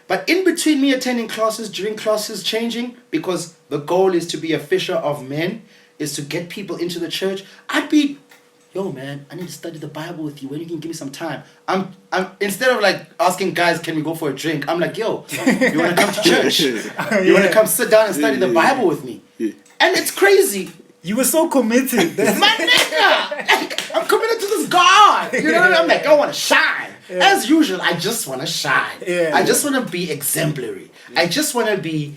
But in between me attending classes, during classes changing, because the goal is to be a fisher of men, is to get people into the church, I'd be, yo man, I need to study the Bible with you. When you can give me some time? I'm instead of like asking guys, can we go for a drink? I'm like, yo, you want to come to church? You want to come sit down and study the Bible with me? Yeah. And it's crazy. You were so committed. My nigga! Like, I'm committed to this God. You know what I mean? I'm like, I want to shine. Yeah. As usual, I just want to shine. Yeah, I just want to be exemplary. Yeah. I just want to be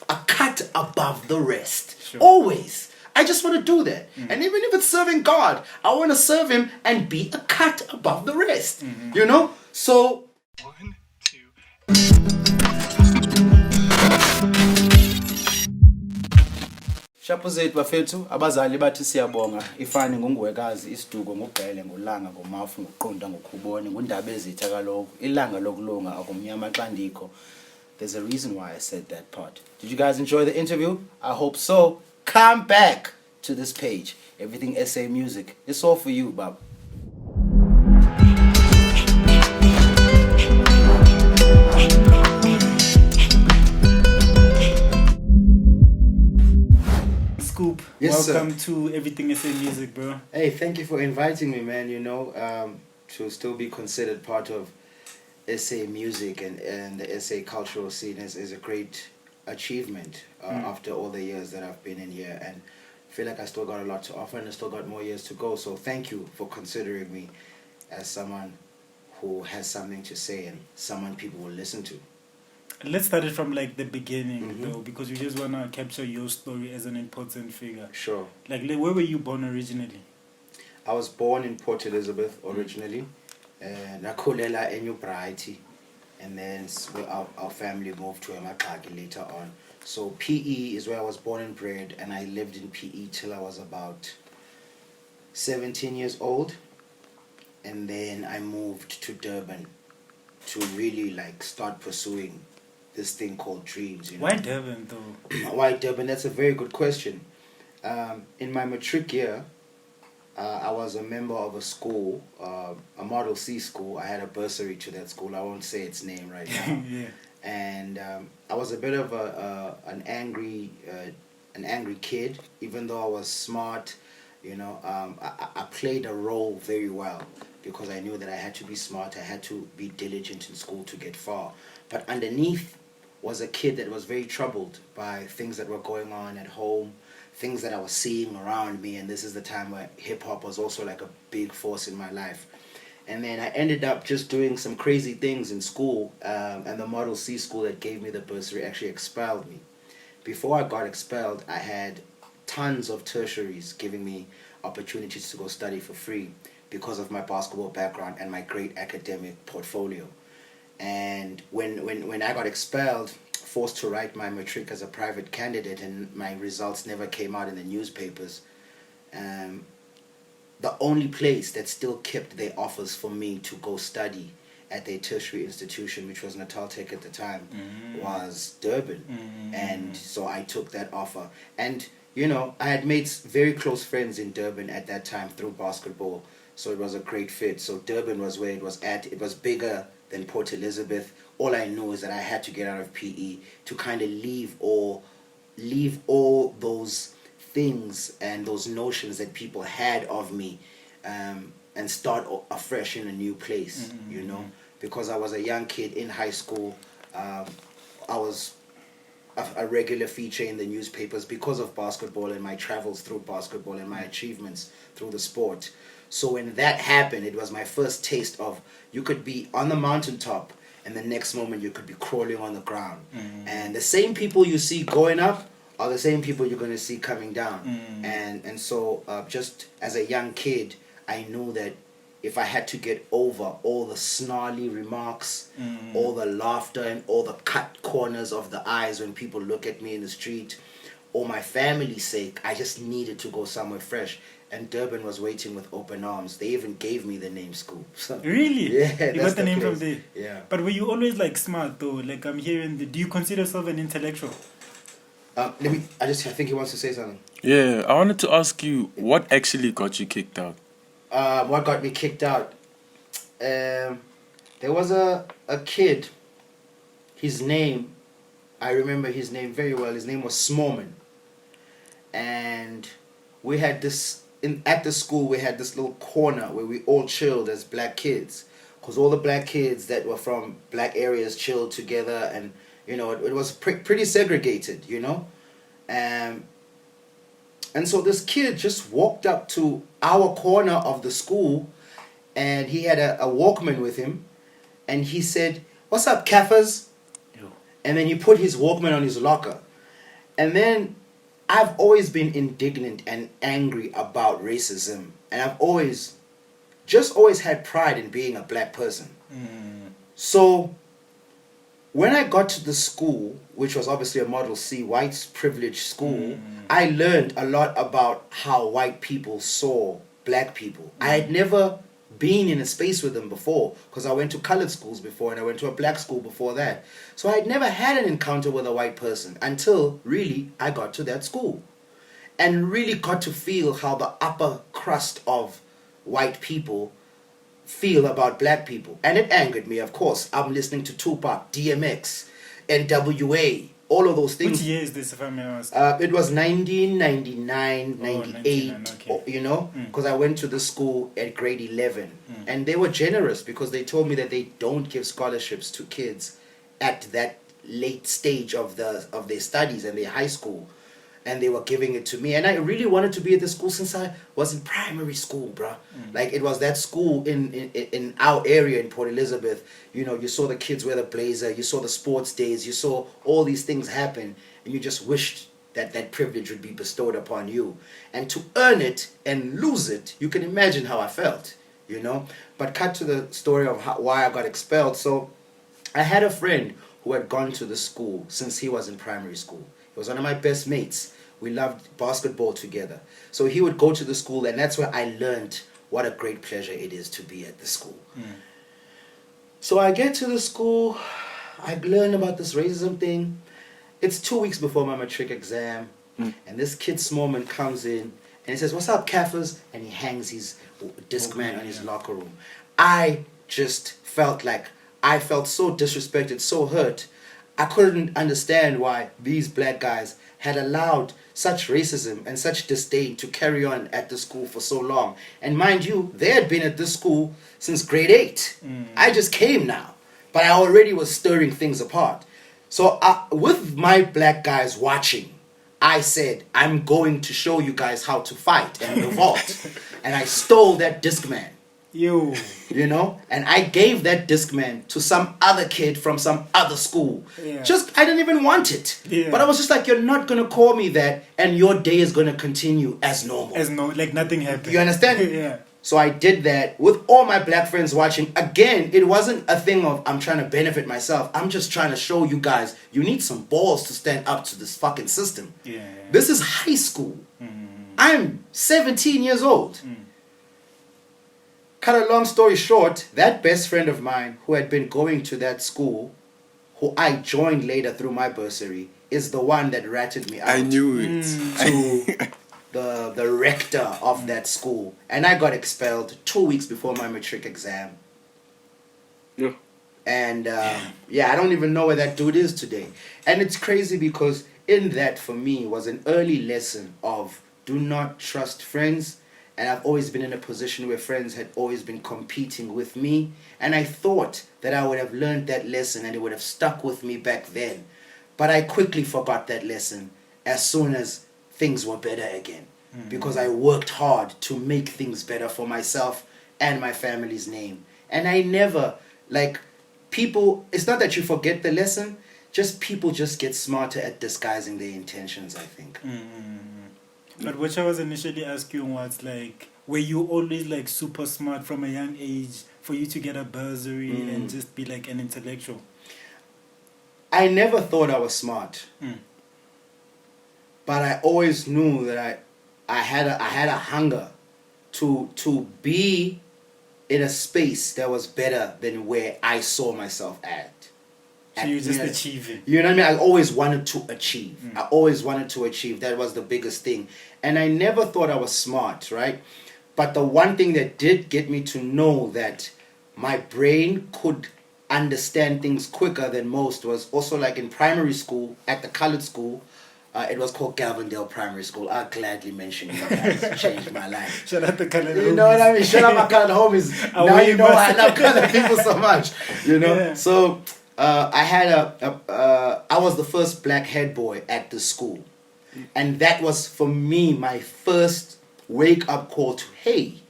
a cut above the rest. Sure. Always. I just want to do that. Mm-hmm. And even if it's serving God, I want to serve Him and be a cut above the rest. Mm-hmm. You know? So... 1, 2... Shapo zethu bafethu abazali bathi siyabonga ifani ngongwekazi isiduko ngobhele ngolanga ngomafu ngoqonda ngokhubone ngundaba ezitha kaloko ilanga lokulunga akumnyama xa ndikho. There's a reason why I said that part. Did you guys enjoy the interview? I hope so. Come back to this page. Everything SA Music. It's all for you, Bob. Scoop. Yes, welcome sir. to Everything SA Music, bro. Hey, thank you for inviting me, man. You know, to still be considered part of SA Music and the SA cultural scene is a great achievement after all the years that I've been in here, and I feel like I still got a lot to offer and I still got more years to go. So thank you for considering me as someone who has something to say and someone people will listen to. Let's start it from like the beginning, though, because we just wanna capture your story as an important figure. Sure. Like, where were you born originally? I was born in Port Elizabeth originally, Nakhulela in New Brighty, and then our family moved to Makhathini later on. So PE is where I was born and bred, and I lived in PE till I was about 17 years old, and then I moved to Durban to really like start pursuing this thing called dreams. You know? Why Durban though? Why Durban? That's a very good question. In my matric year, I was a member of a school, a Model C school. I had a bursary to that school. I won't say its name right now. Yeah. And I was a bit of an angry kid, even though I was smart. You know, I played a role very well because I knew that I had to be smart. I had to be diligent in school to get far. But underneath was a kid that was very troubled by things that were going on at home, things that I was seeing around me, and this is the time where hip-hop was also like a big force in my life. And then I ended up just doing some crazy things in school, and the Model C school that gave me the bursary actually expelled me. Before I got expelled, I had tons of tertiaries giving me opportunities to go study for free because of my basketball background and my great academic portfolio. And when I got expelled, forced to write my matric as a private candidate, and my results never came out in the newspapers, the only place that still kept their offers for me to go study at their tertiary institution, which was Natal Tech at the time, was Durban. And so I took that offer. And, you know, I had made very close friends in Durban at that time through basketball, so it was a great fit. So Durban was where it was at. It was bigger than Port Elizabeth. All I knew is that I had to get out of PE to kind of leave all those things and those notions that people had of me, and start afresh in a new place, you know. Because I was a young kid in high school, I was a regular feature in the newspapers because of basketball and my travels through basketball and my achievements through the sport. So when that happened, it was my first taste of you could be on the mountaintop and the next moment you could be crawling on the ground. And the same people you see going up are the same people you're going to see coming down. And so just as a young kid, I knew that if I had to get over all the snarly remarks, all the laughter and all the cut corners of the eyes when people look at me in the street, or my family's sake, I just needed to go somewhere fresh. And Durban was waiting with open arms. They even gave me the name Scoop. So, really? Yeah, you got the name from there? Yeah. But were you always like smart though? Like I'm hearing, do you consider yourself an intellectual? I think he wants to say something. Yeah, I wanted to ask you, what actually got you kicked out? What got me kicked out? There was a kid his name, I remember his name very well. His name was Smorman. And we had this, at the school, we had this little corner where we all chilled as black kids. Because all the black kids that were from black areas chilled together, and, you know, it was pretty segregated, you know. And so this kid just walked up to our corner of the school, and he had a Walkman with him, and he said, "What's up, Kaffers?" And then he put his Walkman on his locker. And then I've always been indignant and angry about racism, and I've always had pride in being a black person. So when I got to the school, which was obviously a Model C, white privileged school, I learned a lot about how white people saw black people. I had never been in a space with them before, because I went to colored schools before and I went to a black school before that. So I had never had an encounter with a white person until really I got to that school and really got to feel how the upper crust of white people feel about black people. And it angered me, of course. I'm listening to Tupac, DMX, NWA, all of those things. Which year is this, if I may ask? It was 1999, 98, 99, okay. you know, because I went to the school at grade 11. And they were generous because they told me that they don't give scholarships to kids at that late stage of their studies and their high school. And they were giving it to me. And I really wanted to be at the school since I was in primary school, bruh. Like, it was that school in our area in Port Elizabeth. You know, you saw the kids wear the blazer. You saw the sports days. You saw all these things happen. And you just wished that that privilege would be bestowed upon you. And to earn it and lose it, you can imagine how I felt, you know. But cut to the story of why I got expelled. So I had a friend who had gone to the school since he was in primary school. He was one of my best mates. We loved basketball together. So he would go to the school, and that's where I learned what a great pleasure it is to be at the school. So I get to the school, I learn about this racism thing. It's 2 weeks before my matric exam, and this kid Smallman comes in, and he says, "What's up, Kaffers?" And he hangs his Discman on his locker room. I just felt so disrespected, so hurt. I couldn't understand why these black guys had allowed such racism and such disdain to carry on at the school for so long. And mind you, they had been at this school since grade 8. I just came now, but I already was stirring things apart. So with my black guys watching, I said, "I'm going to show you guys how to fight and revolt." And I stole that Discman. You know, and I gave that Discman to some other kid from some other school. I didn't even want it. But I was just like, "You're not going to call me that, and your day is going to continue as normal." Like nothing happened. You understand? So I did that with all my black friends watching. Again, it wasn't a thing of I'm trying to benefit myself. I'm just trying to show you guys, you need some balls to stand up to this fucking system. This is high school. I'm 17 years old. Cut a long story short, that best friend of mine who had been going to that school, who I joined later through my bursary, is the one that ratted me out. I knew it. To the rector of that school. And I got expelled 2 weeks before my matric exam. And I don't even know where that dude is today. And it's crazy because in that, for me, was an early lesson of do not trust friends. And I've always been in a position where friends had always been competing with me. And I thought that I would have learned that lesson and it would have stuck with me back then. But I quickly forgot that lesson as soon as things were better again. Because I worked hard to make things better for myself and my family's name. And I never, people, it's not that you forget the lesson, just people just get smarter at disguising their intentions, I think. But what I was initially asking was were you always super smart from a young age for you to get a bursary and just be an intellectual? I never thought I was smart. But I always knew that I had a hunger to be in a space that was better than where I saw myself at. So you're just achieving. You know what I mean? I always wanted to achieve. I always wanted to achieve. That was the biggest thing. And I never thought I was smart, right? But the one thing that did get me to know that my brain could understand things quicker than most was also like in primary school, at the colored school. It was called Galvindale Primary School. I'll gladly mention you guys. It changed my life. Shout out the colored You know what I mean? Shout out my colored homies. Now you know I love colored people so much. You know? Yeah. So I had I was the first black head boy at the school. And that was, for me, my first wake-up call to, hey.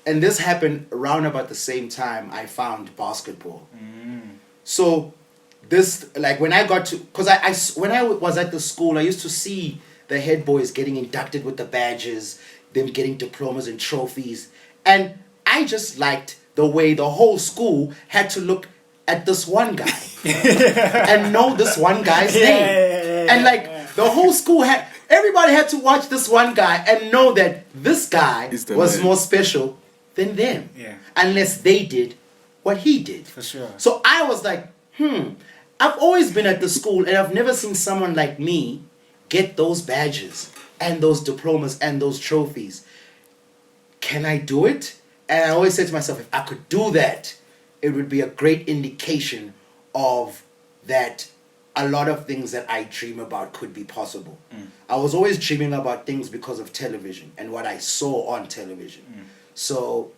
And this happened around about the same time I found basketball. So this, like when I got to, because when I was at the school, I used to see the head boys getting inducted with the badges, them getting diplomas and trophies. And I just liked the way the whole school had to look at this one guy and know this one guy's name. And like the whole school everybody had to watch this one guy and know that this guy was more special than them. Yeah. Unless they did what he did. For sure. So I was like, I've always been at the school and I've never seen someone like me get those badges and those diplomas and those trophies. Can I do it? And I always say to myself, if I could do that, it would be a great indication of that a lot of things that I dream about could be possible. I was always dreaming about things because of television and what I saw on television. So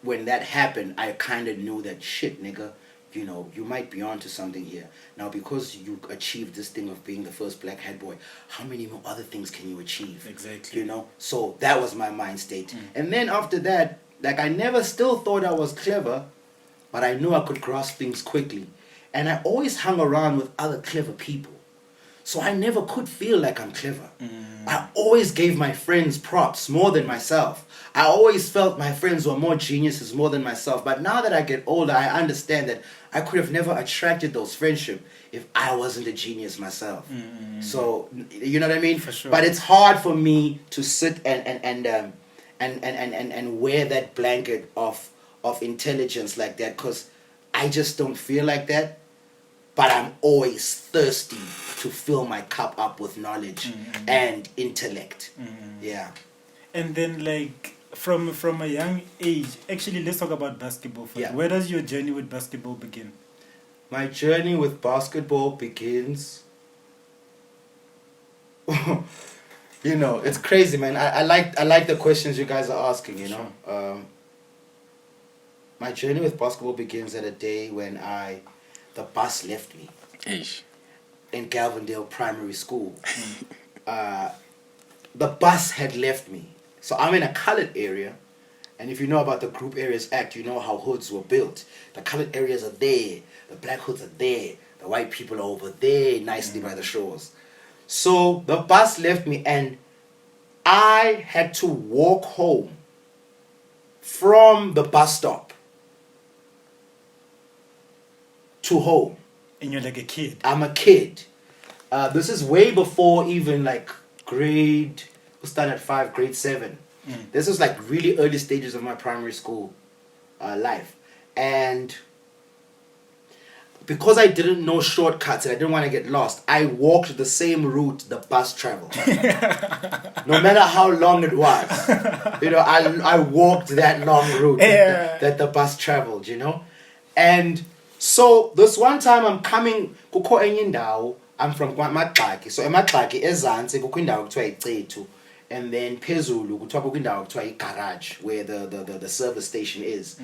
when that happened, I kind of knew that shit, nigga, you know, you might be onto something here. Now, because you achieved this thing of being the first black head boy, how many more other things can you achieve? Exactly. You know? So that was my mind state. And then after that, like I never still thought I was clever, but I knew I could grasp things quickly. And I always hung around with other clever people. So I never could feel like I'm clever. I always gave my friends props more than myself. I always felt my friends were more geniuses more than myself. But now that I get older, I understand that I could have never attracted those friendships if I wasn't a genius myself. So, you know what I mean? For sure. But it's hard for me to sit and wear that blanket of intelligence like that, because I just don't feel like that. But I'm always thirsty to fill my cup up with knowledge and intellect. Yeah. And then, like, from a young age, actually, let's talk about basketball first. Yeah. Where does your journey with basketball begin? My journey with basketball begins... you know, it's crazy, man. I like the questions you guys are asking, you know. My journey with basketball begins at a day when the bus left me in Galvindale Primary School. The bus had left me. So I'm in a colored area, and if you know about the Group Areas Act, you know how hoods were built. The colored areas are there, the black hoods are there, the white people are over there nicely by the shores. So the bus left me, and I had to walk home from the bus stop to home. And you're like a kid. I'm a kid. This is way before even like grade 5, grade 7. This was like really early stages of my primary school life. And because I didn't know shortcuts and I didn't want to get lost, I walked the same route the bus traveled. No matter how long it was. You know, I walked that long route that the bus traveled, you know. And so this one time I'm coming, kukho enye indawo, I'm from Makhathini. So eMakhathini ezantsi kukho indawo kuthiwa iCethu, and then phezulu kuthiwa kukho indawo kuthiwa igarage, where the service station is.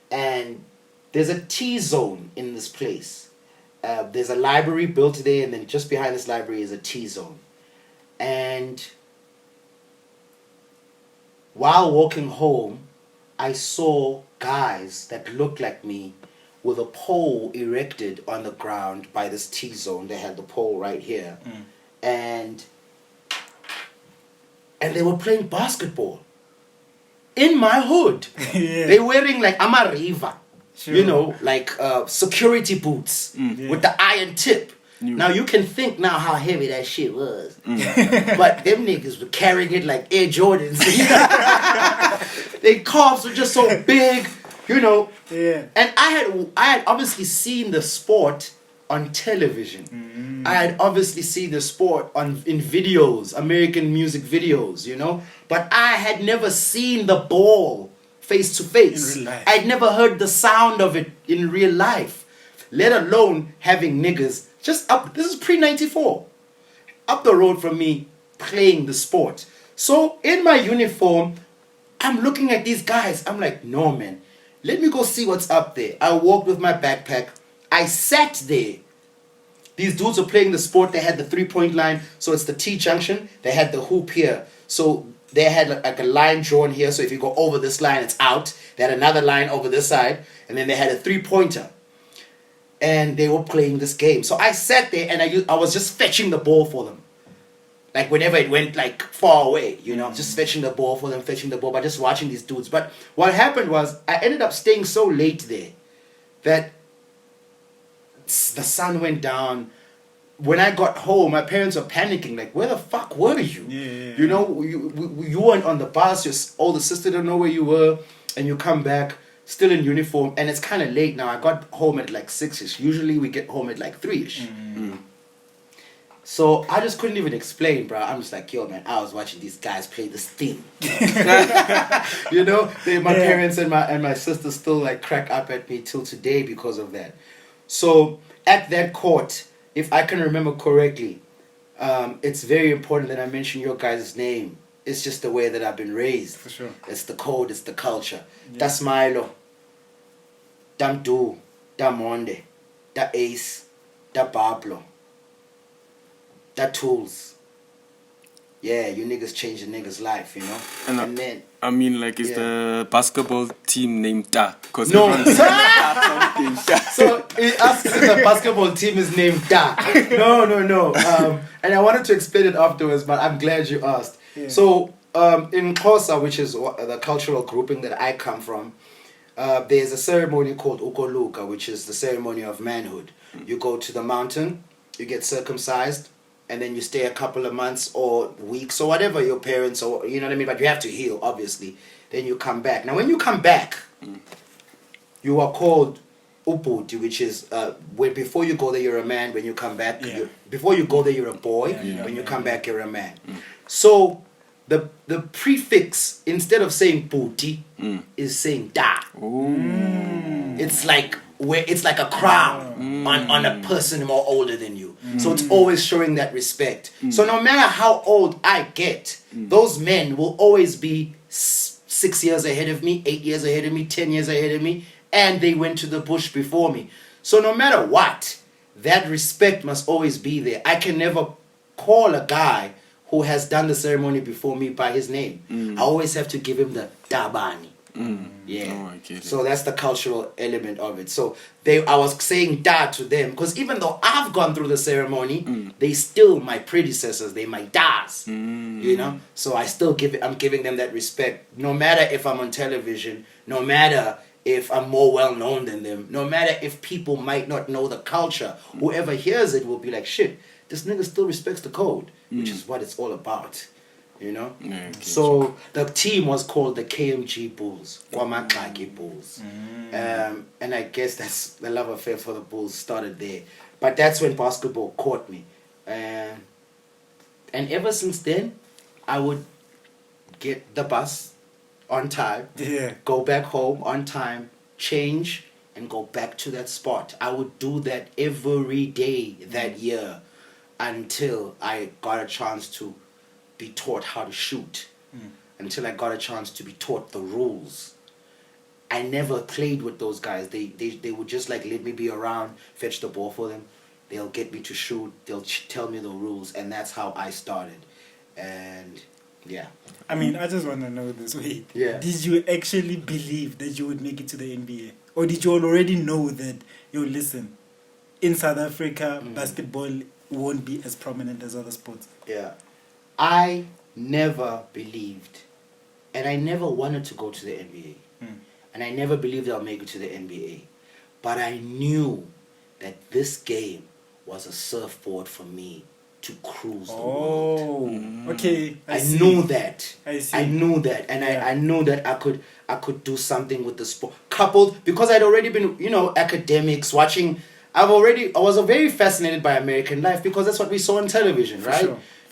And there's a T-zone in this place. There's a library built there, and then just behind this library is a T-zone. And while walking home, I saw guys that looked like me with a pole erected on the ground by this T-zone. They had the pole right here. And they were playing basketball in my hood. They were wearing like Amariva, you know, like security boots with the iron tip. Now you can think now how heavy that shit was. But them niggas were carrying it like Air Jordans. Their calves were just so big. You know, and I had obviously seen the sport on television. I had obviously seen the sport in videos, American music videos, you know. But I had never seen the ball face to face. In real life. I'd never heard the sound of it in real life, let alone having niggas just up. This is pre-94, up the road from me playing the sport. So in my uniform, I'm looking at these guys. I'm like, no, man, let me go see what's up there. I walked with my backpack. I sat there. These dudes were playing the sport. They had the 3-point line. So it's the T-junction. They had the hoop here. So they had like a line drawn here. So if you go over this line, it's out. They had another line over this side. And then they had a 3-pointer. And they were playing this game. So I sat there and I was just fetching the ball for them. Like whenever it went like far away, you know, just fetching the ball for them, fetching the ball, but just watching these dudes. But what happened was I ended up staying so late there that the sun went down. When I got home, my parents were panicking. Like, where the fuck were you? Yeah. You know, you weren't on the bus. Your older sister don't know where you were. And you come back still in uniform. And it's kind of late now. I got home at like 6-ish. Usually we get home at like 3-ish. So I just couldn't even explain, bro. I'm just like, yo, man, I was watching these guys play this thing. You know, my parents and my sister still like crack up at me till today because of that. So at that court, if I can remember correctly, it's very important that I mention your guys' name. It's just the way that I've been raised. For sure. It's the code, it's the culture. Da Smilo, da Mdu, da Monde, da Ace, da Pablo, da Tools. Yeah, you niggas changed the niggas' life, you know? And then... I mean, like, is the basketball team named Da? Because No. everyone's something. So us the basketball team is named Da. No. And I wanted to explain it afterwards, but I'm glad you asked. Yeah. So in Xhosa, which is the cultural grouping that I come from, there's a ceremony called Ukoluka, which is the ceremony of manhood. You go to the mountain, you get circumcised, and then you stay a couple of months or weeks or whatever your parents or you know what I mean, but you have to heal obviously. Then you come back. Now when you come back, you are called Uputi, which is when before you go there you're a man. When you come back, before you go there you're a boy. When you come back you're a man. So the prefix instead of saying Puti is saying Da. It's like a crown on a person more older than you. So it's always showing that respect. So no matter how old I get, those men will always be 6 years ahead of me, 8 years ahead of me, 10 years ahead of me, and they went to the bush before me. So no matter what, that respect must always be there. I can never call a guy who has done the ceremony before me by his name. I always have to give him the Dabani. Yeah. Oh, so that's the cultural element of it. So I was saying Da to them because even though I've gone through the ceremony, they still my predecessors. They my Das. You know. So I'm giving them that respect. No matter if I'm on television, no matter if I'm more well known than them, no matter if people might not know the culture, whoever hears it will be like, shit, this nigga still respects the code, which is what it's all about. You know? So the team was called the KMG Bulls, Kwamakaki Bulls. And I guess that's the love affair for the Bulls started there. But that's when basketball caught me. And ever since then, I would get the bus on time, go back home on time, change, and go back to that spot. I would do that every day that year until I got a chance to be taught how to shoot, until I got a chance to be taught the rules. I never played with those guys. They would just like let me be around, fetch the ball for them. They'll get me to shoot. They'll tell me the rules, and that's how I started. And yeah. I mean, I just want to know this. Wait. Yeah. Did you actually believe that you would make it to the NBA? Or did you already know that, listen, in South Africa, basketball won't be as prominent as other sports? Yeah. I never believed, and I never wanted to go to the NBA. And I never believed I'll make it to the NBA. But I knew that this game was a surfboard for me to cruise the world. Okay. I knew that. I see. I knew that, and I knew that I could do something with the sport. Coupled because I'd already been, academics watching. I was very fascinated by American life because that's what we saw on television, right?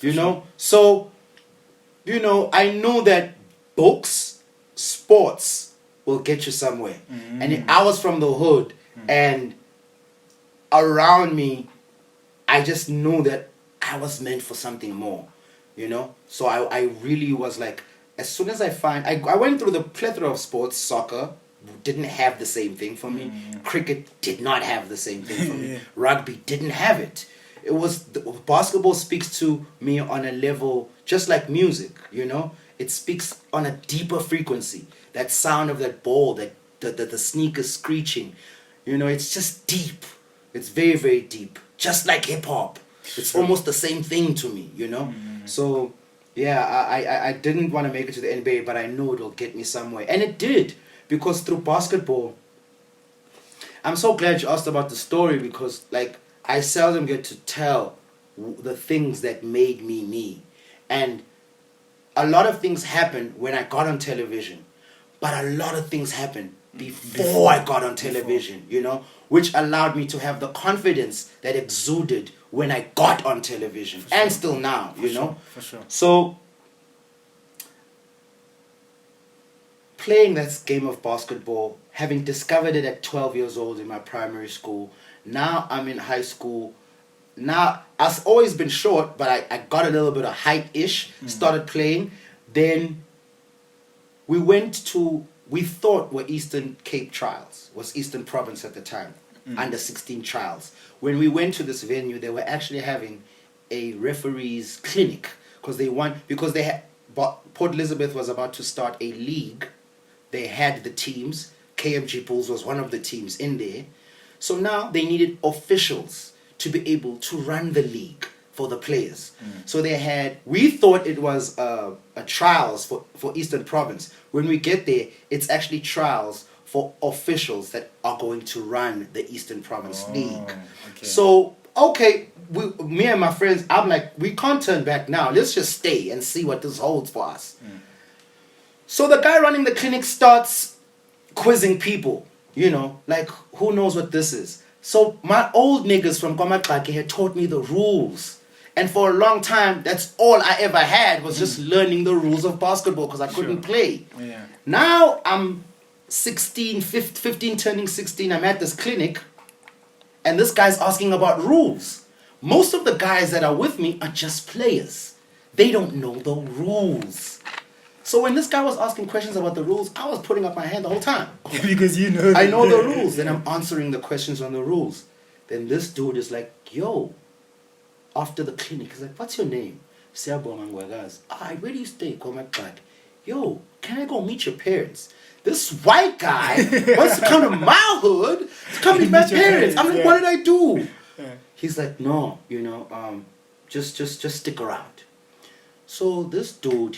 Sure. So, I know that books, sports, will get you somewhere. And I was from the hood, and around me, I just knew that I was meant for something more, you know? So I really was like, as soon as I went through the plethora of sports. Soccer didn't have the same thing for me. Cricket did not have the same thing for me. Rugby didn't have it. It was, basketball speaks to me on a level just like music, you know? It speaks on a deeper frequency. That sound of that ball, that the sneakers screeching, you know, it's just deep. It's very, very deep. Just like hip hop. It's almost the same thing to me, you know? So, yeah, I didn't want to make it to the NBA, but I knew it'll get me somewhere. And it did, because through basketball, I'm so glad you asked about the story, because, like, I seldom get to tell the things that made me me. And a lot of things happened when I got on television, but a lot of things happened before I got on television, you know, which allowed me to have the confidence that exuded when I got on television, and still now, you know. For sure. So, playing that game of basketball, having discovered it at 12 years old in my primary school, now I'm in high school. Now, I've always been short, but I got a little bit of height-ish, started playing. Then we thought were Eastern Cape trials, was Eastern Province at the time, under 16 trials. When we went to this venue, they were actually having a referees clinic, because they had, Port Elizabeth was about to start a league. They had the teams. KMG Bulls was one of the teams in there. So now they needed officials to be able to run the league for the players. So we thought it was a trials for Eastern Province. When we get there, it's actually trials for officials that are going to run the Eastern Province League. Okay. So, me and my friends, I'm like, we can't turn back now. Let's just stay and see what this holds for us. So the guy running the clinic starts quizzing people, you know, like, who knows what this is? So my old niggas from Komaxaki had taught me the rules. And for a long time, that's all I ever had, was just learning the rules of basketball, because I couldn't play. Yeah. Now I'm 15 turning 16, I'm at this clinic, and this guy's asking about rules. Most of the guys that are with me are just players. They don't know the rules. So when this guy was asking questions about the rules, I was putting up my hand the whole time. Because you know. I know the rules. Then I'm answering the questions on the rules. Then this dude is like, yo, after the clinic, he's like, what's your name? Siyabonga Ngwekazi. Where do you stay? Yo, can I go meet your parents? This white guy wants to come to my hood to come meet my parents. I'm like, what did I do? He's like, no, you know, just stick around. So this dude,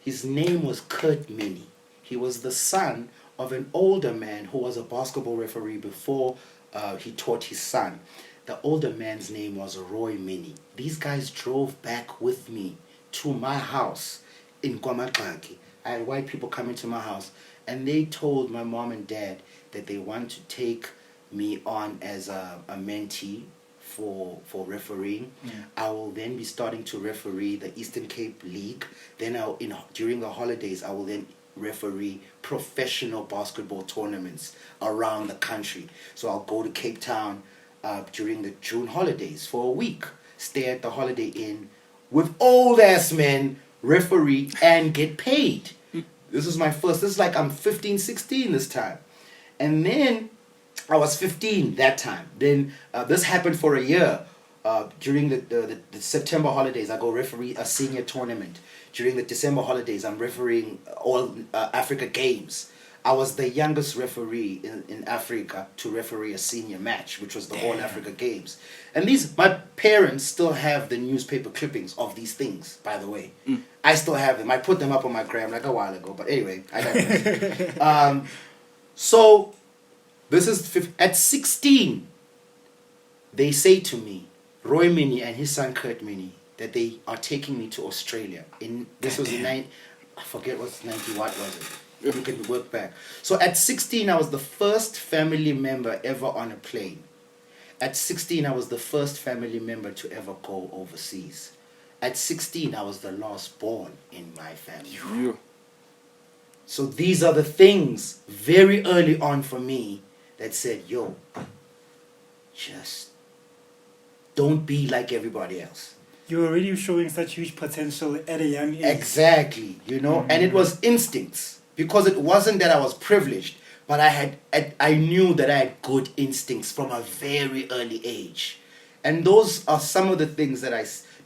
his name was Kurt Minnie. He was the son of an older man who was a basketball referee before he taught his son. The older man's name was Roy Minnie. These guys drove back with me to my house in Kwamakaki. I had white people coming to my house, and they told my mom and dad that they want to take me on as a mentee for refereeing. I will then be starting to referee the Eastern Cape League. Then during the holidays, I will then referee professional basketball tournaments around the country. So I'll go to Cape Town during the June holidays for a week, stay at the Holiday Inn with old ass men, referee, and get paid. This is like I'm 15, 16 this time. And then I was 15 that time. Then this happened for a year. During the September holidays, I go referee a senior tournament. During the December holidays, I'm refereeing all Africa games. I was the youngest referee in Africa to referee a senior match, which was the All Africa Games. And my parents still have the newspaper clippings of these things, by the way. I still have them. I put them up on my gram like a while ago. But anyway, I digress. So this is at 16. They say to me, Roy Minnie and his son Kurt Minnie, that they are taking me to Australia. This was in I forget what's 90. What was it? You can work back. So at 16, I was the first family member ever on a plane. At 16, I was the first family member to ever go overseas. At 16, I was the last born in my family. So these are the things very early on for me that said, yo, just don't be like everybody else. You're already showing such huge potential at a young age. Exactly, you know, and it was instincts, because it wasn't that I was privileged, but I knew that I had good instincts from a very early age. And those are some of the things that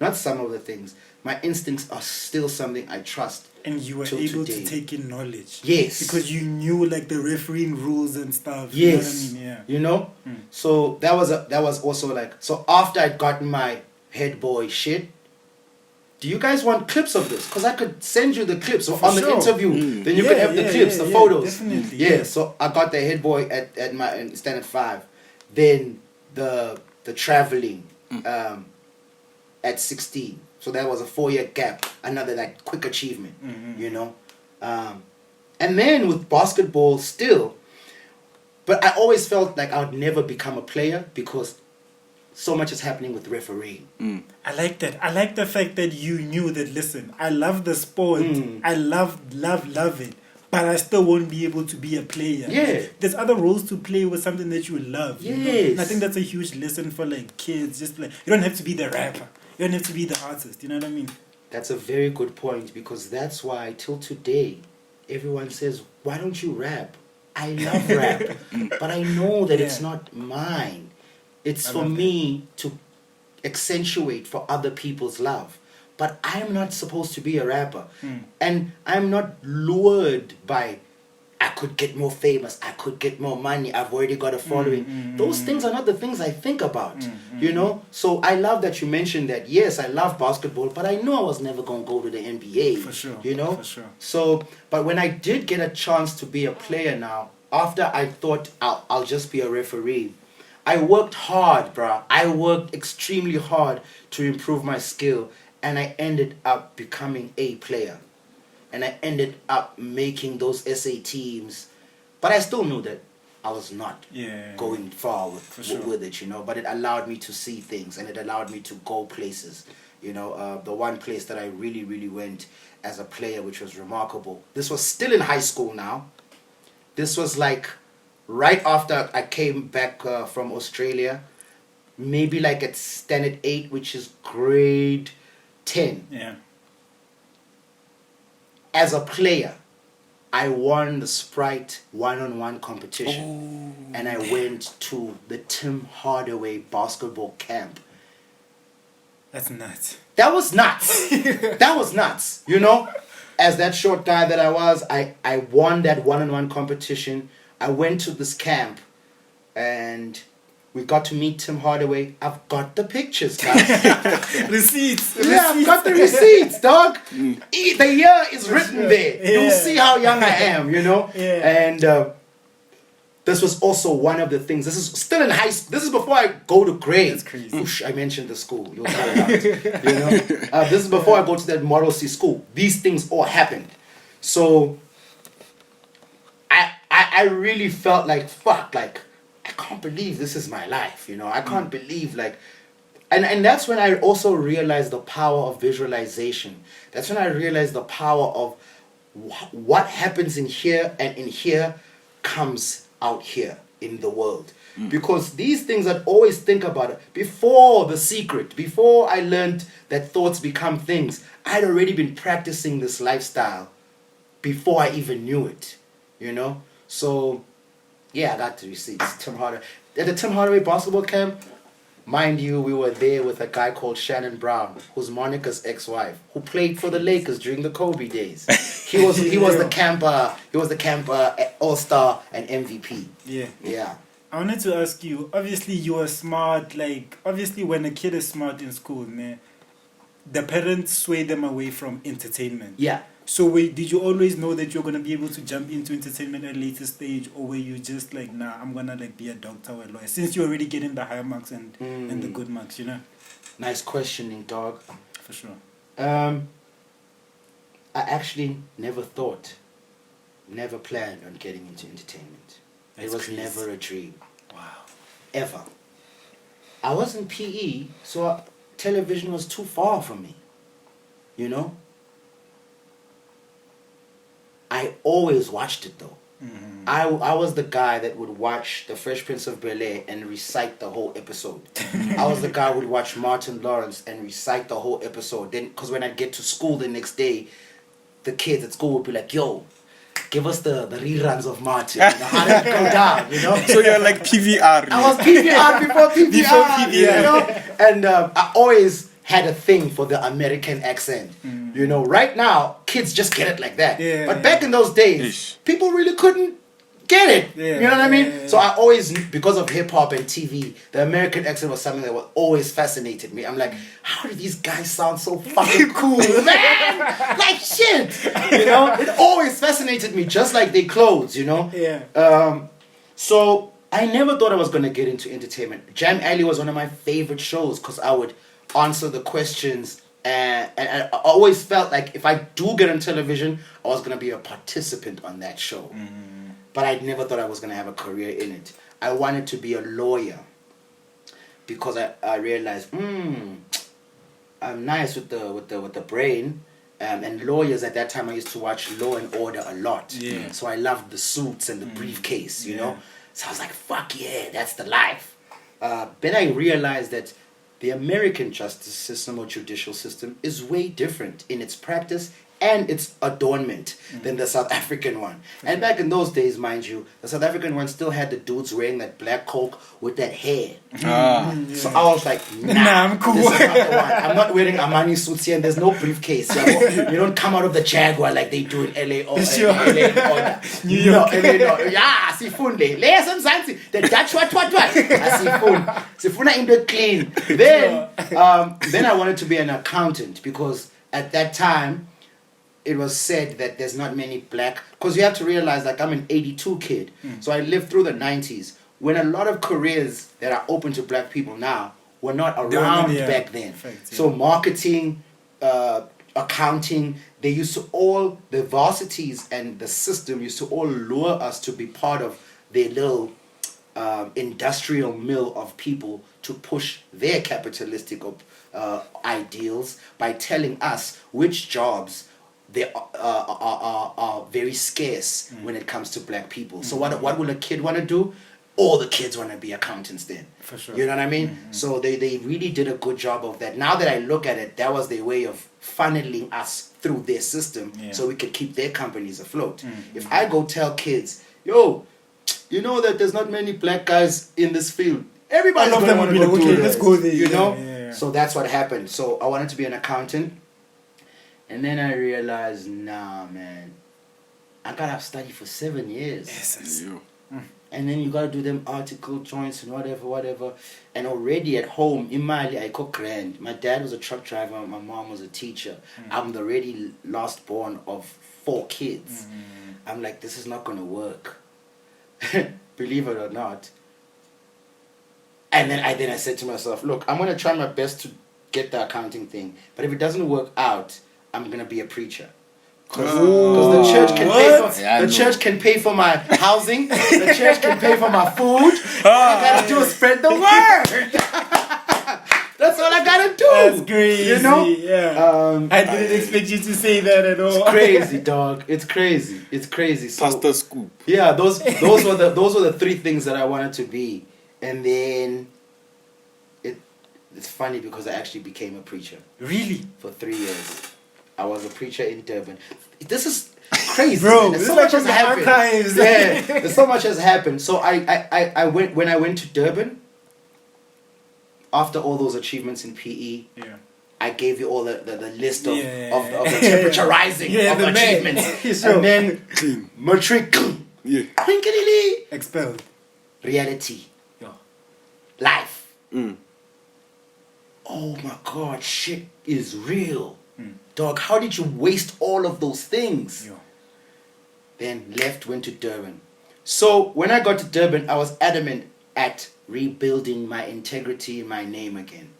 not some of the things, my instincts are still something I trust. And you were able to take in knowledge. Yes. Because you knew like the refereeing rules and stuff. Yes. You know what I mean? Yeah. You know? So that was also like, so after I'd gotten my head boy shit, do you guys want clips of this? Because I could send you the clips on the interview. Then you could have the clips, the photos. Definitely. Yeah, so I got the head boy at my standard 5. Then the traveling at 16. So that was a 4-year gap. Another like quick achievement, you know. And then with basketball still, but I always felt like I would never become a player because so much is happening with refereeing. I like that. I like the fact that you knew that, listen, I love the sport. I love it. But I still won't be able to be a player. Yeah. There's other roles to play with something that you love. Yes. You know? And I think that's a huge lesson for like kids. Just like, you don't have to be the rapper. You don't have to be the artist. You know what I mean? That's a very good point, because that's why till today everyone says, why don't you rap? I love rap. But I know that it's not mine. It's for me to accentuate for other people's love. But I'm not supposed to be a rapper. And I'm not lured by, I could get more famous, I could get more money, I've already got a following. Those things are not the things I think about, you know? So I love that you mentioned that, yes, I love basketball, but I know I was never going to go to the NBA. For sure. You know? For sure. So, but when I did get a chance to be a player now, after I thought I'll just be a referee, I worked hard, bruh. I worked extremely hard to improve my skill, and I ended up becoming a player. And I ended up making those SA teams. But I still knew that I was not going far with it, you know. But it allowed me to see things, and it allowed me to go places. You know, the one place that I really, really went as a player, which was remarkable. This was still in high school now. This was like right after I came back from Australia. Maybe like at standard 8, which is grade 10. Yeah. As a player, I won the Sprite one-on-one competition. And I went to the Tim Hardaway basketball camp. That's nuts. That was nuts. That was nuts. You know, as that short guy that I was, I won that one-on-one competition. I went to this camp and we got to meet Tim Hardaway. I've got the pictures, guys. Receipts. Yeah, I've got the receipts, dog. The year is written there. You'll see how young I am, you know? And this was also one of the things. This is still in high school. This is before I go to grade. That's crazy. Oosh, I mentioned the school. You'll tell it out. You know? This is before I go to that Model C school. These things all happened. So I really felt like, fuck, like, I can't believe this is my life, you know. I can't believe, like, and that's when I also realized the power of visualization. That's when I realized the power of what happens in here, and in here comes out here in the world. Because these things I'd always think about it. Before The Secret, before I learned that thoughts become things, I'd already been practicing this lifestyle before I even knew it, you know. So yeah, I got the receipts. Tim Hardaway. At the Tim Hardaway basketball camp, mind you, we were there with a guy called Shannon Brown, who's Monica's ex-wife, who played for the Lakers during the Kobe days. He was the camp all-star and MVP. Yeah. I wanted to ask you, obviously you were smart, like, obviously when a kid is smart in school, the parents sway them away from entertainment. Yeah. So did you always know that you're going to be able to jump into entertainment at a later stage, or were you just like, nah, I'm going to like be a doctor or a lawyer, since you're already getting the high marks and the good marks, you know? Nice questioning, dog. For sure. I actually never planned on getting into entertainment. It was never a dream. Wow. Ever. I was in PE, so television was too far from me. You know? I always watched it though. I was the guy that would watch The Fresh Prince of Bel-Air and recite the whole episode. I was the guy who would watch Martin Lawrence and recite the whole episode. Then, because when I'd get to school the next day, the kids at school would be like, yo, give us the reruns of Martin. You know, how did it go down, you know? So you're like PVR. I was PVR before PVR, you know? And I always had a thing for the American accent. You know, right now, kids just get it like that. But back in those days, people really couldn't get it. You know what I mean? So I always, because of hip-hop and TV, the American accent was something that was always fascinated me. I'm like, how do these guys sound so fucking cool, man? Like shit! You know? It always fascinated me, just like their clothes, you know? So I never thought I was going to get into entertainment. Jam Alley was one of my favorite shows because I would answer the questions, and I always felt like if I do get on television, I was going to be a participant on that show. But I never thought I was going to have a career in it. I wanted to be a lawyer because I realized, I'm nice with the brain. And lawyers at that time, I used to watch Law and Order a lot. So I loved the suits and the briefcase, you know. So I was like, fuck yeah, that's the life. Then I realized that the American justice system or judicial system is way different in its practice and its adornment than the South African one. And back in those days, mind you, the South African one still had the dudes wearing that black coke with that hair. So I was like, nah, I'm cool. This is not the one. I'm not wearing Armani suits here and there's no briefcase. You don't come out of the Jaguar like they do in LA or LA New York. No, LA, no. Yeah, sifunde. Leya semzansi. The Dutch what. Sifuna into clean. Then I wanted to be an accountant because at that time, it was said that there's not many black, because you have to realize, like, I'm an 82 kid, so I lived through the 90s when a lot of careers that are open to black people now were not around back then. So marketing, accounting, they used to all, the varsities and the system used to all lure us to be part of their little industrial mill of people to push their capitalistic ideals by telling us which jobs they are very scarce when it comes to black people. So what will a kid want to do? All the kids want to be accountants then. For sure. You know what I mean? So they really did a good job of that. Now that I look at it, that was their way of funneling us through their system so we could keep their companies afloat. If I go tell kids, yo, you know that there's not many black guys in this field. Everybody's going to want to go do this. Let's go there. You know? So that's what happened. So I wanted to be an accountant. And then I realized, nah, man, I gotta study for 7 years. And then you gotta do them article joints and whatever. And already at home, in Mali, I cook grand. My dad was a truck driver, my mom was a teacher. I'm the already last born of 4 kids. I'm like, this is not gonna work. Believe it or not. And then I said to myself, look, I'm gonna try my best to get the accounting thing. But if it doesn't work out, I'm gonna be a preacher, because the church can church can pay for my housing, the church can pay for my food. All I gotta do is spread the word. That's all I gotta do. That's crazy. You know? I didn't I expect you to say that at all. It's crazy, dog. It's crazy. So, Pastor Scoop. Yeah, those were the 3 things that I wanted to be, and then it's funny because I actually became a preacher. Really? For 3 years. I was a preacher in Durban. This is crazy, bro. There's so much has happened. There's so much has happened. So I went to Durban. After all those achievements in PE, I gave you all the list of the temperature rising of achievements, and then matric, expelled, reality, life. Oh my God, shit is real. Dog, how did you waste all of those things? Then went to Durban. So when I got to Durban, I was adamant at rebuilding my integrity and my name again.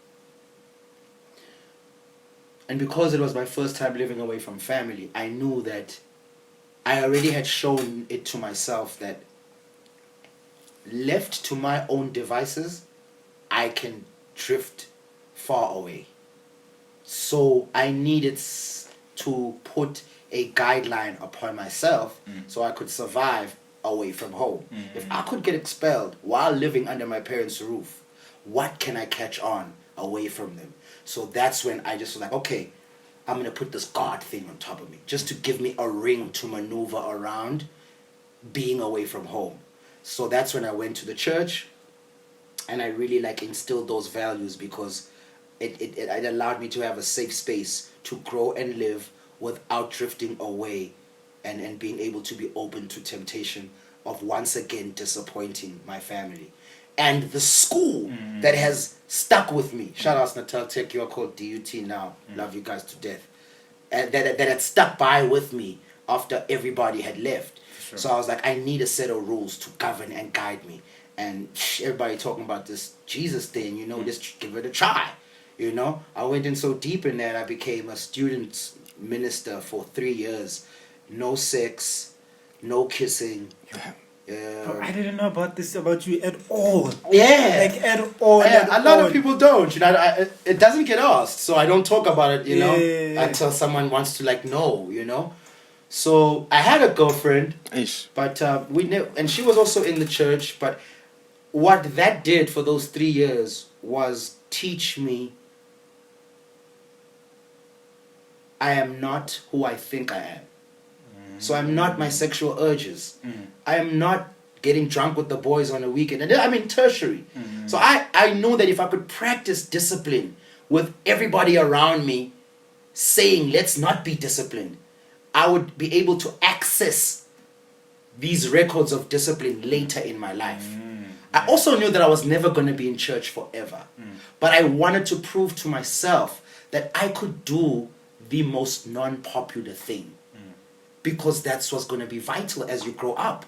And because it was my first time living away from family, I knew that I already had shown it to myself that left to my own devices, I can drift far away. So I needed to put a guideline upon myself so I could survive away from home. If I could get expelled while living under my parents' roof, what can I catch on away from them? So that's when I just was like, okay, I'm going to put this God thing on top of me, just to give me a ring to maneuver around being away from home. So that's when I went to the church, and I really like instilled those values, because it allowed me to have a safe space to grow and live without drifting away, and being able to be open to temptation of once again disappointing my family. And the school that has stuck with me, shout out to Natal Tech, you're called DUT now, love you guys to death, and that had stuck by with me after everybody had left. Sure. So I was like, I need a set of rules to govern and guide me. And everybody talking about this Jesus thing, you know, just give it a try. You know, I went in so deep in that I became a student minister for 3 years. No sex, no kissing. Bro, I didn't know about this about you at all. Yeah, Like at all. Yeah, at a lot all. of people don't. You know, it doesn't get asked, so I don't talk about it. You know, Yeah. until someone wants to like know. You know, so I had a girlfriend, but we knew, and she was also in the church. But what that did for those 3 years was teach me I am not who I think I am. So I'm not my sexual urges. I am not getting drunk with the boys on a weekend. And I'm in tertiary. So I know that if I could practice discipline with everybody around me saying, let's not be disciplined, I would be able to access these records of discipline later in my life. I also knew that I was never going to be in church forever. But I wanted to prove to myself that I could do the most non-popular thing. Because that's what's going to be vital as you grow up,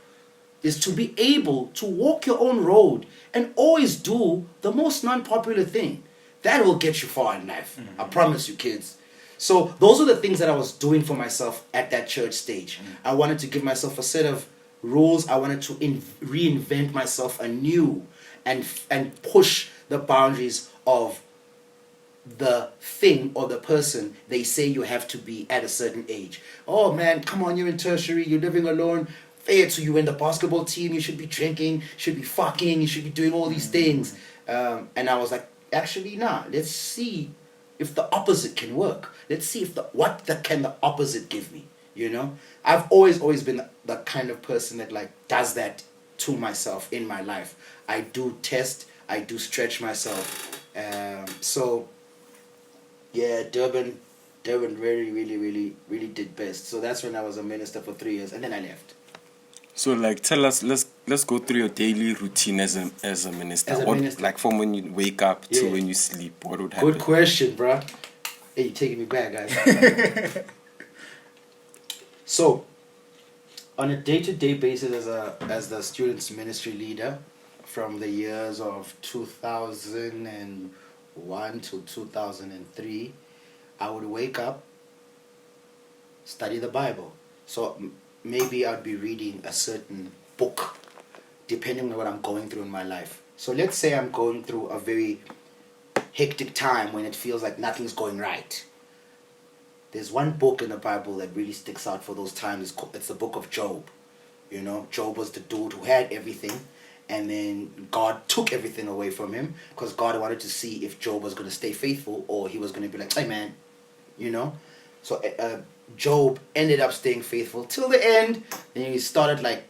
is to be able to walk your own road and always do the most non-popular thing. That will get you far in life. I promise you, kids. So those are the things that I was doing for myself at that church stage. I wanted to give myself a set of rules. I wanted to reinvent myself anew and push the boundaries of the thing or the person they say you have to be at a certain age. Oh man, come on, you're in tertiary, you're living alone. Fair to you in the basketball team, you should be drinking, should be fucking, you should be doing all these things. And I was like, actually, nah, let's see if the opposite can work. Let's see if what can the opposite give me, you know? I've always been the kind of person that like does that to myself in my life. I do test, I do stretch myself. So yeah, Durban really did best. So that's when I was a minister for 3 years, and then I left. So like, tell us, let's go through your daily routine as a minister. Minister. Like from when you wake up to when you sleep, what would happen? Good question, bruh. Hey, you're taking me back, guys. So, on a day-to-day basis as the students ministry leader, from the years of 2001 to 2003, I would wake up, study the Bible. So maybe I'd be reading a certain book, depending on what I'm going through in my life. So let's say I'm going through a very hectic time when it feels like nothing's going right. There's one book in the Bible that really sticks out for those times. It's the book of Job. You know, Job was the dude who had everything, and then God took everything away from him because God wanted to see if Job was going to stay faithful or he was going to be like, hey man, you know. So Job ended up staying faithful till the end. Then he started like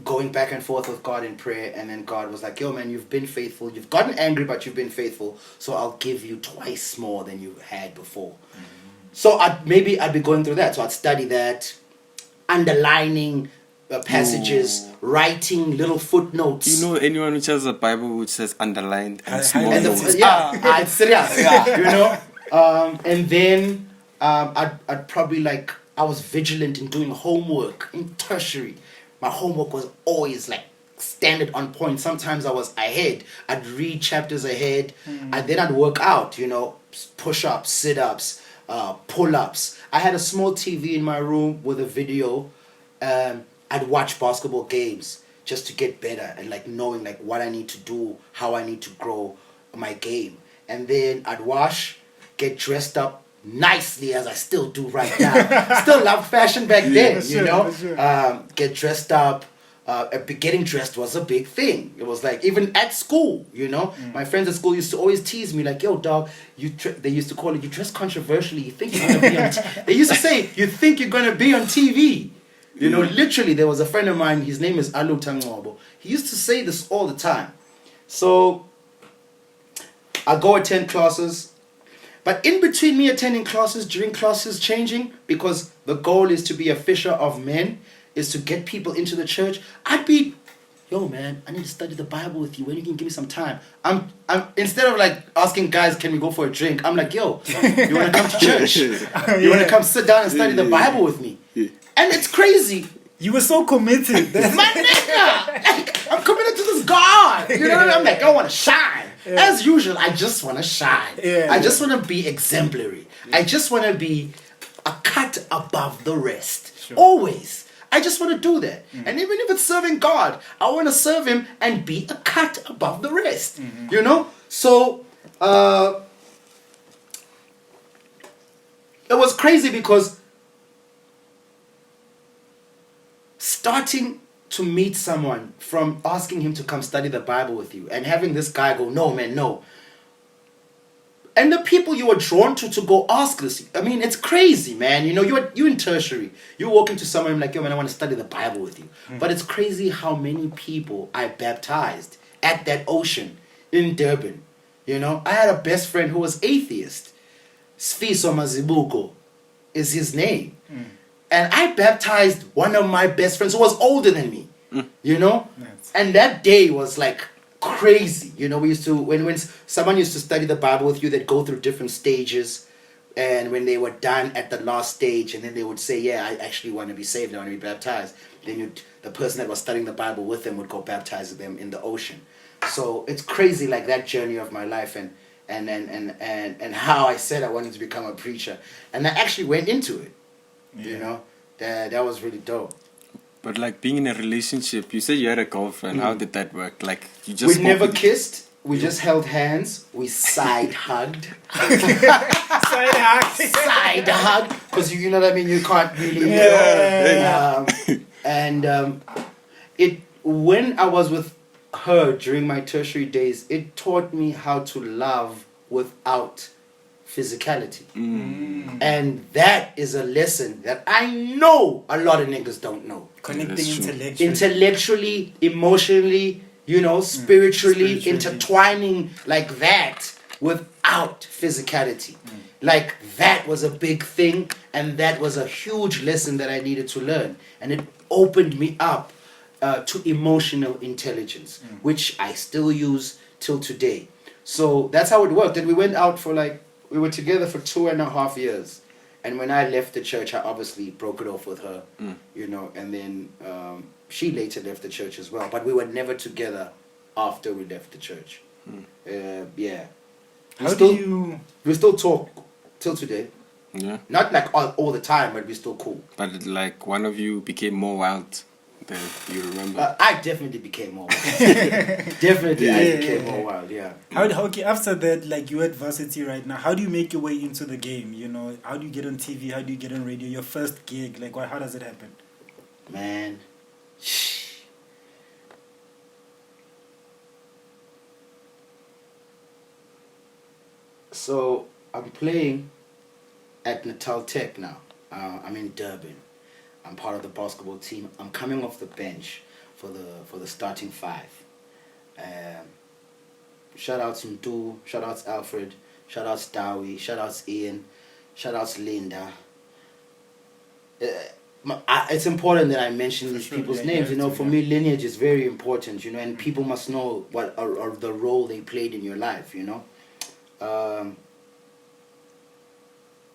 going back and forth with God in prayer, and then God was like, yo man, you've been faithful. You've gotten angry, but you've been faithful. So I'll give you twice more than you had before. So I'd be going through that. So I'd study that, underlining passages, writing little footnotes. You know anyone which has a Bible which says underlined and small and notes? it's serious, you know. And then I'd probably like, I was vigilant in doing homework in tertiary. My homework was always like standard on point. Sometimes I was ahead. I'd read chapters ahead, and then I'd work out, you know, push-ups, sit-ups, pull-ups. I had a small TV in my room with a video. I'd watch basketball games just to get better and like knowing like what I need to do, how I need to grow my game. And then I'd wash, get dressed up nicely as I still do right now. Still loved fashion back then, you know. Get dressed up. Getting dressed was a big thing. It was like, even at school, you know, my friends at school used to always tease me like, yo, dog, they used to call it, you dress controversially, you think you're going to be on they used to say, you think you're going to be on TV. You know, literally, there was a friend of mine, his name is Alu Tangwabo. He used to say this all the time. So, I go attend classes. But in between me attending classes, during classes changing, because the goal is to be a fisher of men, is to get people into the church, I'd be, yo man, I need to study the Bible with you. When you can give me some time? I'm instead of like asking guys, can we go for a drink? I'm like, yo, you want to come to church? You want to come sit down and study the Bible with me? And it's crazy. You were so committed. My nigga, like, I'm committed to this God. You know what I mean? I'm like, I want to shine. As usual, I just want to shine. I just want to be exemplary. I just want to be a cut above the rest. Always. I just want to do that. And even if it's serving God, I want to serve Him and be a cut above the rest. You know? So, it was crazy because starting to meet someone from asking him to come study the Bible with you and having this guy go, no, man, no. And the people you were drawn to go ask this, I mean, it's crazy, man. You know, you're in tertiary. You walk into someone like, yo, man, I want to study the Bible with you. But it's crazy how many people I baptized at that ocean in Durban. You know, I had a best friend who was atheist. Sfiso Mazibuko is his name. And I baptized one of my best friends who was older than me. You know? And that day was like crazy. You know, we used to, when someone used to study the Bible with you, they'd go through different stages. And when they were done at the last stage, and then they would say, yeah, I actually want to be saved, I want to be baptized. Then the person that was studying the Bible with them would go baptize them in the ocean. So it's crazy, like that journey of my life and how I said I wanted to become a preacher. And I actually went into it. You know, that was really dope. But like being in a relationship, you said you had a girlfriend. How did that work? Like you just we never kissed. We just held hands. We side hugged. Side hug. Because you know what I mean. You can't really. When I was with her during my tertiary days, it taught me how to love without physicality. And that is a lesson that I know a lot of niggas don't know. Connecting intellectually, emotionally, you know, spiritually, intertwining like that without physicality. Like that was a big thing, and that was a huge lesson that I needed to learn. And it opened me up to emotional intelligence, which I still use till today. So that's how it worked. And we went out we were together for 2.5 years. And when I left the church, I obviously broke it off with her, you know, and then she later left the church as well. But we were never together after we left the church. We still talk till today. Yeah. Not like all the time, but we're still cool. But like one of you became more wild than you remember. I definitely became more wild. I became more wild, yeah. Okay, after that, like you're at varsity right now, how do you make your way into the game? You know, how do you get on TV? How do you get on radio? Your first gig, like how does it happen? Man. So I'm playing at Natal Tech now. I'm in Durban. I'm part of the basketball team. I'm coming off the bench for the starting five. Shout outs Mdu, shout outs Alfred, shout outs Dowie, shout outs Ian, shout outs Linda. It's important that I mention these people's names. You know, for me, lineage is very important. You know, and people must know what or the role they played in your life. You know.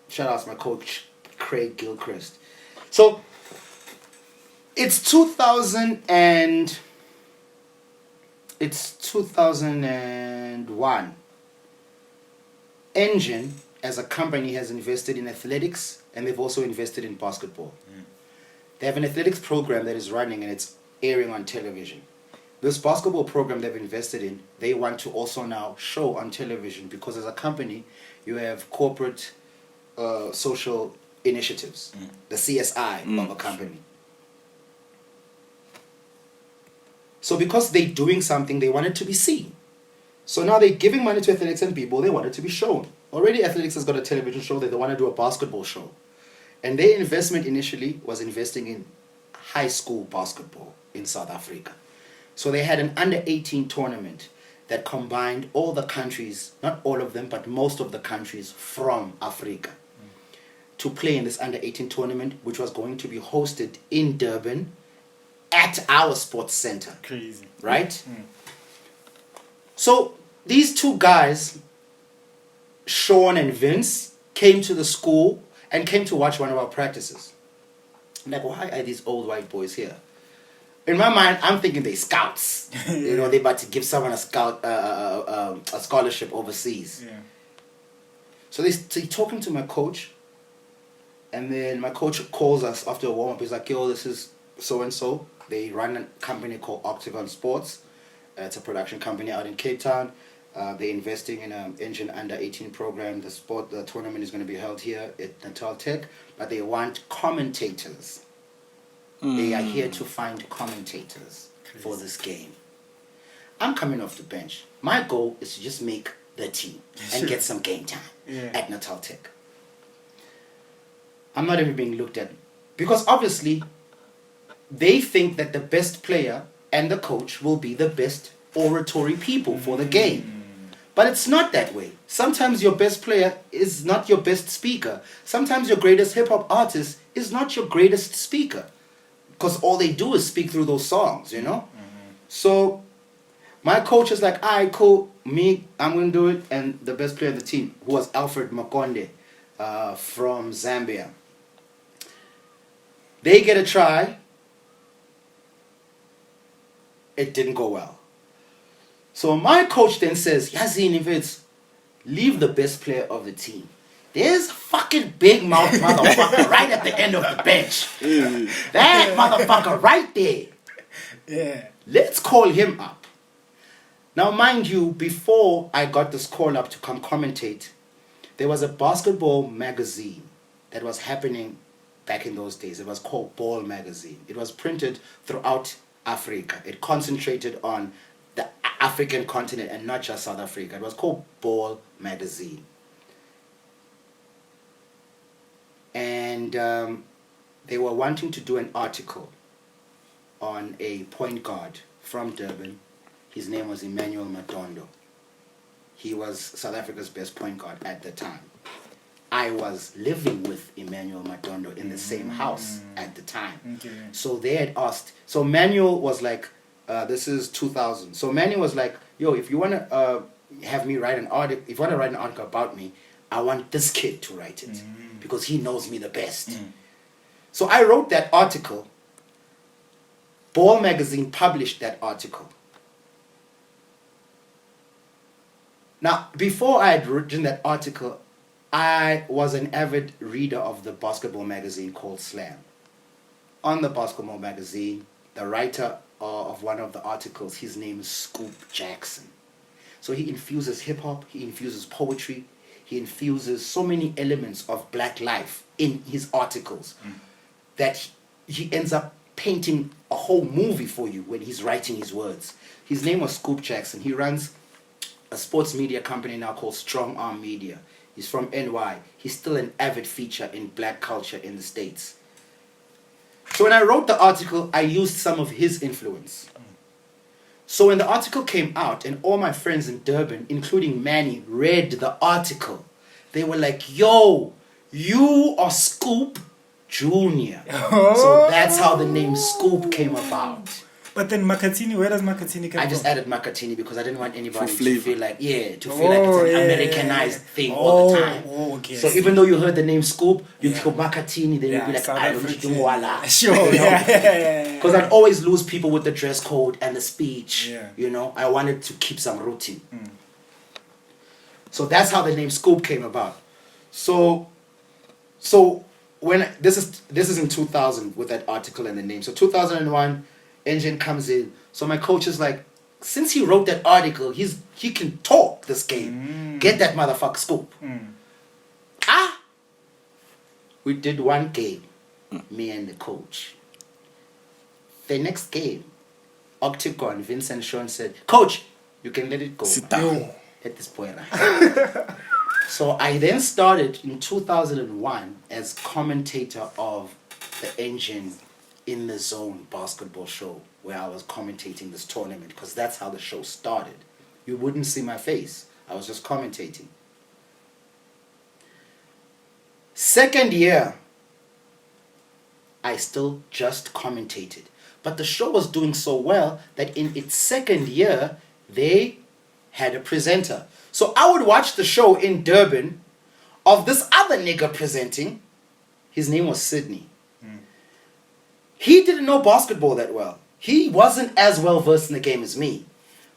Shout out to my coach Craig Gilchrist. So it's 2001. Engine as a company has invested in athletics, and they've also invested in basketball. They have an athletics program that is running, and it's airing on television. This basketball program they've invested in, they want to also now show on television, because as a company, you have corporate social initiatives, the CSI of a company. So because they're doing something, they want it to be seen. So now they're giving money to athletics and people, they want it to be shown. Already athletics has got a television show that they want to do a basketball show. And their investment initially was investing in high school basketball in South Africa. So they had an under-18 tournament that combined all the countries, not all of them, but most of the countries from Africa to play in this under-18 tournament, which was going to be hosted in Durban at our sports center. Crazy. Right? So these two guys, Sean and Vince, came to the school and came to watch one of our practices. I'm like, why are these old white boys here? In my mind, I'm thinking they're scouts. You know, they're about to give someone a scholarship overseas. Yeah. So they're talking to my coach, and then my coach calls us after a warm-up. He's like, yo, this is so-and-so. They run a company called Octagon Sports. It's a production company out in Cape Town. They're investing in an engine under-18 program. The tournament is going to be held here at Nonhle Tech, but they want commentators. They are here to find commentators for this game. I'm coming off the bench. My goal is to just make the team and get some game time at Nonhle Tech. I'm not even being looked at because obviously they think that the best player and the coach will be the best oratory people for the game. But it's not that way. Sometimes your best player is not your best speaker. Sometimes your greatest hip-hop artist is not your greatest speaker. Because all they do is speak through those songs, you know? So my coach is like, all right, cool. I'm going to do it. And the best player of the team, who was Alfred Makonde from Zambia. They get a try. It didn't go well. So my coach then says, Yazini Vitz, leave the best player of the team. There's a fucking big mouth motherfucker right at the end of the bench. That motherfucker right there. Yeah. Let's call him up. Now, mind you, before I got this call up to come commentate, there was a basketball magazine that was happening back in those days. It was called Ball Magazine. It was printed throughout Africa. It concentrated on the African continent and not just South Africa. It was called Ball Magazine. And they were wanting to do an article on a point guard from Durban. His name was Emmanuel Madondo. He was South Africa's best point guard at the time. I was living with Emmanuel Madondo in the same house at the time. Okay. So they had asked. So Manuel was like, this is 2000. So Manuel was like, yo, if you want to have me write an article, if you want to write an article about me, I want this kid to write it because he knows me the best. So I wrote that article. Ball Magazine published that article. Now, before I had written that article, I was an avid reader of the basketball magazine called Slam. On the basketball magazine, the writer of one of the articles, his name is Scoop Jackson. So he infuses hip-hop, he infuses poetry, he infuses so many elements of black life in his articles that he ends up painting a whole movie for you when he's writing his words. His name was Scoop Jackson. He runs a sports media company now called Strong Arm Media. He's from NY. He's still an avid feature in black culture in the States. So when I wrote the article, I used some of his influence. So when the article came out and all my friends in Durban, including Manny, read the article, they were like, yo, you are Scoop Jr. So that's how the name Scoop came about. But then Makhathini, where does Makhathini come from? I just added Makhathini because I didn't want anybody For to flavor. feel like, it's an Americanized thing all the time. Okay, So even though you heard the name Scoop, you go Makhathini, then you'd be like, South I don't need African. to voila. Sure, Because I'd always lose people with the dress code and the speech. Yeah. You know, I wanted to keep some routine. So that's how the name Scoop came about. So when this is in 2000 with that article and the name. So 2001, Engine comes in. So my coach is like, since he wrote that article, he can talk this game. Get that motherfucker Scoop. We did one game, me and the coach. The next game, Octagon, Vincent Sean said, Coach, you can let it go. Sit down. Let this boy run. So I then started in 2001 as commentator of the Engine in the Zone basketball show, where I was commentating this tournament, because that's how the show started. You wouldn't see my face. I was just commentating. Second year, I still just commentated. But the show was doing so well that in its second year, they had a presenter. So I would watch the show in Durban of this other nigga presenting. His name was Sydney. He didn't know basketball that well. He wasn't as well versed in the game as me.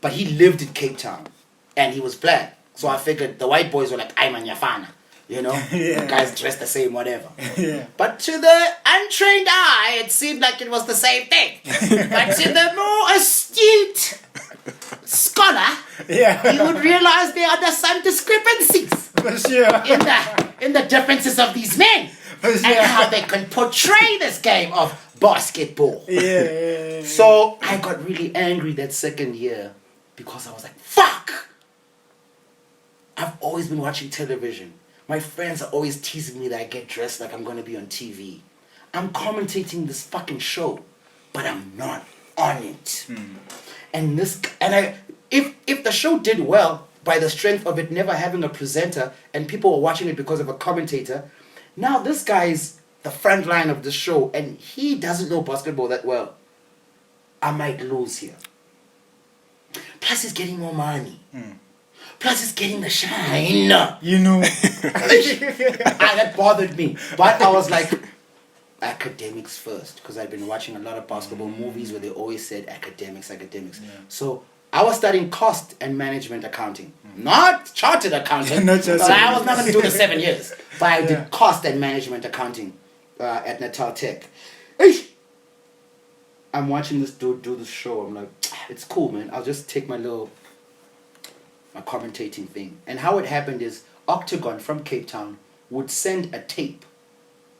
But he lived in Cape Town. And he was black. So I figured the white boys were like, I'm a Nyafana. You know? Yeah. The guys dressed the same, whatever. Yeah. But to the untrained eye, it seemed like it was the same thing. But to the more astute scholar, you would realize there are some discrepancies For sure. in the differences of these men. And how they can portray this game of basketball. Yeah. So I got really angry that second year because I was like, fuck! I've always been watching television. My friends are always teasing me that I get dressed like I'm going to be on TV. I'm commentating this fucking show, but I'm not on it. If the show did well by the strength of it never having a presenter and people were watching it because of a commentator, now this guy is the front line of the show and he doesn't know basketball that well. I might lose here. Plus he's getting more money. Plus he's getting the shine. You know. That bothered me. But I was like, academics first. Because I'd been watching a lot of basketball movies where they always said academics. Yeah. So I was studying cost and management accounting. Not chartered accounting. Not just Well, I was not going to do the 7 years. But I Yeah. did cost and management accounting at Natal Tech. Eish! I'm watching this dude do this show. I'm like, it's cool, man. I'll just take my commentating thing. And how it happened is Octagon from Cape Town would send a tape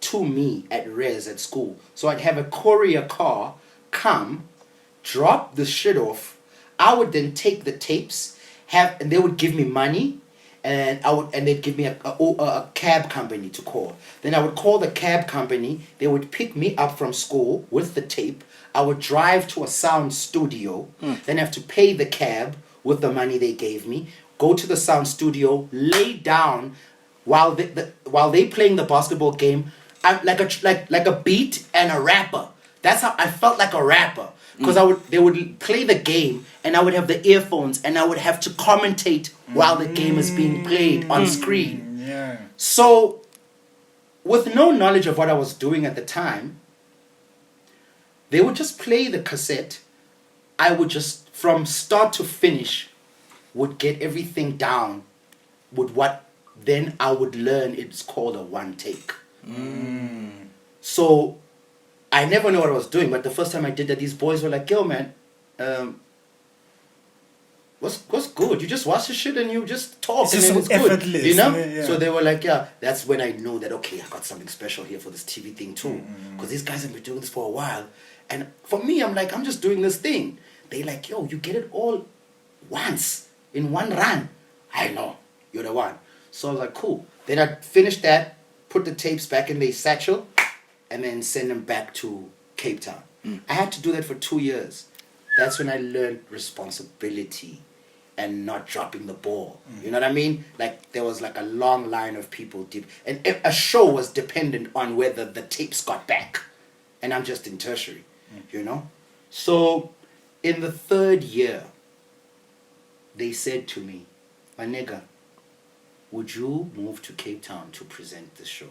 to me at Res at school. So I'd have a courier car come, drop the shit off. I would then take the tapes, and they would give me money, and they'd give me a cab company to call. Then I would call the cab company. They would pick me up from school with the tape. I would drive to a sound studio, then have to pay the cab with the money they gave me, go to the sound studio, lay down while they playing the basketball game. I'm like a beat and a rapper. That's how I felt, like a rapper, because they would play the game and I would have the earphones and I would have to commentate while the game is being played on screen. Yeah. So, with no knowledge of what I was doing at the time, they would just play the cassette. I would just, from start to finish, would get everything down with what then I would learn it's called a one take. So I never knew what I was doing, but the first time I did that, these boys were like, yo man, what's good? You just watch the shit and you just talk It's and just then it's so good. effortless, You know? yeah. So they were like, yeah, that's when I know that, okay, I got something special here for this TV thing too. Because these guys have been doing this for a while. And for me, I'm like, I'm just doing this thing. They like, yo, you get it all once, in one run. I know, you're the one. So I was like, cool. Then I finished that, put the tapes back in their satchel, and then send them back to Cape Town. I had to do that for 2 years. That's when I learned responsibility and not dropping the ball. You know what I mean? Like, there was like a long line of people deep. And a show was dependent on whether the tapes got back. And I'm just in tertiary, you know? So, in the third year, they said to me, my nigga, would you move to Cape Town to present this show?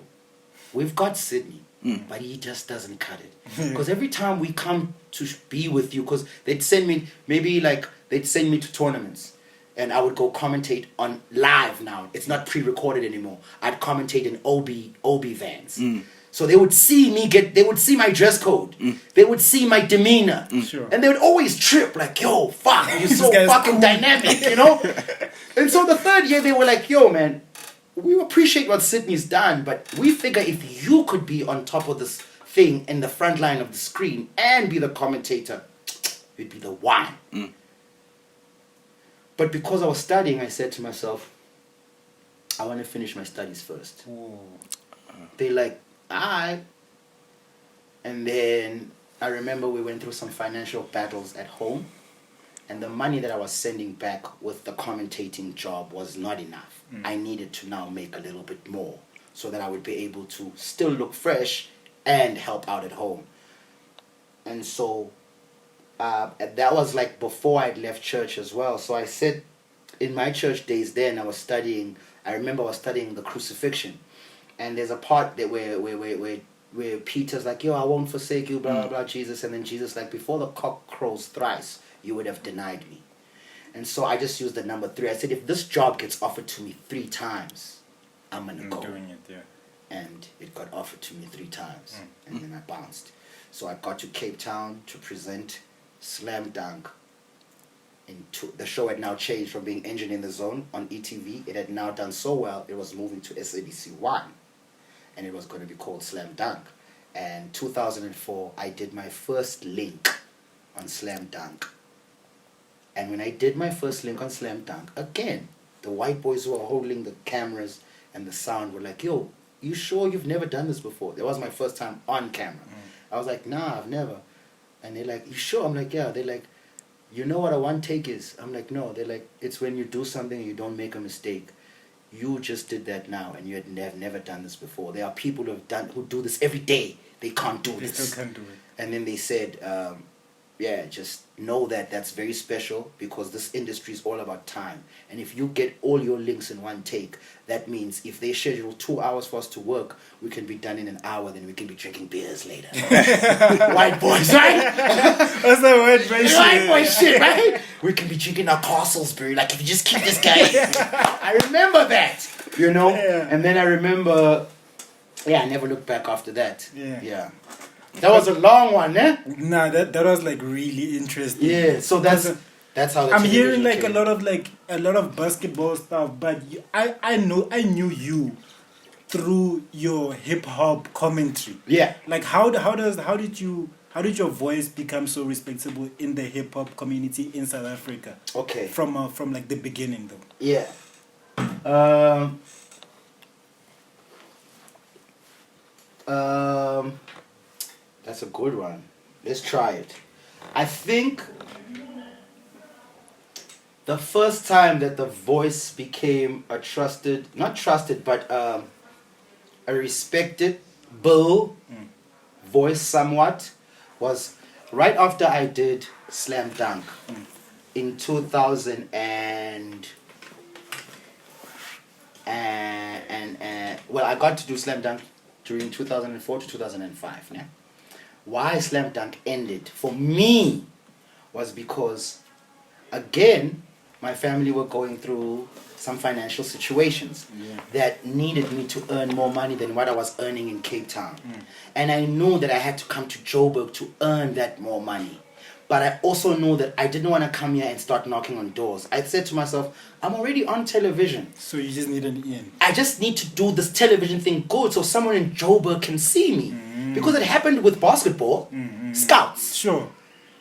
We've got Sydney, but he just doesn't cut it. Because every time we come to be with you, because they'd send me, they'd send me to tournaments. And I would go commentate on live now. It's not pre-recorded anymore. I'd commentate in OB vans. So they would see me they would see my dress code. They would see my demeanor. Sure. And they would always trip like, yo, fuck, you're so guy's fucking cool. dynamic, you know? And so the third year they were like, yo, man, we appreciate what Sydney's done, but we figure if you could be on top of this thing in the front line of the screen and be the commentator, you'd be the one. But because I was studying, I said to myself, I want to finish my studies first. They like, alright. And then I remember we went through some financial battles at home, and the money that I was sending back with the commentating job was not enough. I needed to now make a little bit more so that I would be able to still look fresh and help out at home. And so that was like before I'd left church as well. So I said in my church days then, I remember I was studying the crucifixion. And there's a part that where Peter's like, yo, I won't forsake you, blah, blah, blah, Jesus. And then Jesus like, before the cock crows thrice, you would have denied me. And so I just used the number 3. I said, if this job gets offered to me 3 times, I'm going to go. Doing it, yeah. And it got offered to me 3 times. And then I bounced. So I got to Cape Town to present Slam Dunk. The show had now changed from being Engine in the Zone on ETV. It had now done so well, it was moving to SABC 1. And it was going to be called Slam Dunk. And 2004, I did my first link on Slam Dunk. And when I did my first link on Slam Dunk, again, the white boys who were holding the cameras and the sound were like, yo, you sure you've never done this before? That was my first time on camera. I was like, nah, I've never. And they're like, you sure? I'm like, yeah. They're like, you know what a one take is? I'm like, no. They're like, it's when you do something and you don't make a mistake. You just did that now, and you had never done this before. There are people who do this every day. They can't do this. They still can't do it. And then they said, just know that that's very special, because this industry is all about time. And if you get all your links in one take, that means if they schedule 2 hours for us to work, we can be done in an hour, then we can be drinking beers later. White boys, right? That's that white boy shit. White boy shit, right? We can be drinking our Castlesbury, like if you just keep this guy. I remember that, you know? Yeah. And then I remember, I never looked back after that. Yeah. That was a long one, eh? Nah, that was like really interesting. Yeah, so that's how. I'm hearing like a lot of basketball stuff, but I knew you through your hip hop commentary. Yeah. Like how did your voice become so respectable in the hip hop community in South Africa? Okay. From like the beginning though. Yeah. That's a good one. Let's try it. I think the first time that the voice became a respected voice somewhat was right after I did Slam Dunk in 2000 I got to do Slam Dunk during 2004 to 2005. Yeah? Why Slam Dunk ended for me was because, again, my family were going through some financial situations that needed me to earn more money than what I was earning in Cape Town. And I knew that I had to come to Joburg to earn that more money. But I also knew that I didn't want to come here and start knocking on doors. I said to myself, I'm already on television. So you just need an in. I just need to do this television thing good so someone in Joburg can see me. Because it happened with basketball, scouts. Sure.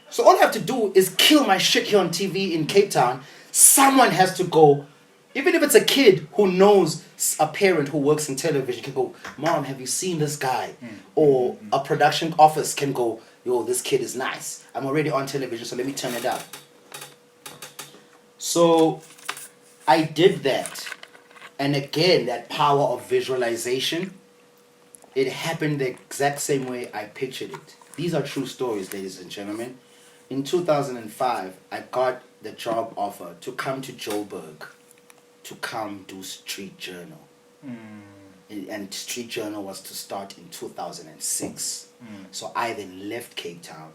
So all I have to do is kill my shit here on TV in Cape Town. Someone has to go, even if it's a kid who knows a parent who works in television, can go, Mom, have you seen this guy? Or a production office can go, yo, this kid is nice. I'm already on television, so let me turn it up. So I did that. And again, that power of visualization, it happened the exact same way I pictured it. These are true stories, ladies and gentlemen. In 2005, I got the job offer to come to Joburg to come do Street Journal. And Street Journal was to start in 2006. So I then left Cape Town.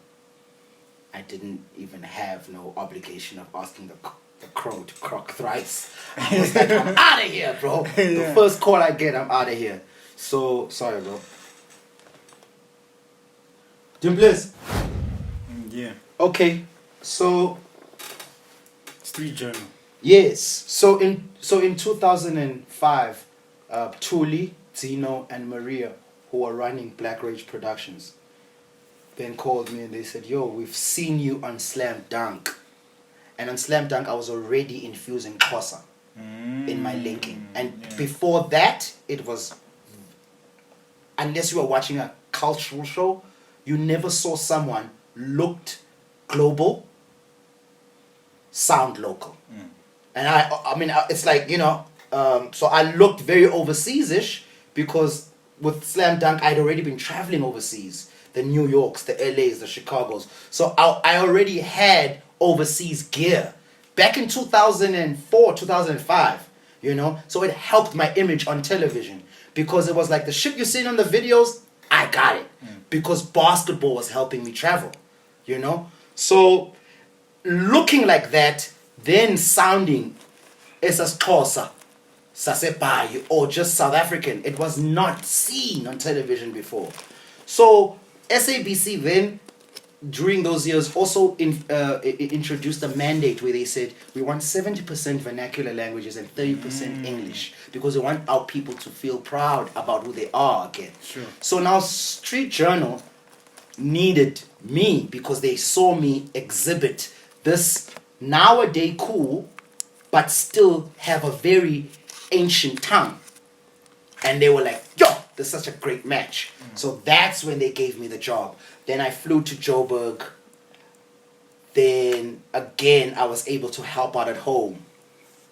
I didn't even have no obligation of asking the crow to croak thrice. I was like, I'm out of here, bro. The first call I get, I'm out of here. So, sorry, bro. Dimbliss. Yeah. Okay, so... Street Journal. Yes. So in 2005, Tuli, Zino, and Maria, who are running Black Rage Productions, then called me and they said, yo, we've seen you on Slam Dunk. And on Slam Dunk, I was already infusing Xhosa in my linking. And before that, it was, unless you were watching a cultural show, you never saw someone looked global, sound local. And I mean, it's like, you know, so I looked very overseas-ish because with Slam Dunk, I'd already been traveling overseas. The New Yorks, the LAs, the Chicagos. So I already had overseas gear. Back in 2004, 2005, you know? So it helped my image on television. Because it was like the shit you seen on the videos, I got it. Because basketball was helping me travel, you know? So looking like that, then sounding Xhosa, Sasebayo, or just South African, it was not seen on television before. So SABC then, during those years, also introduced a mandate where they said, we want 70% vernacular languages and 30% English, because we want our people to feel proud about who they are again. Sure. So now Street Journal needed me because they saw me exhibit this nowadays cool, but still have a very ancient tongue. And they were like, yo, this is such a great match. So that's when they gave me the job. Then I flew to Joburg. Then again, I was able to help out at home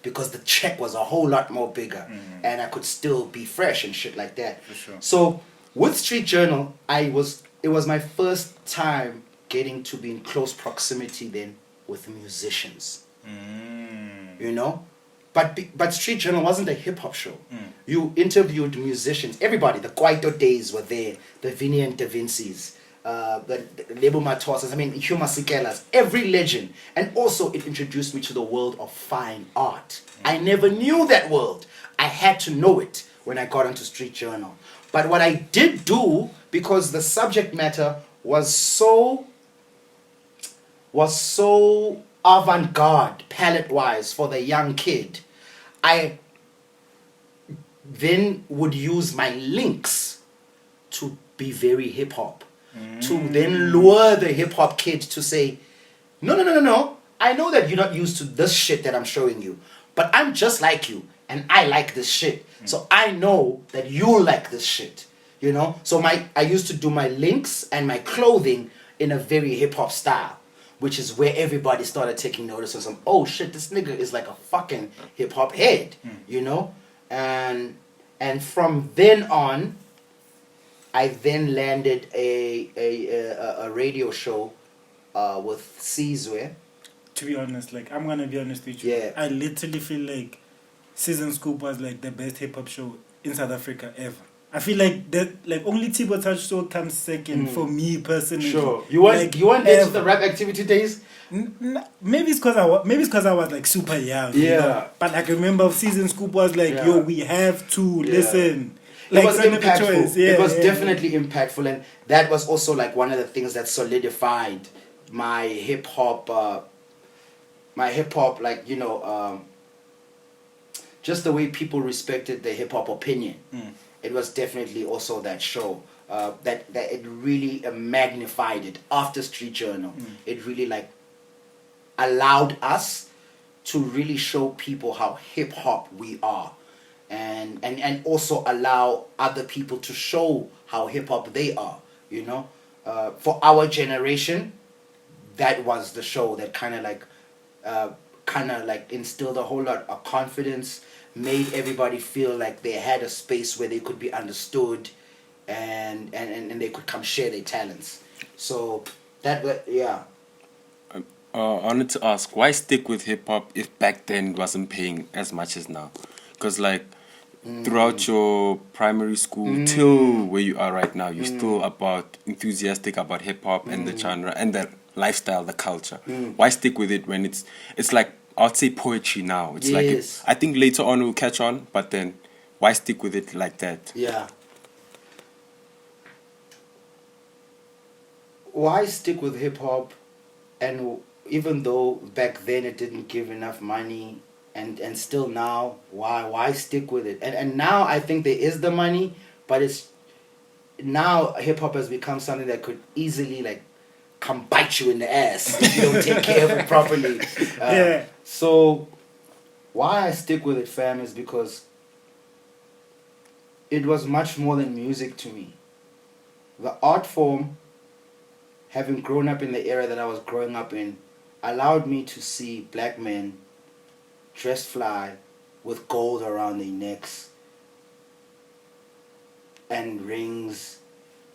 because the check was a whole lot more bigger. And I could still be fresh and shit like that. For sure. So with Street Journal, it was my first time getting to be in close proximity then with musicians. You know? But Street Journal wasn't a hip-hop show. You interviewed musicians. Everybody, the Kwaito Days were there. The Vinny and Da Vinci's. The Lebo Matosas. I mean, Huma Sikelas. Every legend. And also, it introduced me to the world of fine art. I never knew that world. I had to know it when I got into Street Journal. But what I did do, because the subject matter was so avant-garde, palette-wise, for the young kid, I then would use my links to be very hip-hop. To then lure the hip-hop kid to say, no. I know that you're not used to this shit that I'm showing you, but I'm just like you, and I like this shit. So I know that you like this shit, you know? So I used to do my links and my clothing in a very hip-hop style, which is where everybody started taking notice of some, oh shit, this nigga is like a fucking hip-hop head, you know? And from then on, I then landed a radio show with Sizwe. To be honest, like, I'm gonna be honest with you. Yeah. I literally feel like Season Scoop was like the best hip-hop show in South Africa ever. I feel like that, like, only Tibo Touch Show comes second for me personally. Sure. You weren't there to the rap activity days? Maybe it's because I was like super young. Yeah. You know? But like, I remember Season Scoop was like, yo, we have to listen. It Like, was impactful. Yeah, it was definitely impactful, and that was also like one of the things that solidified my hip hop, like, you know, just the way people respected the hip hop opinion. It was definitely also that show that it really magnified it after Street Journal. It really like allowed us to really show people how hip hop we are. And also allow other people to show how hip-hop they are, you know? For our generation, that was the show that kind of like instilled a whole lot of confidence, made everybody feel like they had a space where they could be understood and they could come share their talents. So that, yeah. I wanted to ask, why stick with hip-hop if back then it wasn't paying as much as now? Because like, throughout your primary school till where you are right now, you're still enthusiastic about hip hop and the genre and the lifestyle, the culture. Why stick with it when it's like, I'd say poetry now. It's like I think later on we'll catch on, but then why stick with it like that? Yeah. Why stick with hip hop? And even though back then it didn't give enough money, and still now, why stick with it? And now I think there is the money, but it's now hip hop has become something that could easily like come bite you in the ass if you don't take care of it properly. Yeah. So why I stick with it, fam, is because it was much more than music to me. The art form, having grown up in the era that I was growing up in, allowed me to see black men dressed fly with gold around their necks and rings,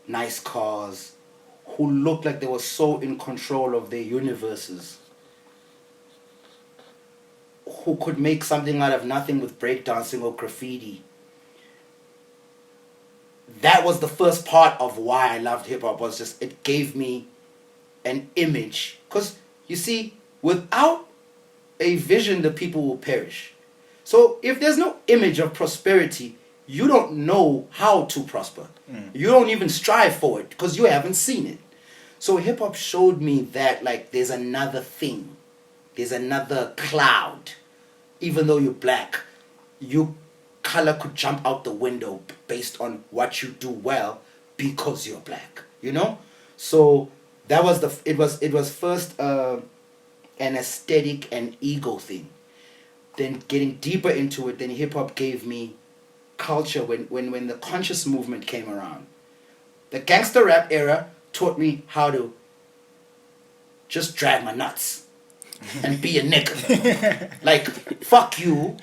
nice cars, who looked like they were so in control of their universes, who could make something out of nothing with breakdancing or graffiti. That was the first part of why I loved hip-hop, was just it gave me an image. Because, you see, without a vision, the people will perish. So if there's no image of prosperity, you don't know how to prosper. You don't even strive for it because you haven't seen it. So hip-hop showed me that, like, there's another thing. There's another cloud. Even though you're black, your color could jump out the window based on what you do well because you're black. You know? So that was it was first an aesthetic and ego thing. Then getting deeper into it, then hip-hop gave me culture when the conscious movement came around. The gangster rap era taught me how to just drag my nuts and be a nigga. Like, fuck you.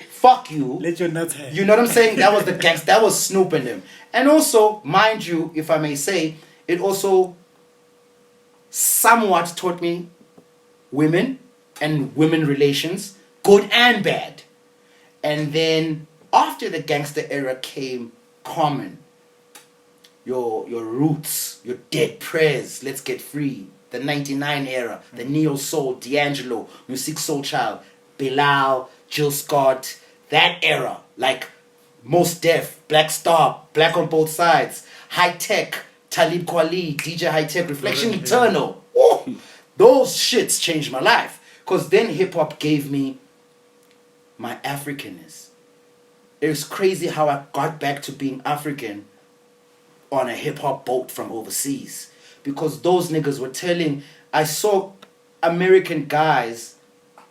Let your nuts hang. You know what I'm saying? That was the gangster. That was Snoop and them. And also, mind you, if I may say, it also somewhat taught me women and women relations, good and bad. And then after the gangster era came Common, your roots, your dead prayers, let's get free. The 99 era, the Neo Soul, D'Angelo, Music Soul Child, Bilal, Jill Scott, that era, like Mos Def, Black Star, Black on Both Sides, High Tech, Talib Kweli, DJ High Tech, Reflection Eternal. Ooh, those shits changed my life. Because then hip hop gave me my Africanness. It was crazy how I got back to being African on a hip hop boat from overseas. Because those niggas were I saw American guys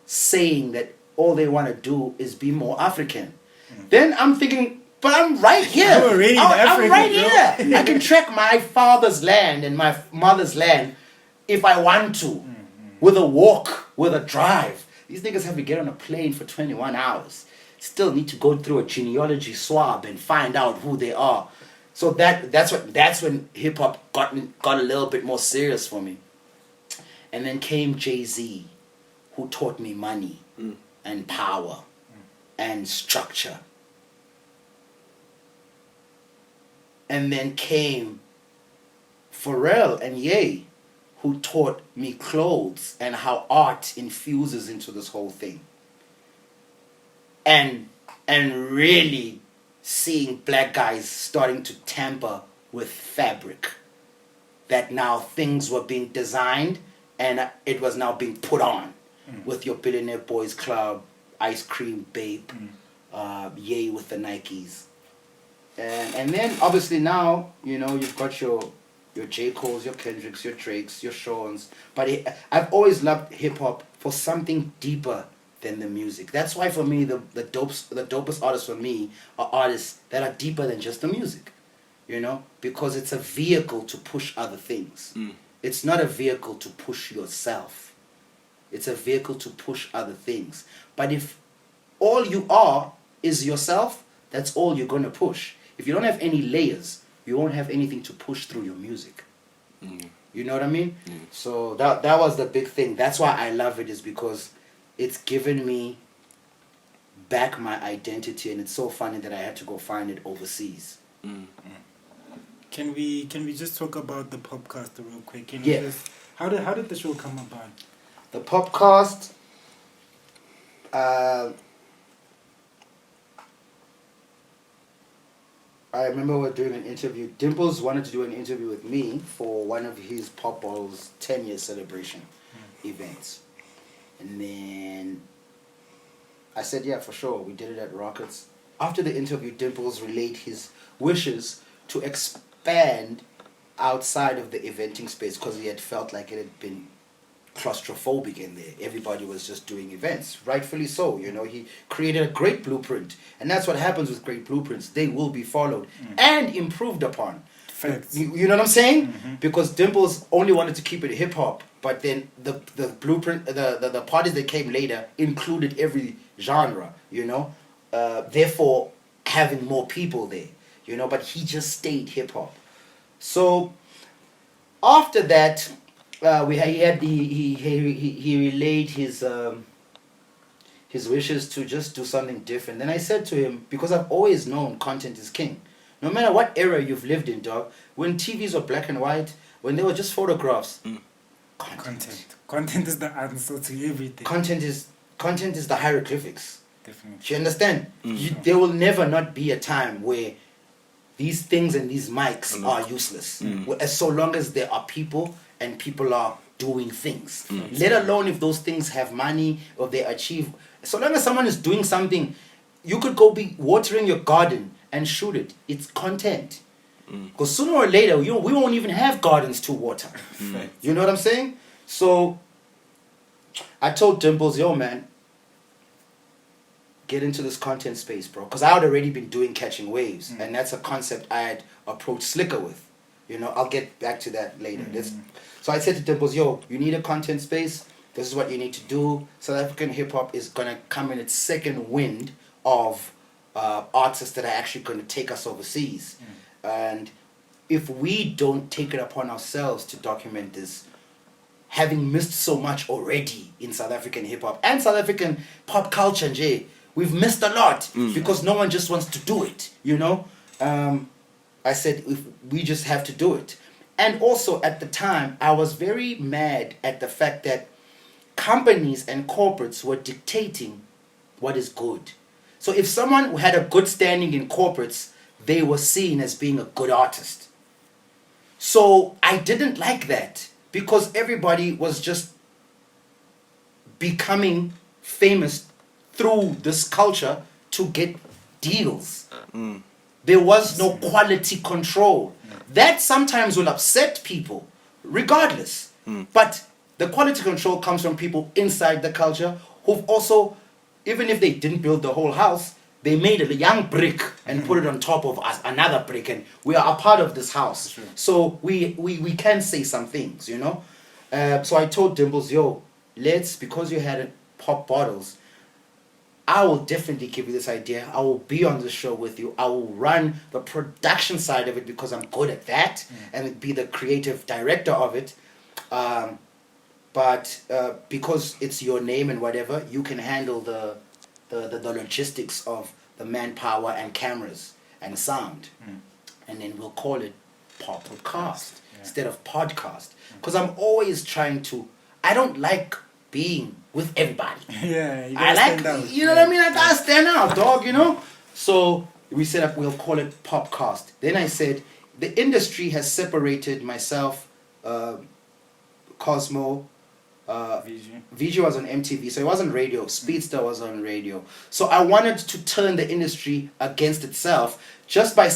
saying that all they want to do is be more African. Then I'm thinking, but I'm right here. I'm already in Africa, I'm right bro. here. I can track my father's land and my mother's land if I want to. With a walk, with a drive. These niggas have to get on a plane for 21 hours. Still need to go through a genealogy swab and find out who they are. So that's when hip hop got a little bit more serious for me. And then came Jay-Z, who taught me money and power and structure. And then came Pharrell and Ye, who taught me clothes and how art infuses into this whole thing. And really seeing black guys starting to tamper with fabric. That now things were being designed and it was now being put on. With your Billionaire Boys Club, Ice Cream Babe, Ye with the Nikes. And then obviously now, you know, you've got your J. Cole's, your Kendricks, your Drakes, your Shawns. But I've always loved hip-hop for something deeper than the music. That's why for me, the dopest artists for me are artists that are deeper than just the music. You know? Because it's a vehicle to push other things. It's not a vehicle to push yourself. It's a vehicle to push other things. But if all you are is yourself, that's all you're going to push. If you don't have any layers, you won't have anything to push through your music. You know what I mean? So that was the big thing. That's why I love it, is because it's given me back my identity, and it's so funny that I had to go find it overseas. Can we just talk about the Popcast real quick? Can Yeah. you just, how did the show come about? The Popcast, I remember we were doing an interview. Dimples wanted to do an interview with me for one of his Pop Ball's 10-year celebration events. And then I said, yeah, for sure. We did it at Rockets. After the interview, Dimples relayed his wishes to expand outside of the eventing space because he had felt like it had been claustrophobic in there. Everybody was just doing events, rightfully so. You know, he created a great blueprint, and that's what happens with great blueprints. They will be followed and improved upon. Facts. You know what I'm saying? Because Dimples only wanted to keep it hip hop, but then the blueprint, the parties that came later included every genre. You know, therefore having more people there. You know, but he just stayed hip hop. So after that, he relayed his wishes to just do something different. Then I said to him, because I've always known content is king. No matter what era you've lived in, dog, when TVs were black and white, when they were just photographs, Content is the answer to everything. Content is the hieroglyphics. Definitely. Do you understand? There will never not be a time where these things and these mics are useless. So long as there are people and people are doing things. Let alone if those things have money or they achieve. So long as someone is doing something, you could go be watering your garden and shoot it. It's content. Because sooner or later, we won't even have gardens to water. You know what I'm saying? So I told Dimples, yo man, get into this content space, bro. Because I had already been doing catching waves. And that's a concept I had approached Slicker with. You know, I'll get back to that later. So I said to Dimples, yo, you need a content space. This is what you need to do. South African hip-hop is going to come in its second wind of artists that are actually going to take us overseas. And if we don't take it upon ourselves to document this, having missed so much already in South African hip-hop and South African pop culture, Jay, we've missed a lot because no one just wants to do it, you know? I said, if we just have to do it. And also at the time, I was very mad at the fact that companies and corporates were dictating what is good. So if someone had a good standing in corporates, they were seen as being a good artist. So I didn't like that because everybody was just becoming famous through this culture to get deals. There was no quality control. That sometimes will upset people, regardless. But the quality control comes from people inside the culture who've also, even if they didn't build the whole house, they made a young brick and put it on top of us, another brick, and we are a part of this house. Sure. So we can say some things, you know. So I told Dimples, yo, because you had pop bottles, I will definitely give you this idea. I will be on the show with you. I will run the production side of it because I'm good at that and be the creative director of it. But because it's your name and whatever, you can handle the logistics of the manpower and cameras and sound. And then we'll call it Popcast instead of podcast. Because I'm always trying to, I don't like being with everybody. Yeah, you I like, you know what I mean? I gotta stand out, dog, you know? So we said up, we'll call it Popcast. Then I said, the industry has separated myself, Cosmo, VG was on MTV, so it wasn't radio. Speedster was on radio. So I wanted to turn the industry against itself just by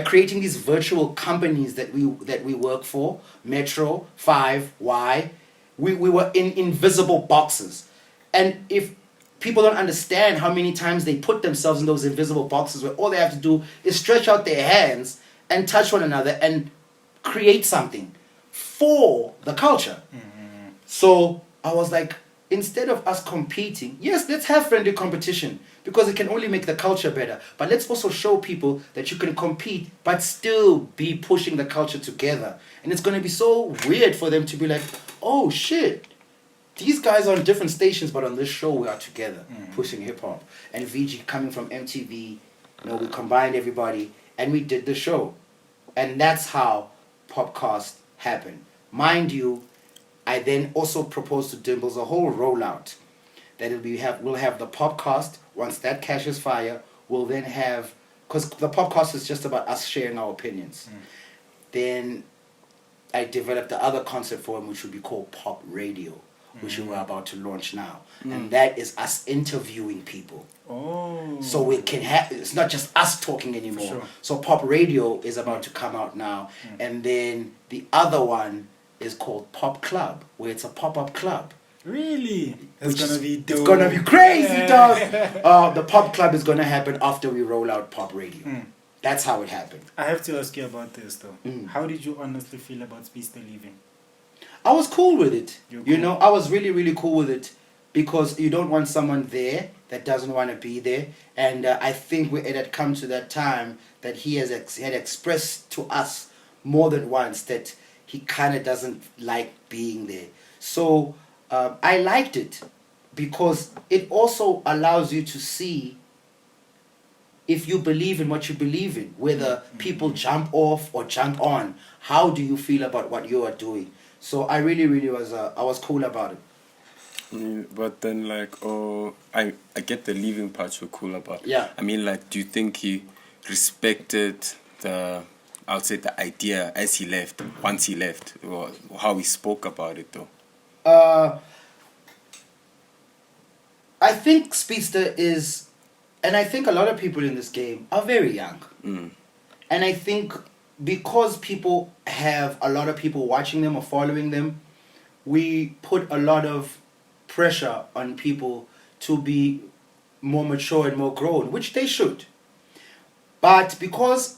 creating these virtual companies that we work for, Metro, 5Y. We were in invisible boxes. And if people don't understand how many times they put themselves in those invisible boxes where all they have to do is stretch out their hands and touch one another and create something for the culture. So I was like, instead of us competing, yes, let's have friendly competition because it can only make the culture better. But let's also show people that you can compete but still be pushing the culture together. And it's going to be so weird for them to be like, oh shit, these guys are on different stations, but on this show we are together pushing hip hop. And VG coming from MTV, you know, we combined everybody and we did the show. And that's how Popcast happened. Mind you, I then also proposed to Dimples a whole rollout that we'll have the Popcast. Once that catches fire, we'll then have, because the Popcast is just about us sharing our opinions. Then I developed the other concept for him, which would be called Pop Radio, which we're about to launch now. And that is us interviewing people. Oh. So we can have, it's not just us talking anymore. Sure. So Pop Radio is about to come out now. And then the other one is called Pop Club, where it's a pop-up club. Really? It's gonna be dope. It's gonna be crazy, dog. The Pop Club is gonna happen after we roll out Pop Radio. That's how it happened. I have to ask you about this though. How did you honestly feel about Speedster leaving? I was cool with it. You're You cool. know, I was really, really cool with it because you don't want someone there that doesn't want to be there. And I think it had come to that time that he had expressed to us more than once that he kind of doesn't like being there. So I liked it because it also allows you to see if you believe in what you believe in, whether people jump off or jump on. How do you feel about what you are doing? So I really, really was I was cool about it. But then, like, I get the leaving part you're cool about. Yeah. I mean, like, do you think he respected I would say the idea as he left, once he left, or how he spoke about it, though? I think Speedster is, and I think a lot of people in this game are very young. And I think because people have a lot of people watching them or following them, we put a lot of pressure on people to be more mature and more grown, which they should. But because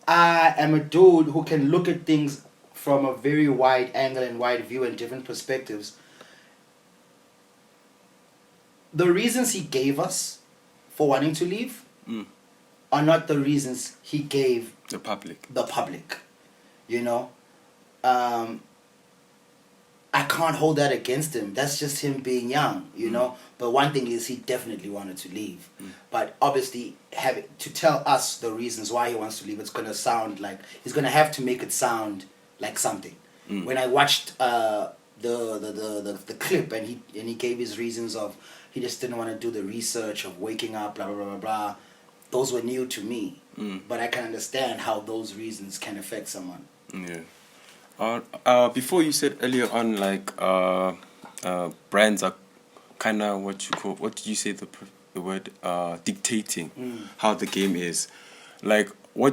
I am a dude who can look at things from a very wide angle and wide view and different perspectives, the reasons he gave us for wanting to leave are not the reasons he gave The public. You know, I can't hold that against him. That's just him being young, you know. But one thing is, he definitely wanted to leave. But obviously, having to tell us the reasons why he wants to leave, it's gonna sound like he's gonna have to make it sound like something. When I watched the clip and he gave his reasons of he just didn't want to do the research of waking up, blah blah blah blah blah. Those were new to me, but I can understand how those reasons can affect someone. Yeah. Before you said earlier on, like, brands are kind of what did you say the word, dictating how the game is. Like,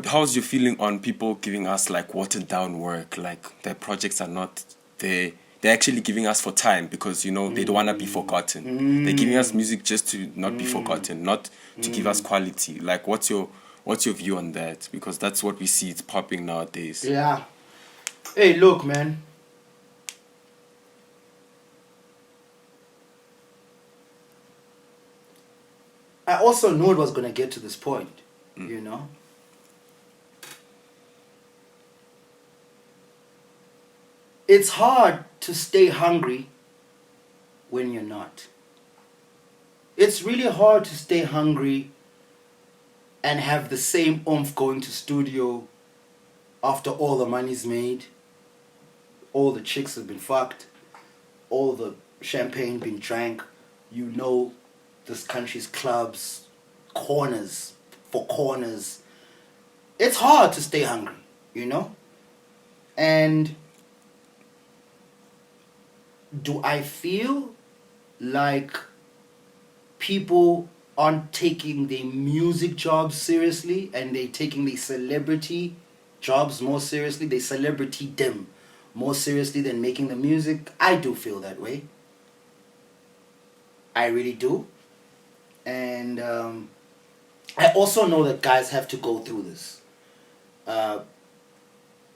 how's your feeling on people giving us, like, watered down work, like their projects are not there? They're actually giving us for time because, you know, they don't want to be forgotten. They're giving us music just to not be forgotten, not to give us quality. Like, what's your view on that? Because that's what we see, it's popping nowadays. Yeah. Hey, look, man. I also knew it was going to get to this point, you know? It's hard to stay hungry when you're not. It's really hard to stay hungry and have the same oomph going to studio after all the money's made, all the chicks have been fucked, all the champagne been drank, you know this country's clubs, corners for corners. It's hard to stay hungry, you know? And do I feel like people aren't taking their music jobs seriously and they're taking the celebrity jobs more seriously? They celebrity them more seriously than making the music? I do feel that way. I really do. And I also know that guys have to go through this.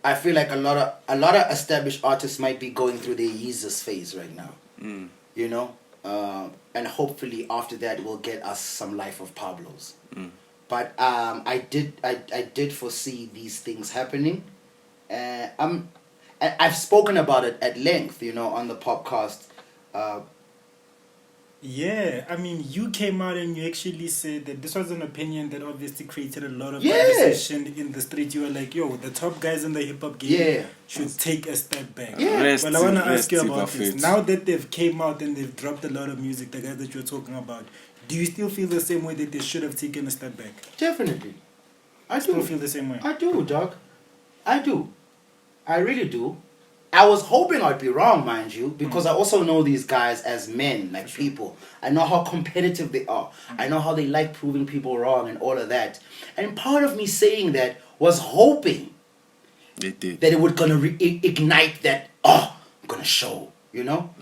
I feel like a lot of established artists might be going through their Yeezus phase right now. You know? And hopefully after that we'll get us some Life of Pablos. But I did foresee these things happening. I've spoken about it at length, you know, on the podcast. Yeah, I mean, you came out and you actually said that this was an opinion that obviously created a lot of conversation in the street. You were like, yo, the top guys in the hip-hop game should take a step back. Well, I want to ask you about this. Now that they've came out and they've dropped a lot of music, the guys that you're talking about, do you still feel the same way that they should have taken a step back? Definitely. I still feel the same way? I do, dog. I do. I really do. I was hoping I'd be wrong, mind you, because I also know these guys as men, like people. I know how competitive they are. I know how they like proving people wrong and all of that. And part of me saying that was hoping It did. that it would gonna ignite that, I'm gonna show, you know?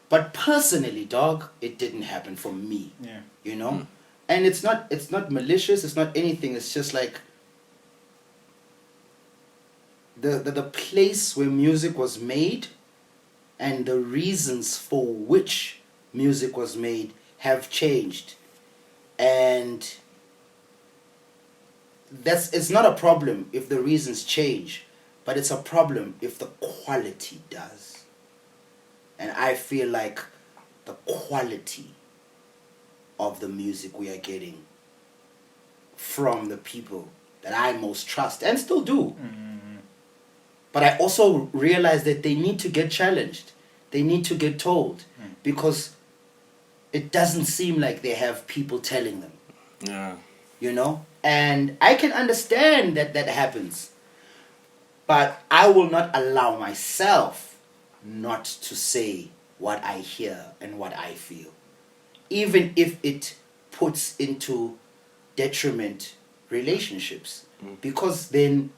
But personally, dog, it didn't happen for me. Yeah. You know? And it's not malicious, it's not anything, it's just like the place where music was made and the reasons for which music was made have changed. And it's not a problem if the reasons change, but it's a problem if the quality does. And I feel like the quality of the music we are getting from the people that I most trust and still do. But I also realize that they need to get challenged. They need to get told because it doesn't seem like they have people telling them. Yeah. You know? And I can understand that happens. But I will not allow myself not to say what I hear and what I feel. Even if it puts into detriment relationships. Because then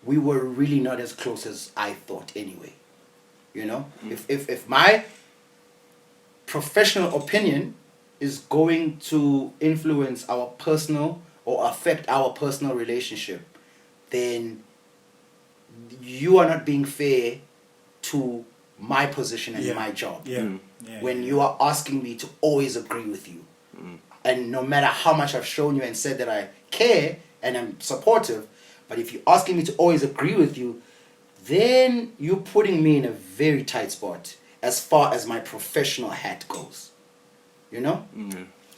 we were really not as close as I thought anyway. You know? If my professional opinion is going to influence our personal or affect our personal relationship, then you are not being fair to my position and my job. When you are asking me to always agree with you. And no matter how much I've shown you and said that I care and I'm supportive, but if you're asking me to always agree with you, then you're putting me in a very tight spot as far as my professional hat goes. You know?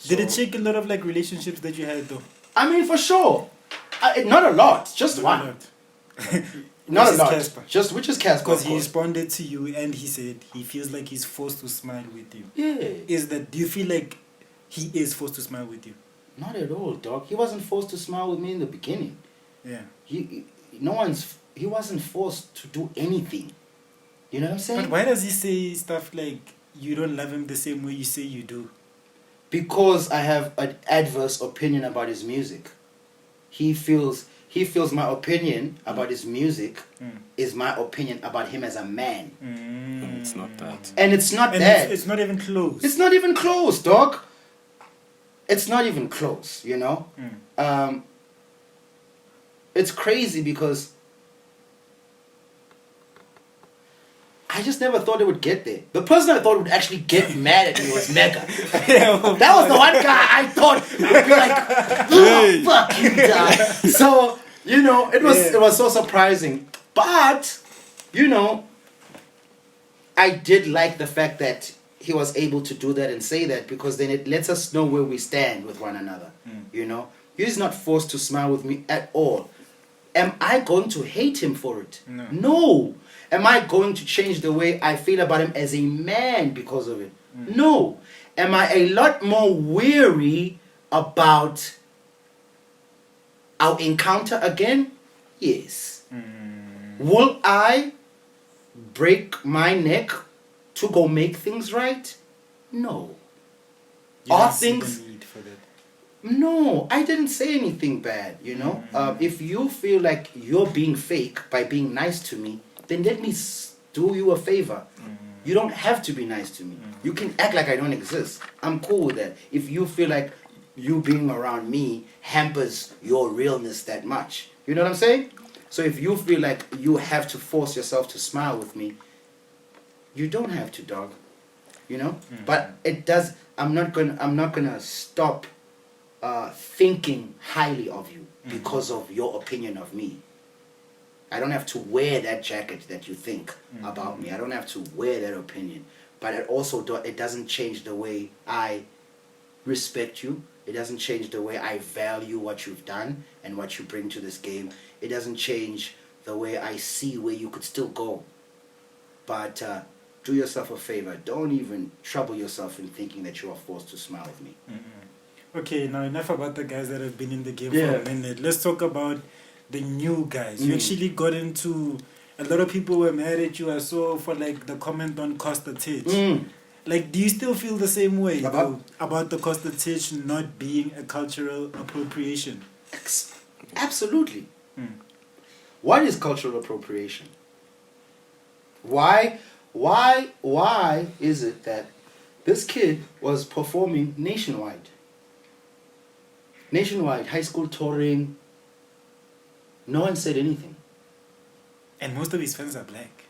Did it shake a lot of like relationships that you had though? I mean, for sure. Not a lot, just one. Not a lot. Casper. Just which is Casper. Because he responded to you and he said he feels like he's forced to smile with you. Yeah. Do you feel like he is forced to smile with you? Not at all, dog. He wasn't forced to smile with me in the beginning. Yeah. He wasn't forced to do anything. You know what I'm saying? But why does he say stuff like you don't love him the same way you say you do? Because I have an adverse opinion about his music. He feels my opinion about his music is my opinion about him as a man. And it's not that. And it's not that. It's not even close. It's not even close, dog. It's not even close, you know? It's crazy because I just never thought it would get there. The person I thought would actually get mad at me was Mega. That was the one guy I thought would be like, oh, fuck you, guy. So, you know, it was so surprising. But, you know, I did like the fact that he was able to do that and say that because then it lets us know where we stand with one another. You know? He's not forced to smile with me at all. Am I going to hate him for it? No. Am I going to change the way I feel about him as a man because of it? No. Am I a lot more weary about our encounter again? Yes. Will I break my neck to go make things right? No. Are things... No, I didn't say anything bad, you know. If you feel like you're being fake by being nice to me, then let me do you a favor. You don't have to be nice to me. You can act like I don't exist. I'm cool with that. If you feel like you being around me hampers your realness that much. You know what I'm saying? So if you feel like you have to force yourself to smile with me, you don't have to, dog. You know? But it does... I'm not gonna stop thinking highly of you because of your opinion of me. I don't have to wear that jacket that you think about me. I don't have to wear that opinion. But it doesn't change the way I respect you. It doesn't change the way I value what you've done and what you bring to this game. It doesn't change the way I see where you could still go. But do yourself a favor. Don't even trouble yourself in thinking that you are forced to smile with me. Okay, now enough about the guys that have been in the game for a minute. Let's talk about the new guys. You actually got into a lot of people were mad at you. I saw for like the comment on Costa Titch. Like, do you still feel the same way about the Costa Titch not being a cultural appropriation? Absolutely. What is cultural appropriation? Why is it that this kid was performing nationwide, high school touring? No one said anything. And most of his fans are black.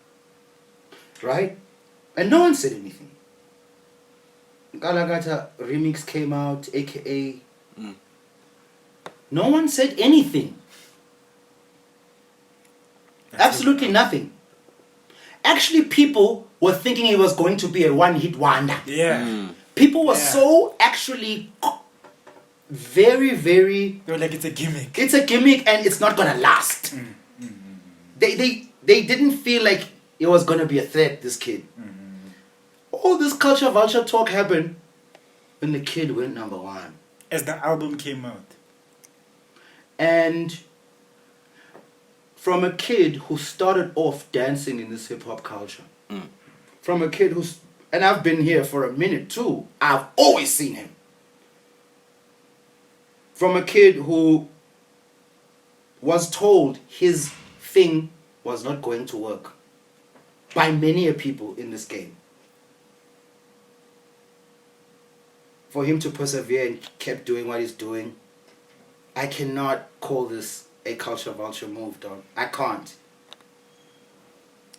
Right? And no one said anything. Galagata remix came out, aka. No one said anything. Absolutely nothing. Actually, people were thinking it was going to be a one-hit wonder. Yeah. People were so actually very, very... They were like, it's a gimmick. It's a gimmick and it's not going to last. They didn't feel like it was going to be a threat, this kid. All this culture vulture talk happened when the kid went #1. As the album came out. And from a kid who started off dancing in this hip-hop culture, from a kid who's... And I've been here for a minute too. I've always seen him. From a kid who was told his thing was not going to work by many people in this game. For him to persevere and kept doing what he's doing, I cannot call this a culture vulture move, dog. I can't.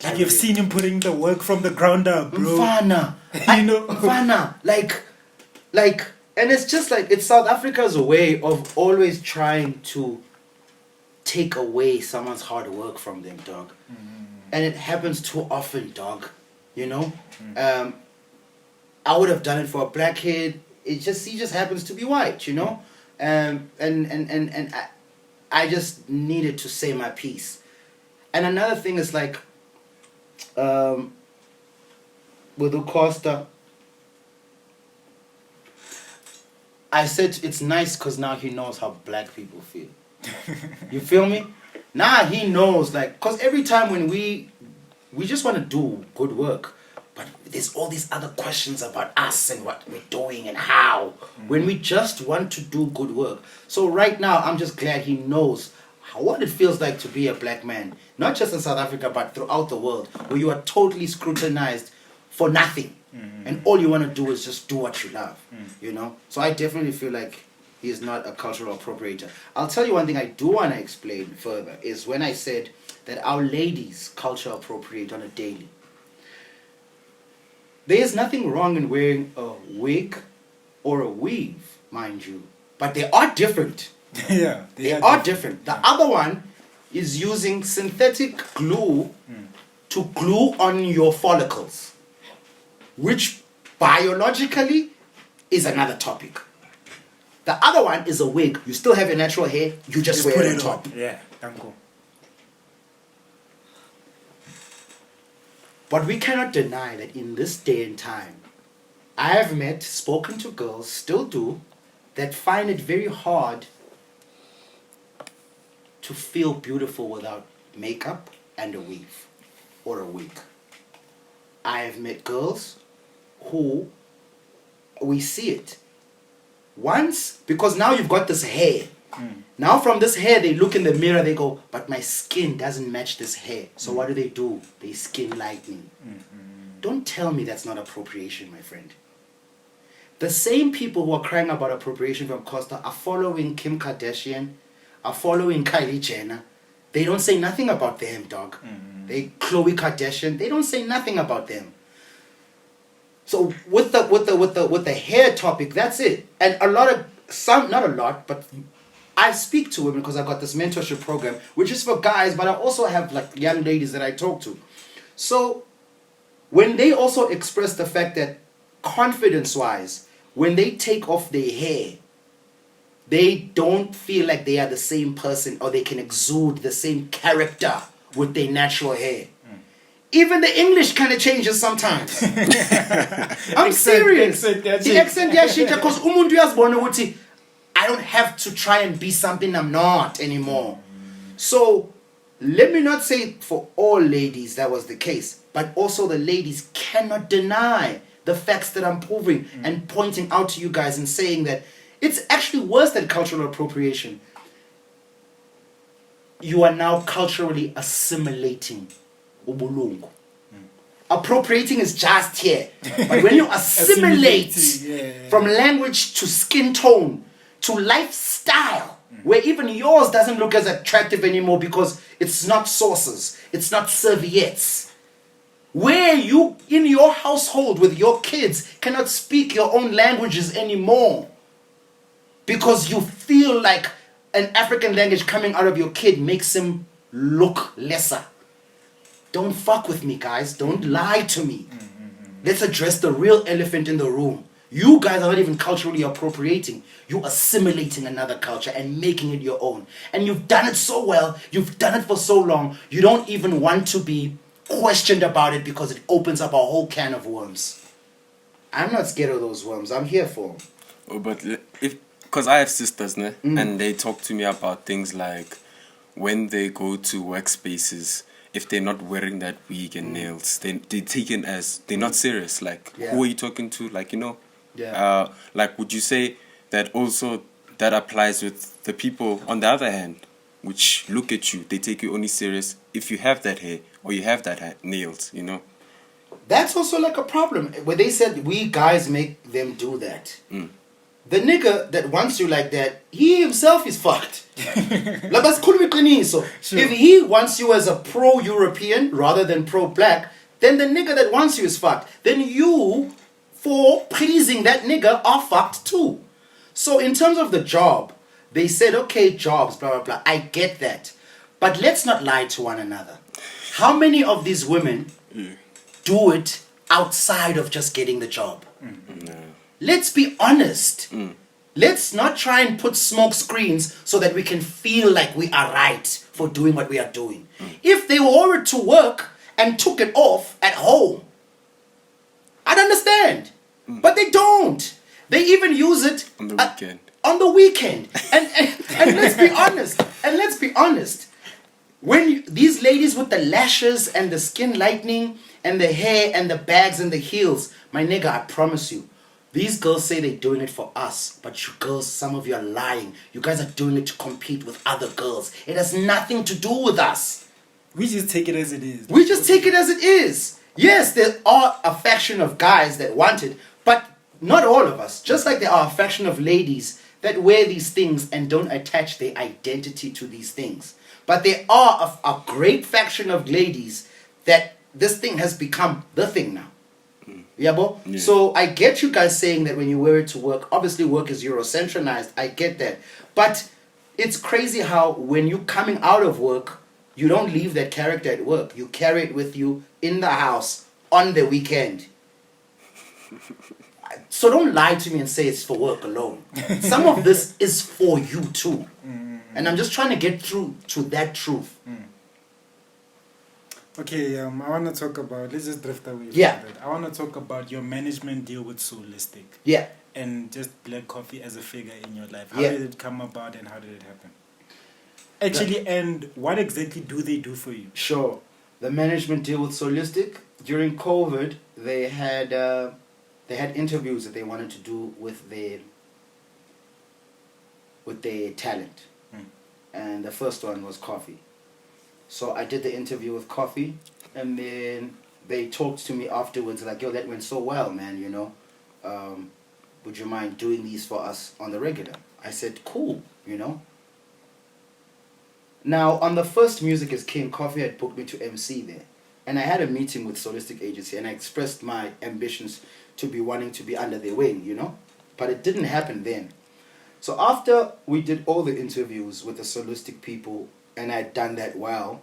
Like, you've seen him putting the work from the ground up, bro. Mfana. Mfana. Like, and it's just like, it's South Africa's way of always trying to take away someone's hard work from them, dog. And it happens too often, dog. You know? I would have done it for a black kid. He just happens to be white, you know? And I just needed to say my piece. And another thing is like, with Costa, I said it's nice because now he knows how black people feel. You feel me? Now he knows, like, because every time when we just want to do good work, but there's all these other questions about us and what we're doing and how, when we just want to do good work. So right now, I'm just glad he knows what it feels like to be a black man, not just in South Africa, but throughout the world, where you are totally scrutinized for nothing. And all you want to do is just do what you love, you know? So I definitely feel like he is not a cultural appropriator. I'll tell you one thing I do want to explain further, is when I said that our ladies culture appropriate on a daily. There is nothing wrong in wearing a wig or a weave, mind you, but they are different. Yeah, they are different. The other one is using synthetic glue to glue on your follicles, which biologically is another topic. The other one is a wig. You still have your natural hair, you just wear it on top. Yeah, thank you. But we cannot deny that in this day and time, I have spoken to girls, still do, that find it very hard to feel beautiful without makeup and a weave or a wig. I have met girls who, we see it. Once, because now you've got this hair. Now from this hair, they look in the mirror, they go, but my skin doesn't match this hair. So what do? They skin lightening. Don't tell me that's not appropriation, my friend. The same people who are crying about appropriation from Costa are following Kim Kardashian, are following Kylie Jenner. They don't say nothing about them, dog. They Khloe Kardashian, they don't say nothing about them. So with the hair topic, that's it. And not a lot, but I speak to women because I got this mentorship program, which is for guys, but I also have like young ladies that I talk to. So when they also express the fact that confidence-wise, when they take off their hair, they don't feel like they are the same person or they can exude the same character with their natural hair. Even the English kind of changes sometimes. I'm serious. The accent yashintsha because umuntu uyazibona ukuthi I don't have to try and be something I'm not anymore. So let me not say for all ladies that was the case, but also the ladies cannot deny the facts that I'm proving and pointing out to you guys and saying that it's actually worse than cultural appropriation. You are now culturally assimilating ubulungu. Appropriating is just here. But when you assimilate from language to skin tone to lifestyle, where even yours doesn't look as attractive anymore because it's not sauces, it's not serviettes. Where you, in your household with your kids, cannot speak your own languages anymore because you feel like an African language coming out of your kid makes him look lesser. Don't fuck with me, guys. Don't lie to me. Let's address the real elephant in the room. You guys are not even culturally appropriating. You're assimilating another culture and making it your own. And you've done it so well. You've done it for so long. You don't even want to be questioned about it because it opens up a whole can of worms. I'm not scared of those worms. I'm here for them. Oh, but because I have sisters, ne? And they talk to me about things like when they go to workspaces, if they're not wearing that wig and nails, they're taken as they're not serious. Like, who are you talking to? Like, you know? Yeah. Like, would you say that also that applies with the people on the other hand, which look at you, they take you only serious if you have that hair or you have that nails, you know? That's also like a problem. Where they said we guys make them do that. The nigga that wants you like that, he himself is fucked. So if he wants you as a pro-European rather than pro-black, then the nigga that wants you is fucked. Then you, for pleasing that nigga, are fucked too. So in terms of the job, they said, okay, jobs, blah, blah, blah. I get that. But let's not lie to one another. How many of these women do it outside of just getting the job? No. Let's be honest. Let's not try and put smoke screens so that we can feel like we are right for doing what we are doing. If they were to work and took it off at home, I'd understand. But they don't. They even use it on the weekend. On the weekend. And let's be honest. And let's be honest. When these ladies with the lashes and the skin lightening and the hair and the bags and the heels, my nigga, I promise you, these girls say they're doing it for us, but you girls, some of you are lying. You guys are doing it to compete with other girls. It has nothing to do with us. We just take it as it is. We just take it as it is. Yes, there are a faction of guys that want it, but not all of us. Just like there are a faction of ladies that wear these things and don't attach their identity to these things. But there are a great faction of ladies that this thing has become the thing now. Yeah. So I get you guys saying that when you wear it to work, obviously work is Eurocentrized. I get that. But it's crazy how when you're coming out of work, you don't leave that character at work. You carry it with you in the house on the weekend. So don't lie to me and say it's for work alone. Some of this is for you too. And I'm just trying to get through to that truth. Okay, I want to talk about, let's just drift away from Yeah. that. I want to talk about your management deal with Soulistic. Yeah. And just Black Coffee as a figure in your life. How Yeah. did it come about and how did it happen? Actually, and what exactly do they do for you? Sure. The management deal with Soulistic, during COVID, they had interviews that they wanted to do with their talent. And the first one was Coffee. So I did the interview with Coffee, and then they talked to me afterwards like, yo, that went so well, man, you know. Would you mind doing these for us on the regular? I said, cool, you know. Now, on the first Music is King, Coffee had booked me to MC there. And I had a meeting with Soulistic Agency, and I expressed my ambitions to be wanting to be under their wing, you know. But it didn't happen then. So after we did all the interviews with the Soulistic people, and I'd done that well,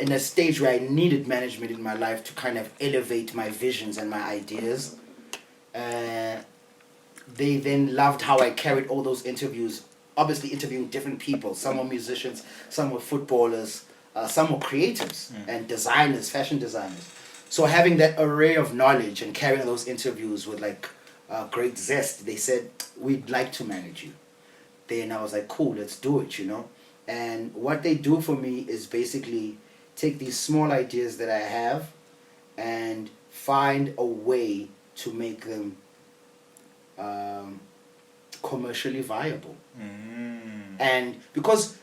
in a stage where I needed management in my life to kind of elevate my visions and my ideas, they then loved how I carried all those interviews, obviously interviewing different people. Some were musicians, some were footballers, some were creatives and designers, fashion designers. So having that array of knowledge and carrying those interviews with like great zest, they said, we'd like to manage you. Then I was like, cool, let's do it, you know. And what they do for me is basically take these small ideas that I have and find a way to make them commercially viable. And because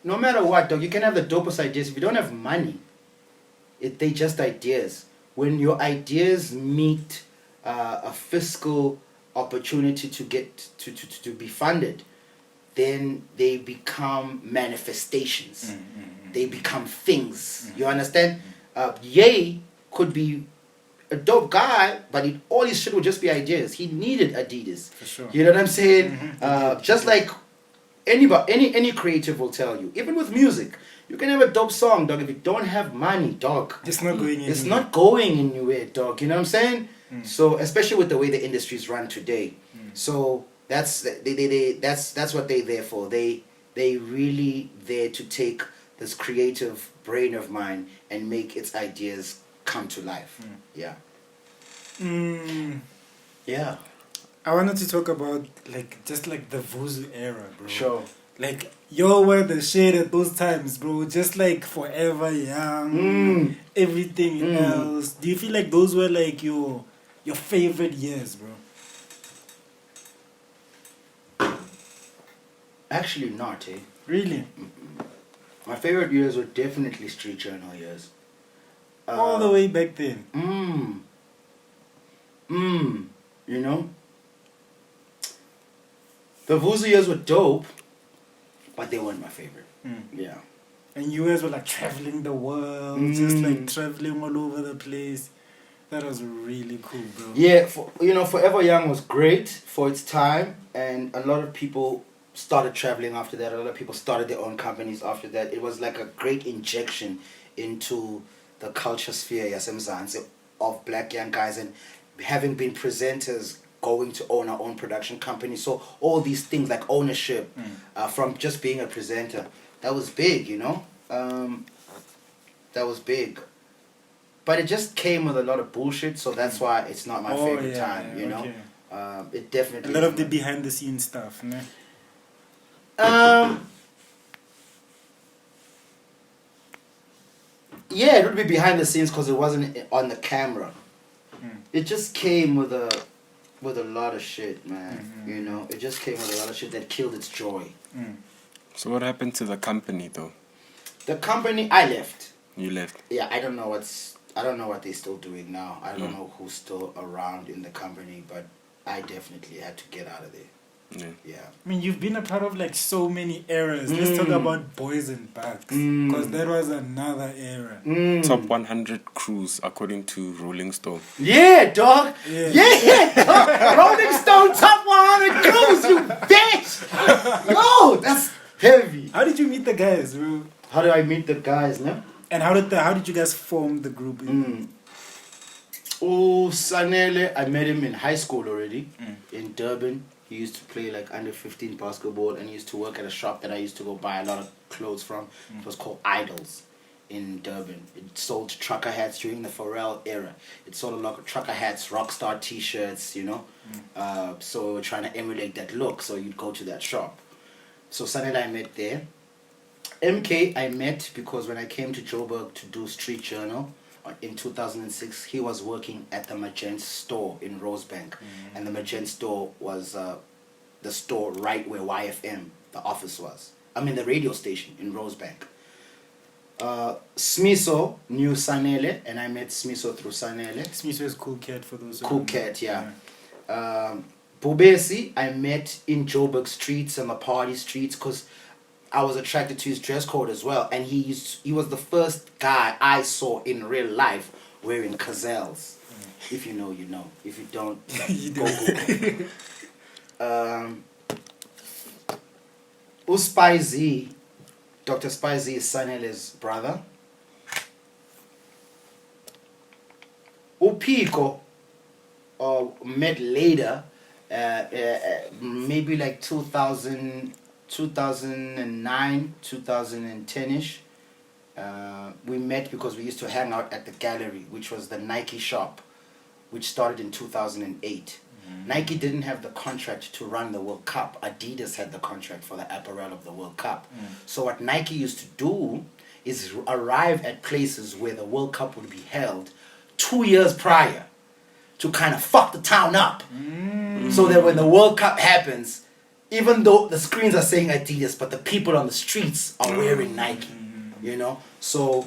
no matter what, dog, you can have the dopest ideas. If you don't have money, they just ideas. When your ideas meet a fiscal opportunity to get to be funded, then they become manifestations. They become things. You understand? Ye could be a dope guy, but all his shit would just be ideas. He needed Adidas. For sure. You know what I'm saying? Just like any creative will tell you. Even with music, you can have a dope song, dog. If you don't have money, dog, it's not going anywhere. It's not going anywhere, dog. You know what I'm saying? So especially with the way the industries run today, so that's what they're there for. They really there to take this creative brain of mine and make its ideas come to life. Yeah. Yeah. I wanted to talk about just the Vuzu era, bro. Sure. Y'all were the shit at those times, bro. Just Forever Young, everything else. Do you feel like those were your favorite years, bro? Actually not, eh? Really? My favorite years were definitely Street Journal years. All the way back then. You know? The Vuzu years were dope, but they weren't my favorite. Yeah. And you guys were traveling the world, just traveling all over the place. That was really cool, bro. Yeah, Forever Young was great for its time, and a lot of people started traveling after that. A lot of people started their own companies after that. It was like a great injection into the culture sphere, yasemzansi, of black young guys, and having been presenters, going to own our own production company. So all these things like ownership, from just being a presenter, that was big, that was big. But it just came with a lot of bullshit, so that's why it's not my favorite time, you know? Okay. It definitely a lot of the behind the scenes stuff, ne? Yeah, it would be behind the scenes because it wasn't on the camera. It just came with a lot of shit, man. It just came with a lot of shit that killed its joy. So what happened to the company, though? The company, I left. You left? Yeah, I don't know what they're still doing now. I don't know who's still around in the company, but I definitely had to get out of there. Yeah. I mean, you've been a part of so many eras. Let's talk about BoyznBucks, because that was another era. Top 100 crews according to Rolling Stone. Yeah, dog. Yeah, dog. Rolling Stone top 100 crews, you bitch. Yo, that's heavy. How did you meet the guys, bro? How did I meet the guys, no? And how did you guys form the group? Oh, Sanele, I met him in high school already, in Durban. He used to play under 15 basketball, and he used to work at a shop that I used to go buy a lot of clothes from. It was called Idols in Durban. It sold trucker hats during the Pharrell era. It sold a lot of trucker hats, Rockstar t-shirts, so we were trying to emulate that look, so you'd go to that shop. So Sanele I met there. MK I met because when I came to Joburg to do Street Journal in 2006, he was working at the Magent store in Rosebank. And the Magent store was the store right where YFM, the office was. The radio station in Rosebank. Smiso knew Sanele, and I met Smiso through Sanele. Smiso is Cool Cat for those. Cool Cat, yeah. Bobesi I met in Joburg streets and the party streets because I was attracted to his dress code as well, and he was the first guy I saw in real life wearing Gazelles. If you know, you know. If you don't, you go Google. Spizy, Dr. Spizy is Sanele's brother. Upiko met later, maybe 2009, 2010-ish. We met because we used to hang out at the gallery, which was the Nike shop, which started in 2008. Nike didn't have the contract to run the World Cup. Adidas had the contract for the apparel of the World Cup. So what Nike used to do is arrive at places where the World Cup would be held 2 years prior to kind of fuck the town up. So that when the World Cup happens, even though the screens are saying Adidas, but the people on the streets are wearing Nike, you know? So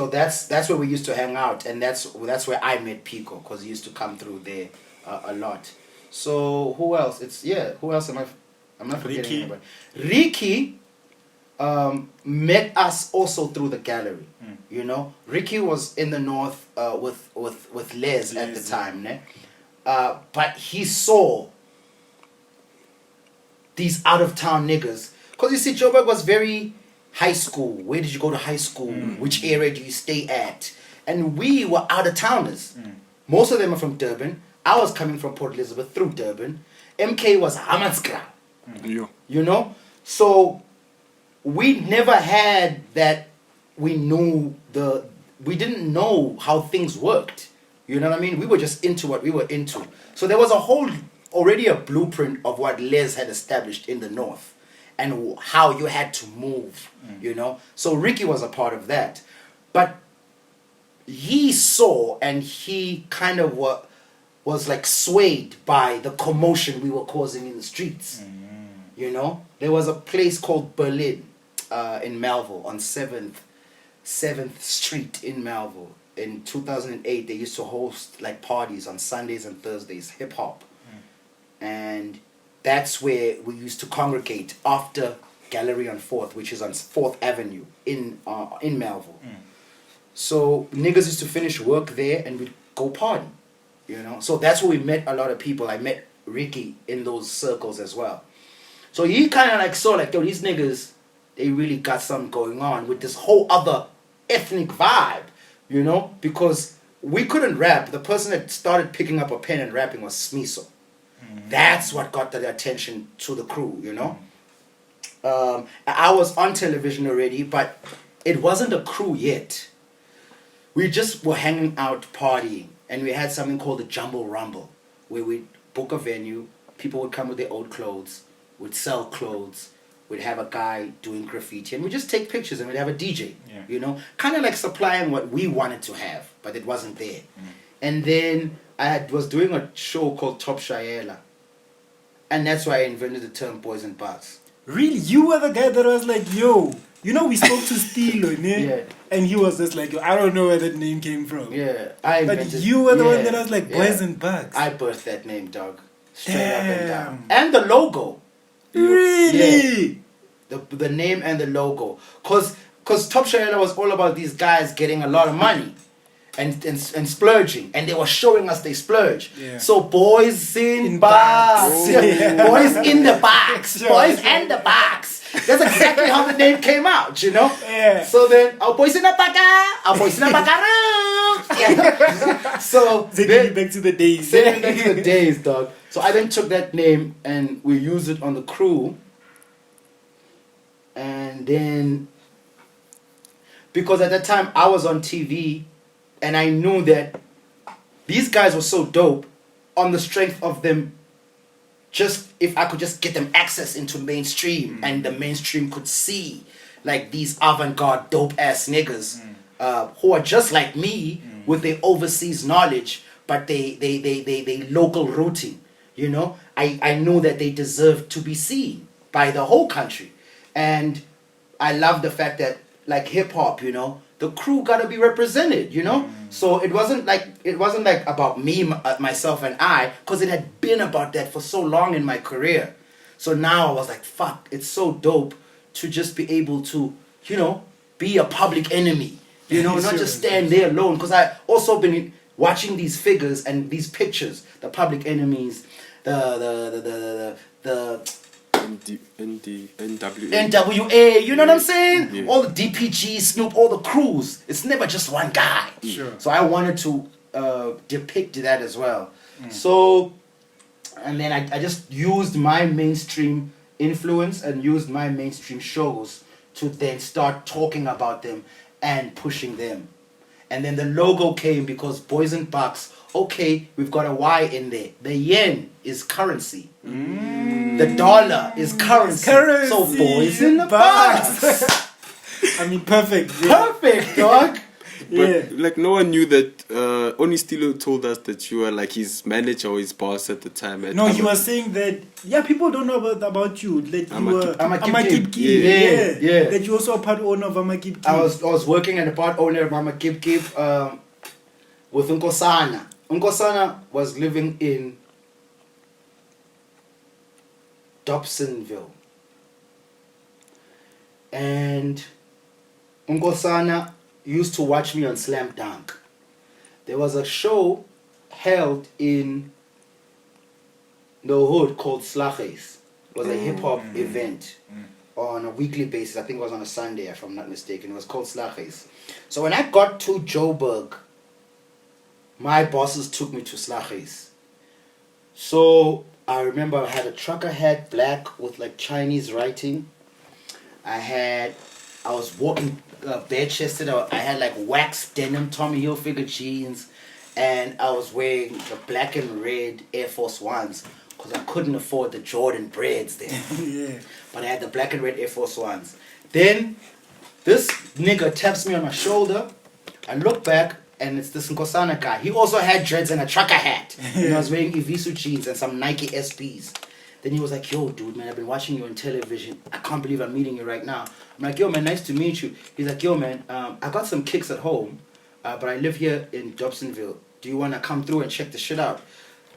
that's where we used to hang out, and that's where I met Pico, because he used to come through there a lot. So who else? Who else am I? I'm not forgetting anybody. Ricky met us also through the gallery. You know, Ricky was in the north with Les at the time, ne? But he saw these out of town niggas, because you see, Joburg was very high school. Where did you go to high school? Which area do you stay at? And we were out of towners. Most of them are from Durban. I was coming from Port Elizabeth through Durban. MK was Hammanskraal. You know? So we never had that. We didn't know how things worked. You know what I mean? We were just into what we were into. So there was already a blueprint of what Les had established in the north and how you had to move, you know? So Ricky was a part of that. But he saw, and he kind of was like swayed by the commotion we were causing in the streets. You know? There was a place called Berlin in Melville on 7th Street in Melville. In 2008, they used to host like parties on Sundays and Thursdays, hip hop. And that's where we used to congregate after Gallery on 4th, which is on 4th Avenue in Melville. So niggas used to finish work there and we'd go party, you know. So that's where we met a lot of people. I met Ricky in those circles as well. So he kind of like saw like, yo, these niggas, they really got something going on with this whole other ethnic vibe, you know, because we couldn't rap. The person that started picking up a pen and rapping was Smiso. That's what got the attention to the crew, you know. I was on television already, but it wasn't a crew yet. We just were hanging out, partying, and we had something called the Jumble Rumble, where we'd book a venue, people would come with their old clothes, we'd sell clothes, we'd have a guy doing graffiti, and we'd just take pictures, and we'd have a DJ, you know, kind of like supplying what we wanted to have, but it wasn't there. And then I was doing a show called Top Shayela, and that's why I invented the term BoyznBucks. Really? You were the guy that was like, yo, you know, we spoke to Stilo, ne? And he was just like, yo, I don't know where that name came from. Yeah, but you were the one that was like, BoyznBucks. I birthed that name, dog. Straight up and down. And the logo. Really? Yeah. The name and the logo. Cause Top Shayela was all about these guys getting a lot of money and splurging, and they were showing us they splurge. So boys in box, boys in the box, boys and the box. That's exactly how the name came out, you know. So then our boys in the baka, our boys in the baka. So then back to the days. Back to the days, dog. So I then took that name and we used it on the crew, and then because at that time I was on TV. And I knew that these guys were so dope on the strength of them. Just if I could just get them access into mainstream and the mainstream could see like these avant-garde dope ass niggas who are just like me with their overseas knowledge, but they local rooting, you know. I knew that they deserved to be seen by the whole country, and I love the fact that like hip hop, you know, the crew gotta be represented, you know. So it wasn't like about me, myself, and I, because it had been about that for so long in my career. So now I was like, fuck, it's so dope to just be able to, you know, be a public enemy, you know, not just stand there alone. Because I also been watching these figures and these pictures, the public enemies, the NWA, you know what I'm saying? Yeah. All the DPG, Snoop, all the crews. It's never just one guy. So I wanted to depict that as well. So, and then I just used my mainstream influence and used my mainstream shows to then start talking about them and pushing them. And then the logo came because BoyznBucks. Okay, we've got a Y in there. The yen is currency. The dollar is currency. So BoyznBucks. I mean, perfect. Yeah. Perfect, dog. But like no one knew that. Only Stilo told us that you were like his manager or his boss at the time. No, you were saying that. Yeah, people don't know about you. That you were Amakip. Yeah. That you also a part owner of Amakip. I was working as a part owner of Amakip with Nkosana. Nkosana was living in Dobsonville, and Nkosana used to watch me on Slam Dunk. There was a show held in the hood called Slages. It was a hip-hop event on a weekly basis. I think it was on a Sunday, if I'm not mistaken. It was called Slages. So when I got to Joburg, my bosses took me to Slages. So I remember I had a trucker hat, black, with like Chinese writing. I was walking bare-chested. I had like wax denim Tommy Hilfiger jeans, and I was wearing the black and red Air Force Ones because I couldn't afford the Jordan breads then. But I had the black and red Air Force Ones. Then this nigga taps me on my shoulder. I look back, and it's this Nkosana guy. He also had dreads and a trucker hat. And I was wearing Vuzu jeans and some Nike SBs. Then he was like, yo, dude, man, I've been watching you on television. I can't believe I'm meeting you right now. I'm like, yo, man, nice to meet you. He's like, yo, man, I got some kicks at home, but I live here in Dobsonville. Do you want to come through and check the shit out?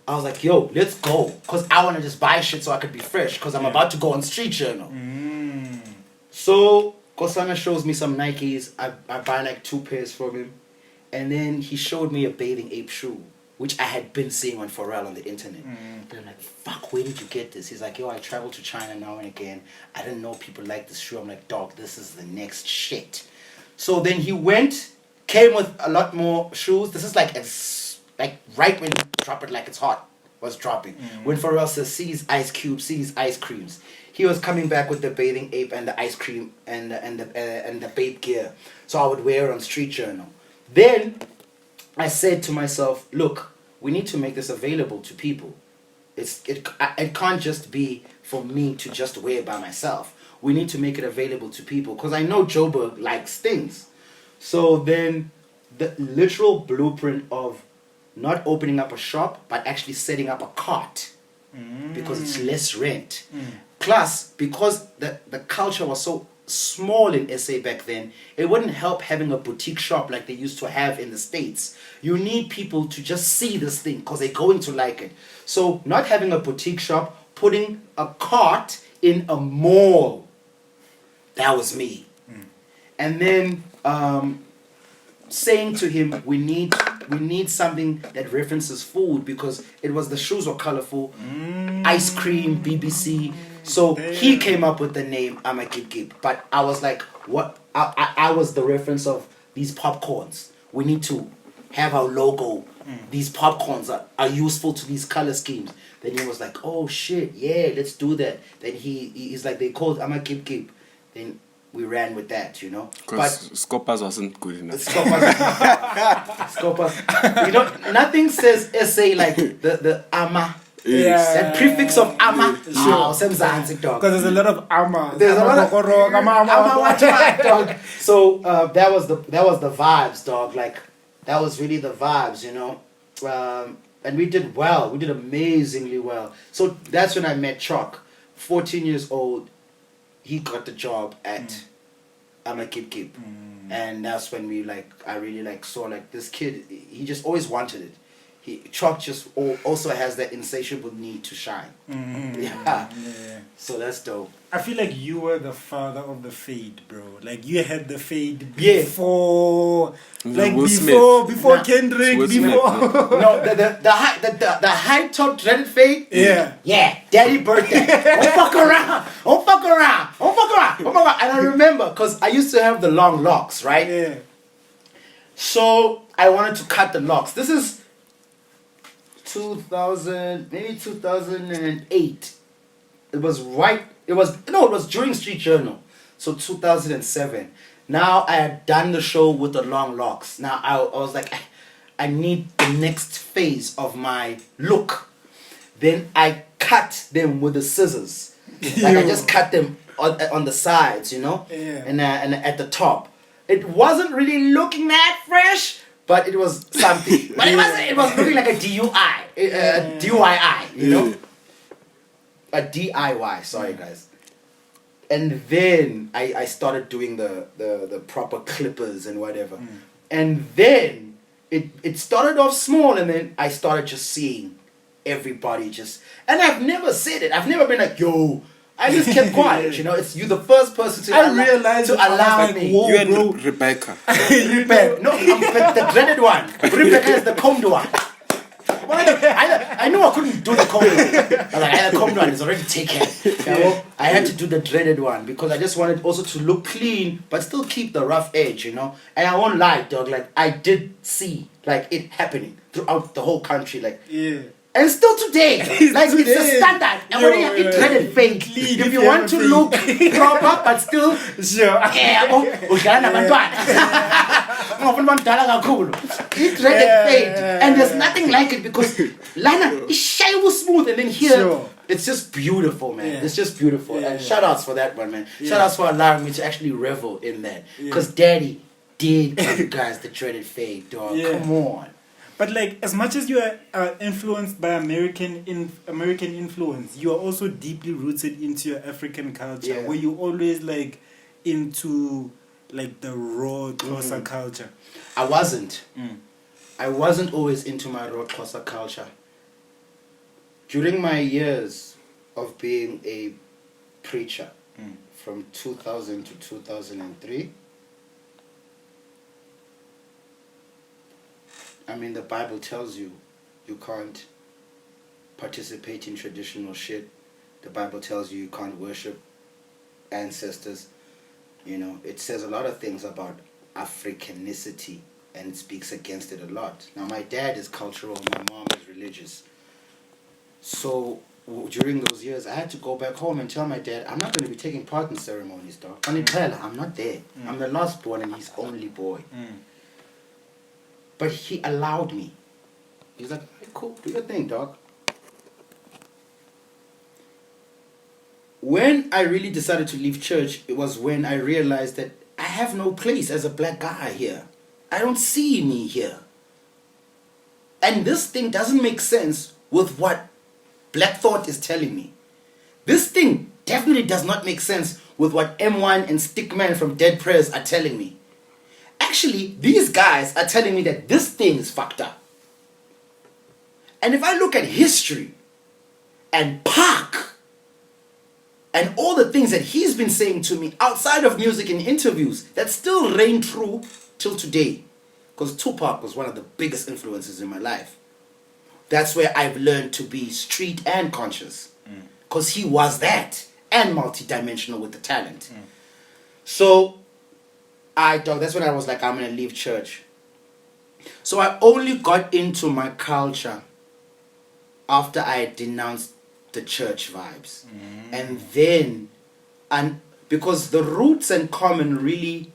I was like, yo, let's go. Because I want to just buy shit so I could be fresh. Because I'm about to go on Street Journal. So Kosana shows me some Nikes. I buy like 2 pairs from him. And then he showed me a bathing ape shoe, which I had been seeing on Pharrell on the internet. And I'm like, fuck, where did you get this? He's like, yo, I travel to China now and again. I didn't know people like this shoe. I'm like, dog, this is the next shit. So then he came with a lot more shoes. This is like right when you drop it like it's hot was dropping. When Pharrell says, see these ice cubes, see these ice creams. He was coming back with the bathing ape and the ice cream and the babe gear. So I would wear it on Street Journal. Then I said to myself, look, we need to make this available to people. It can't just be for me to just wear by myself. We need to make it available to people because I know Joburg likes things. So then the literal blueprint of not opening up a shop but actually setting up a cart because it's less rent. Plus, because the culture was so small in SA back then, it wouldn't help having a boutique shop like they used to have in the States. You need people to just see this thing because they're going to like it. So not having a boutique shop, putting a cart in a mall, that was me. And then saying to him, we need something that references food because the shoes were colorful, ice cream, BBC. So he came up with the name Amakip. But I was like, what? I was the reference of these popcorns. We need to have our logo. These popcorns are useful to these color schemes. Then he was like, oh shit, yeah, let's do that. Then he's like, they called Amakip. Then we ran with that, you know. Because Scopas wasn't good enough. Scopas. You know, nothing says SA like the Ama. That prefix of ama. Because there's a lot of ama. There's a lot of ama, dog. So that was the vibes, dog. Like that was really the vibes, you know. And we did well. We did amazingly well. So that's when I met Chuck. 14 years old, he got the job at Amakip. And that's when I really saw this kid. He just always wanted it. Chuck just also has that insatiable need to shine. Yeah. So that's dope. I feel like you were the father of the fade, bro. Like you had the fade before, before Kendrick, before. No, the high top dreaded fade. Yeah. Daddy birthday. Don't fuck around. And I remember because I used to have the long locks, right? Yeah. So I wanted to cut the locks. This is 2008. It was during Street Journal. So 2007. Now I had done the show with the long locks. Now I was like, I need the next phase of my look. Then I cut them with the scissors. Like I just cut them on the sides, you know, and at the top. It wasn't really looking that fresh, but it was something. But it was looking like a DIY, you know, a DIY. Sorry, guys. And then I started doing the proper clippers and whatever, and then it started off small, and then I started just seeing everybody just, and I've never said it. I've never been like, yo. I just kept quiet, you know. It's you the first person to allow me. Whoa, you and Rebecca. Rebecca. No, I'm the dreaded one. Rebecca is the combed one. I knew I couldn't do the combed one. I was like, the combed one is already taken. You know? I had to do the dreaded one because I just wanted also to look clean but still keep the rough edge, you know. And I won't lie, dog. Like I did see like it happening throughout the whole country, like. Yeah. And still today, like it's a standard. And when you have it dreaded fade, if you want to look proper but still, it dreaded fade, and there's nothing like it because Lana is shy smooth, and then here it's just beautiful, man. Yeah. It's just beautiful, and shout outs for that one, man. Shout outs for allowing me to actually revel in that, because Daddy did give you guys the dreaded fade, dog. Come on. But like, as much as you are influenced by American influence, you are also deeply rooted into your African culture, where you always like into like the raw Xhosa culture. I wasn't always into my raw Xhosa culture. During my years of being a preacher, from 2000 to 2003. I mean, the Bible tells you can't participate in traditional shit. The Bible tells you can't worship ancestors. You know, it says a lot of things about Africanicity and it speaks against it a lot. Now, my dad is cultural, my mom is religious. So, during those years, I had to go back home and tell my dad, I'm not going to be taking part in ceremonies, dog. I'm not there. I'm the last born and his only boy. But he allowed me. He's like, hey, cool, do your thing, dog. When I really decided to leave church, it was when I realized that I have no place as a black guy here. I don't see me here. And this thing doesn't make sense with what Black Thought is telling me. This thing definitely does not make sense with what M1 and Stickman from Dead Prayers are telling me. Actually, these guys are telling me that this thing is fucked up. And if I look at history and Pac and all the things that he's been saying to me outside of music and interviews that still reign true till today, because Tupac was one of the biggest influences in my life. That's where I've learned to be street and conscious, because he was that and multidimensional with the talent. So that's when I was like, I'm going to leave church. So I only got into my culture after I had denounced the church vibes. And then, because the roots and common really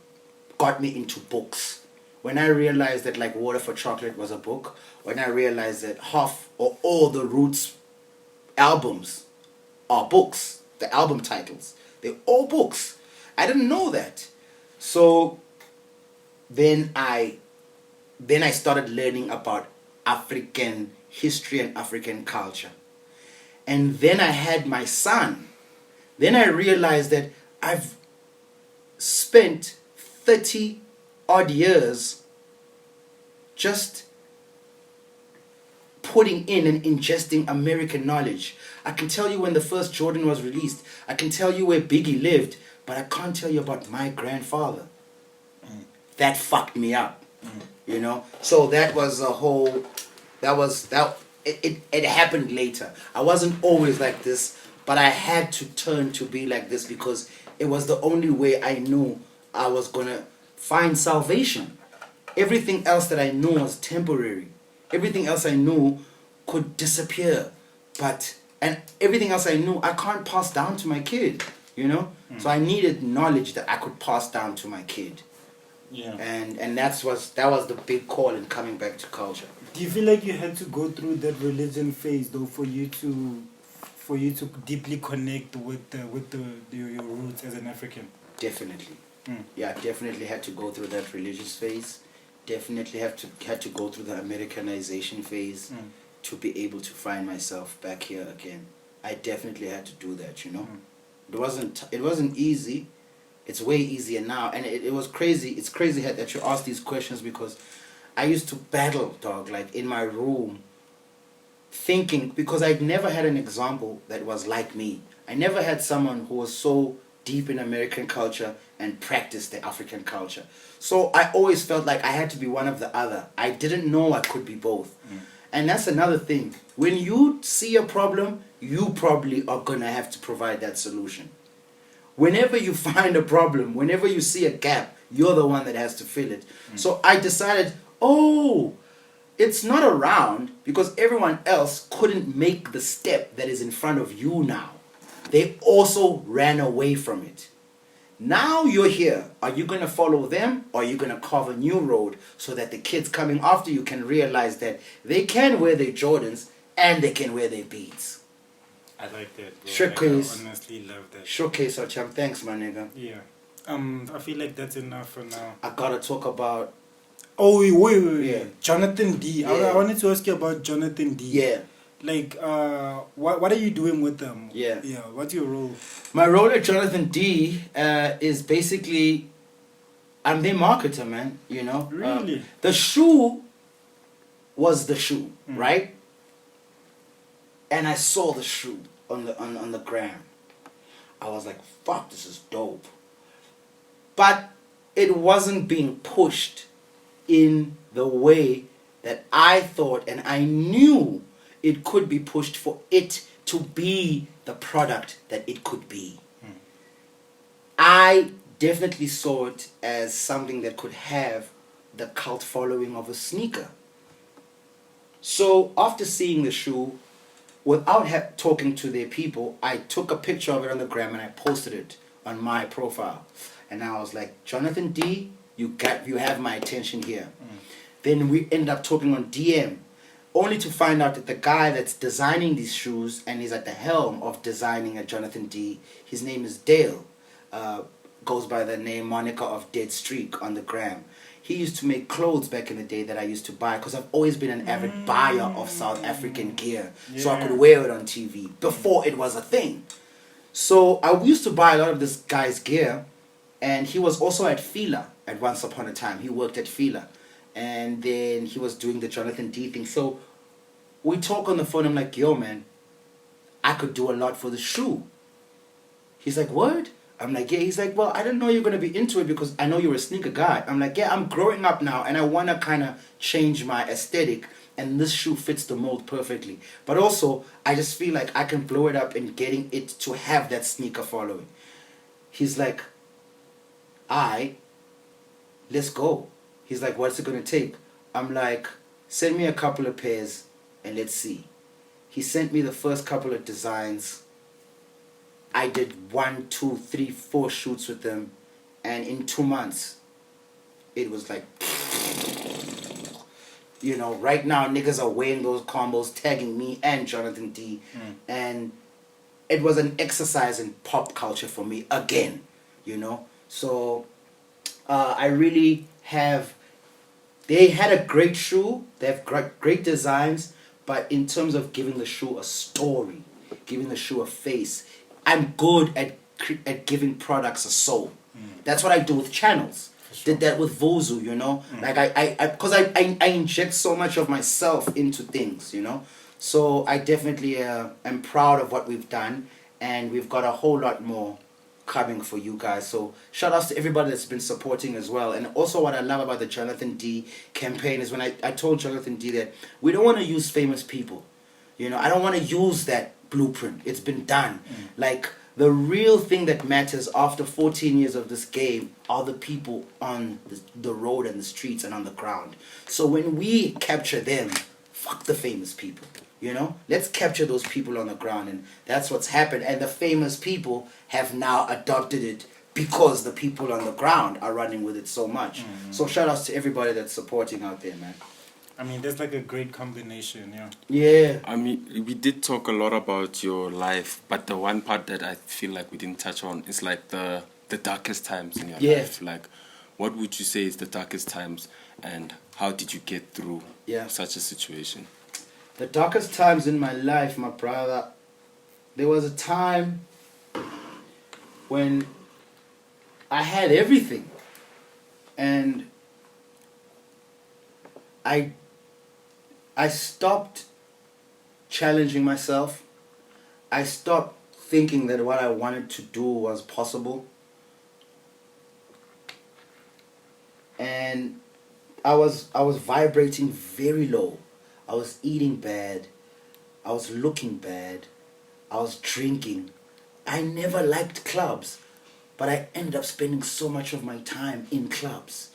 got me into books. When I realized that like Water for Chocolate was a book, when I realized that half or all the Roots albums are books, the album titles, they're all books. I didn't know that. So then I started learning about African history and African culture. And then I had my son. Then I realized that I've spent 30 odd years just putting in and ingesting American knowledge. I can tell you when the first Jordan was released. I can tell you where Biggie lived. But I can't tell you about my grandfather. That fucked me up. You know? So that was a whole... It happened later. I wasn't always like this, but I had to turn to be like this because it was the only way I knew I was going to find salvation. Everything else that I knew was temporary. Everything else I knew could disappear. And everything else I knew I can't pass down to my kid. you know. So I needed knowledge that I could pass down to my kid. Yeah. And that was the big call in coming back to culture. Do you feel like you had to go through that religion phase though for you to deeply connect with your roots as an African? Definitely. Yeah, definitely had to go through that religious phase. Definitely had to go through the Americanization phase to be able to find myself back here again. I definitely had to do that, you know. It wasn't easy. It's way easier now, and it was crazy. It's crazy that you ask these questions because I used to battle, dog, like in my room, thinking, because I'd never had an example that was like me. I never had someone who was so deep in American culture and practiced the African culture. So I always felt like I had to be one of the other. I didn't know I could be both. And that's another thing. When you see a problem, you probably are going to have to provide that solution. Whenever you find a problem, whenever you see a gap, you're the one that has to fill it. So I decided, it's not around because everyone else couldn't make the step that is in front of you now. They also ran away from it. Now you're here. Are you going to follow them or are you going to carve a new road so that the kids coming after you can realize that they can wear their Jordans and they can wear their beads? I like that, bro. Showcase. I honestly love that. Showcase, Ocham. Thanks, my nigga. Yeah. I feel like that's enough for now. I gotta talk about... Oh, wait. Yeah. Jonathan D. Yeah. I wanted to ask you about Jonathan D. Yeah. Like, what are you doing with them? Yeah. Yeah, what's your role? My role at Jonathan D is basically... I'm their marketer, man, you know. Really? The shoe was the shoe, right? And I saw the shoe on the gram. I was like, fuck, this is dope. But it wasn't being pushed in the way that I thought and I knew it could be pushed for it to be the product that it could be. I definitely saw it as something that could have the cult following of a sneaker. So after seeing the shoe, without talking to their people, I took a picture of it on the gram and I posted it on my profile. And I was like, Jonathan D, you have my attention here. Then we end up talking on DM, only to find out that the guy that's designing these shoes and is at the helm of designing a Jonathan D, his name is Dale, goes by the name Monica of Dead Streak on the gram. He used to make clothes back in the day that I used to buy because I've always been an avid buyer of South African gear. Yeah. So I could wear it on TV before it was a thing. So I used to buy a lot of this guy's gear, and he was also at Fila at once upon a time. He worked at Fila. And then he was doing the Jonathan D thing. So we talk on the phone. I'm like, yo, man, I could do a lot for the shoe. He's like, what? I'm like, yeah. He's like, well, I didn't know you're going to be into it because I know you're a sneaker guy. I'm like, yeah, I'm growing up now and I want to kind of change my aesthetic. And this shoe fits the mold perfectly. But also, I just feel like I can blow it up in getting it to have that sneaker following. He's like, let's go. He's like, what's it going to take? I'm like, send me a couple of pairs and let's see. He sent me the first couple of designs. I did 1, 2, 3, 4 shoots with them. And in 2 months, it was like, you know, right now niggas are wearing those combos, tagging me and Jonathan D. And it was an exercise in pop culture for me again, you know. So I really have... They had a great shoe. They have great designs. But in terms of giving the shoe a story, giving the shoe a face, I'm good at giving products a soul. That's what I do with channels. Sure. Did that with Vuzu, you know. Like because I inject so much of myself into things, you know. So I definitely am proud of what we've done, and we've got a whole lot more coming for you guys. So shout outs to everybody that's been supporting as well. And also what I love about the Jonathan D campaign is when I told Jonathan D that we don't want to use famous people. You know, I don't want to use that blueprint. It's been done. Like, the real thing that matters after 14 years of this game are the people on the road and the streets and on the ground. So when we capture them, fuck the famous people. You know, let's capture those people on the ground, and that's what's happened. And the famous people have now adopted it because the people on the ground are running with it so much. So shout outs to everybody that's supporting out there, man. I mean, there's like a great combination, yeah. Yeah. I mean, we did talk a lot about your life, but the one part that I feel like we didn't touch on is like the darkest times in your life. Like, what would you say is the darkest times, and how did you get through such a situation? The darkest times in my life, my brother, there was a time when I had everything, and I stopped challenging myself. I stopped thinking that what I wanted to do was possible. And I was vibrating very low. I was eating bad. I was looking bad. I was drinking. I never liked clubs, but I ended up spending so much of my time in clubs.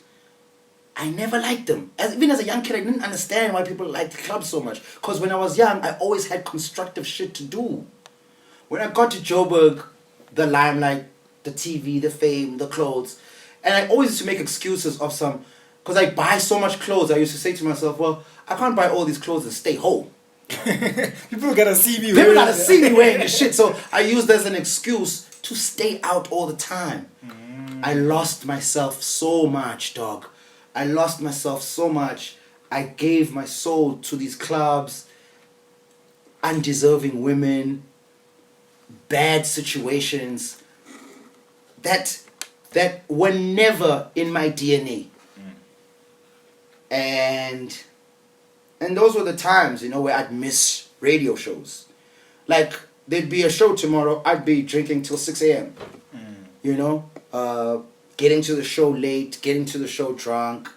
I never liked them. Even as a young kid, I didn't understand why people liked clubs so much. Because when I was young, I always had constructive shit to do. When I got to Joburg, the limelight, the TV, the fame, the clothes, and I always used to make excuses of some, because I buy so much clothes, I used to say to myself, well, I can't buy all these clothes and stay home. People gotta see me. People gotta see me wearing this shit. So I used that as an excuse to stay out all the time. I lost myself so much, dog. I lost myself so much. I gave my soul to these clubs, undeserving women, bad situations that were never in my DNA. And those were the times, you know, where I'd miss radio shows. Like, there'd be a show tomorrow, I'd be drinking till 6 a.m. You know? Getting to the show late, getting to the show drunk.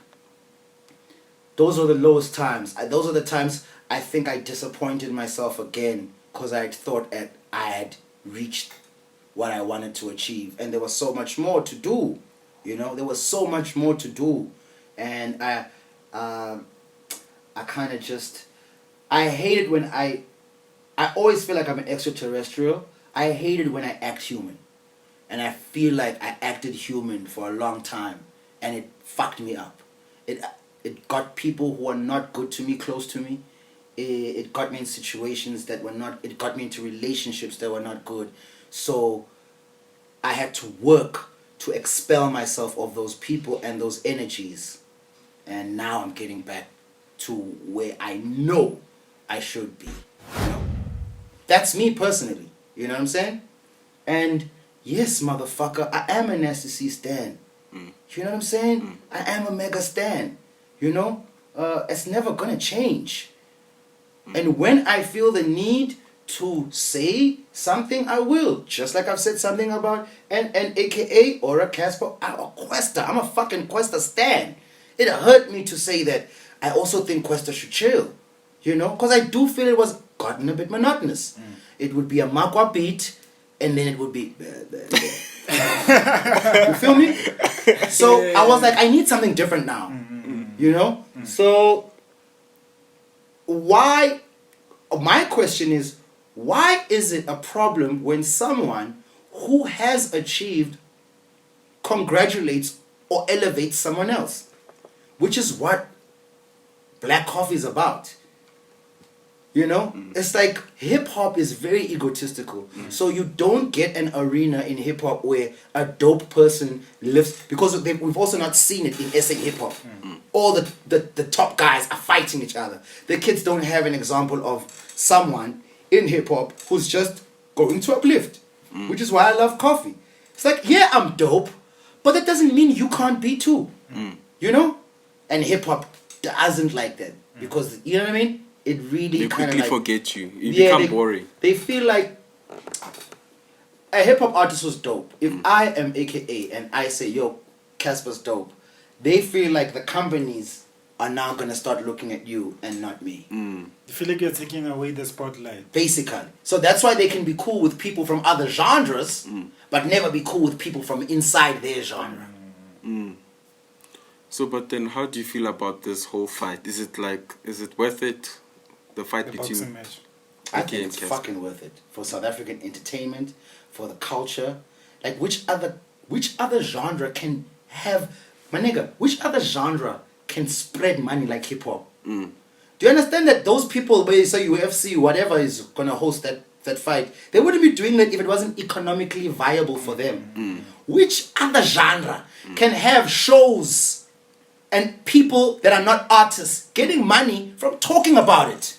Those are the lowest times. Those are the times I think I disappointed myself again because I thought that I had reached what I wanted to achieve. And there was so much more to do. You know, there was so much more to do. And I kind of just... I hate it when I always feel like I'm an extraterrestrial. I hate it when I act human. And I feel like I acted human for a long time, and it fucked me up. It got people who are not good to me close to me. It got me in situations that were not. It got me into relationships that were not good. So I had to work to expel myself of those people and those energies. And now I'm getting back to where I know I should be. You know? That's me personally. You know what I'm saying? And yes, motherfucker, I am a Nasty C stan. You know what I'm saying? I am a mega stan. You know? It's never gonna change. And when I feel the need to say something, I will. Just like I've said something about an AKA or a Casper. I'm a Questa. I'm a fucking Questa stan. It hurt me to say that. I also think Questa should chill. You know? Because I do feel it was gotten a bit monotonous. It would be a Makwa beat, and then it would be... You feel me? So I was like, I need something different now. You know? So why... My question is, why is it a problem when someone who has achieved congratulates or elevates someone else? Which is what Black Coffee is about. You know? It's like hip-hop is very egotistical. So you don't get an arena in hip-hop where a dope person lives... Because we've also not seen it in SA hip-hop. All the top guys are fighting each other. The kids don't have an example of someone in hip-hop who's just going to uplift. Which is why I love Coffee. It's like, yeah, I'm dope, but that doesn't mean you can't be too. You know? And hip-hop doesn't like that. Because, you know what I mean? It really kind of quickly like... forget you. You become boring. They feel like a hip-hop artist was dope. If I am AKA and I say, yo, Casper's dope, they feel like the companies are now going to start looking at you and not me. You feel like you're taking away the spotlight. Basically. So that's why they can be cool with people from other genres, but never be cool with people from inside their genre. So, but then how do you feel about this whole fight? Is it worth it? The fight The between. boxing match. I Okay, think it's Casper. fucking worth it for South African entertainment, for the culture. Like which other genre can have, my nigga? Which other genre can spread money like hip hop? Mm. Do you understand that those people, where you say UFC, whatever is gonna host that fight, they wouldn't be doing that if it wasn't economically viable for them. Which other genre can have shows and people that are not artists getting money from talking about it?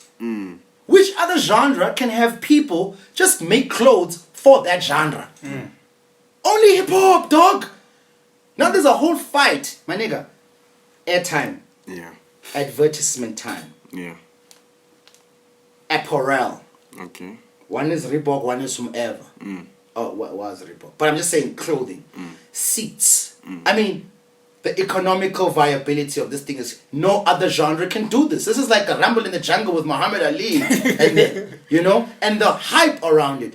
Which other genre can have people just make clothes for that genre? Only hip hop, dog. Now there's a whole fight, my nigga. Airtime, Yeah. advertisement time, Yeah. apparel. Okay. One is Reebok, one is whomever. Oh, what was Reebok? But I'm just saying clothing, seats. I mean, the economical viability of this thing is no other genre can do this. This is like a Rumble in the Jungle with Muhammad Ali, and then, you know, and the hype around it.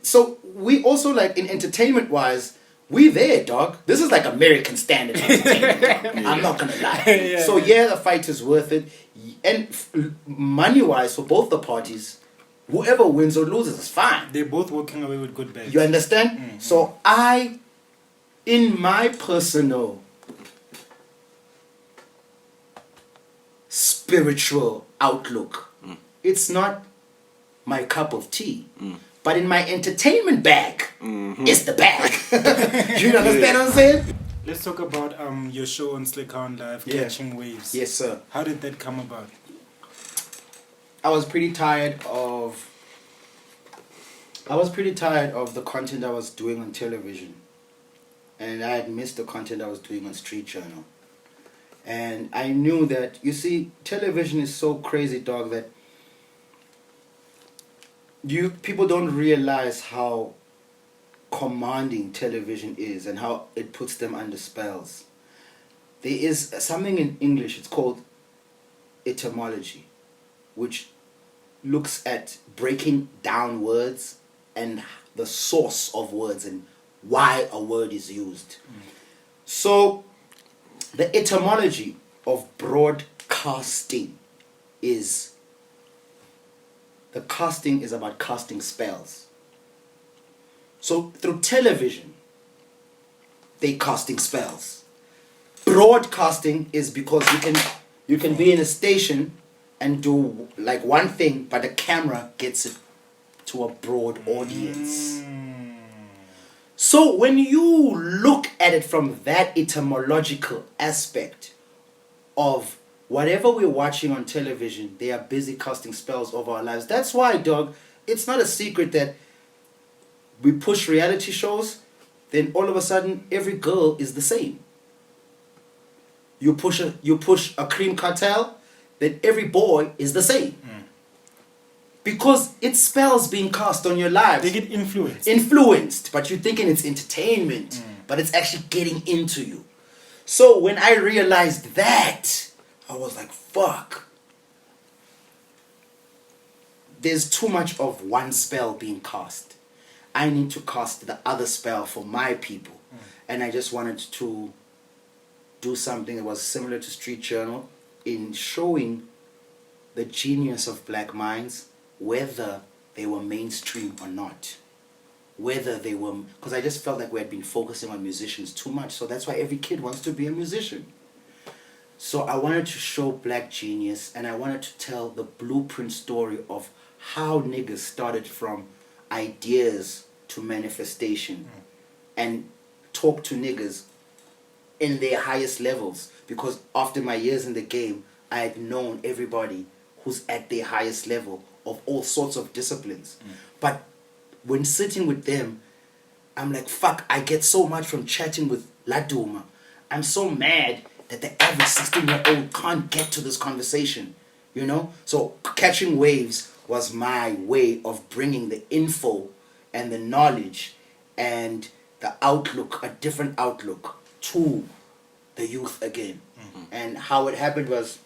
So we also, like, in entertainment wise, we there, dog. This is like American standard entertainment, dog. I'm not gonna lie. So yeah, the fight is worth it, and money wise for both the parties, whoever wins or loses is fine. They're both walking away with good bags. You understand? So in my personal spiritual outlook, it's not my cup of tea. But in my entertainment bag, it's the bag. You understand what I'm saying? Let's talk about your show on Slick On Live, Yeah. Catching Waves. Yes, sir. How did that come about? I was pretty tired of the content I was doing on television. And I had missed the content I was doing on Street Journal. And I knew that, you see, television is so crazy, dog, that people don't realize how commanding television is and how it puts them under spells. There is something in English, it's called etymology, which looks at breaking down words and the source of words and why a word is used. So the etymology of broadcasting is, the casting is about casting spells. So through television, they casting spells. Broadcasting is because you can be in a station and do like one thing, but the camera gets it to a broad audience. So when you look at it from that etymological aspect of whatever we're watching on television, they are busy casting spells over our lives. That's why, dog, it's not a secret that we push reality shows, then all of a sudden every girl is the same. You push a cream cartel, then every boy is the same. Because it's spells being cast on your lives. They get influenced. Influenced, but you're thinking it's entertainment, but it's actually getting into you. So when I realized that, I was like, fuck. There's too much of one spell being cast. I need to cast the other spell for my people. And I just wanted to do something that was similar to Street Journal in showing the genius of black minds, whether they were mainstream or not. Whether they were, because I just felt like we had been focusing on musicians too much. So that's why every kid wants to be a musician. So I wanted to show black genius, and I wanted to tell the blueprint story of how niggas started from ideas to manifestation, and talk to niggas in their highest levels. Because after my years in the game, I had known everybody who's at their highest level of all sorts of disciplines. But when sitting with them, I'm like, fuck, I get so much from chatting with Laduma. I'm so mad that the average 16-year-old can't get to this conversation, you know? So Catching Waves was my way of bringing the info and the knowledge and the outlook, a different outlook, to the youth again. And how it happened was,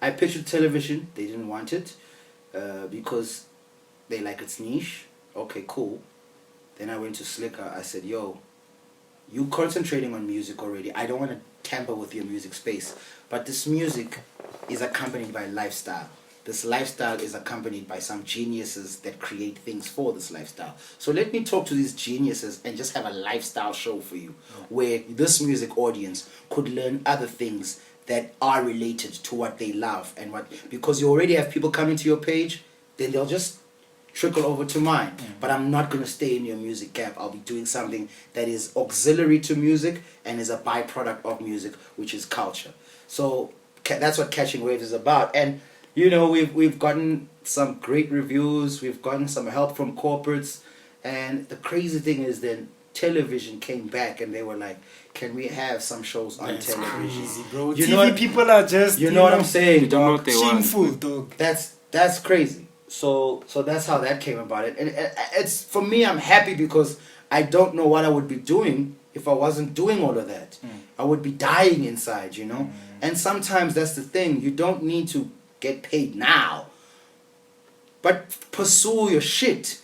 I pitched television, they didn't want it, because they like it's niche. Okay, cool. Then I went to Slicker, I said, yo, you concentrating on music already. I don't want to tamper with your music space. But this music is accompanied by lifestyle. this lifestyle is accompanied by some geniuses that create things for this lifestyle. So let me talk to these geniuses and just have a lifestyle show for you, where this music audience could learn other things that are related to what they love, and what, because you already have people coming to your page, then they'll just trickle over to mine. But I'm not going to stay in your music gap. I'll be doing something that is auxiliary to music and is a byproduct of music, which is culture. So that's what Catching Waves is about. And you know, we've gotten some great reviews, we've gotten some help from corporates, and the crazy thing is then television came back and they were like, can we have some shows on television? Crazy, bro. You TV know what, people are just, you know what I'm saying, don't know dog? what they shameful, want. dog. That's crazy. So that's how that came about. And it's, for me, I'm happy because I don't know what I would be doing if I wasn't doing all of that. I would be dying inside, you know. And sometimes that's the thing. You don't need to get paid now, but pursue your shit.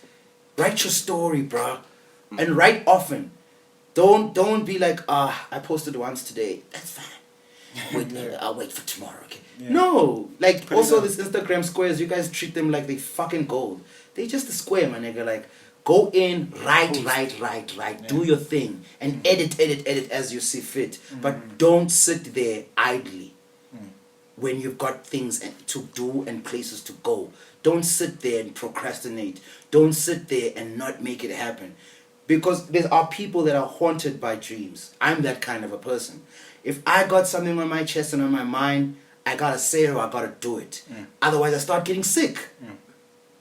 Write your story, bro, and write often. Don't be like, I posted once today. That's fine. Wait, I'll wait for tomorrow. Okay. Yeah. No, like, Put also it this Instagram squares, you guys treat them like they fucking gold. They just a square, my nigga. Like, go in, write. Do your thing and edit as you see fit. But don't sit there idly when you've got things to do and places to go. Don't sit there and procrastinate. Don't sit there and not make it happen. Because there are people that are haunted by dreams. I'm that kind of a person. If I got something on my chest and on my mind, I gotta say it or I gotta do it. Otherwise I start getting sick.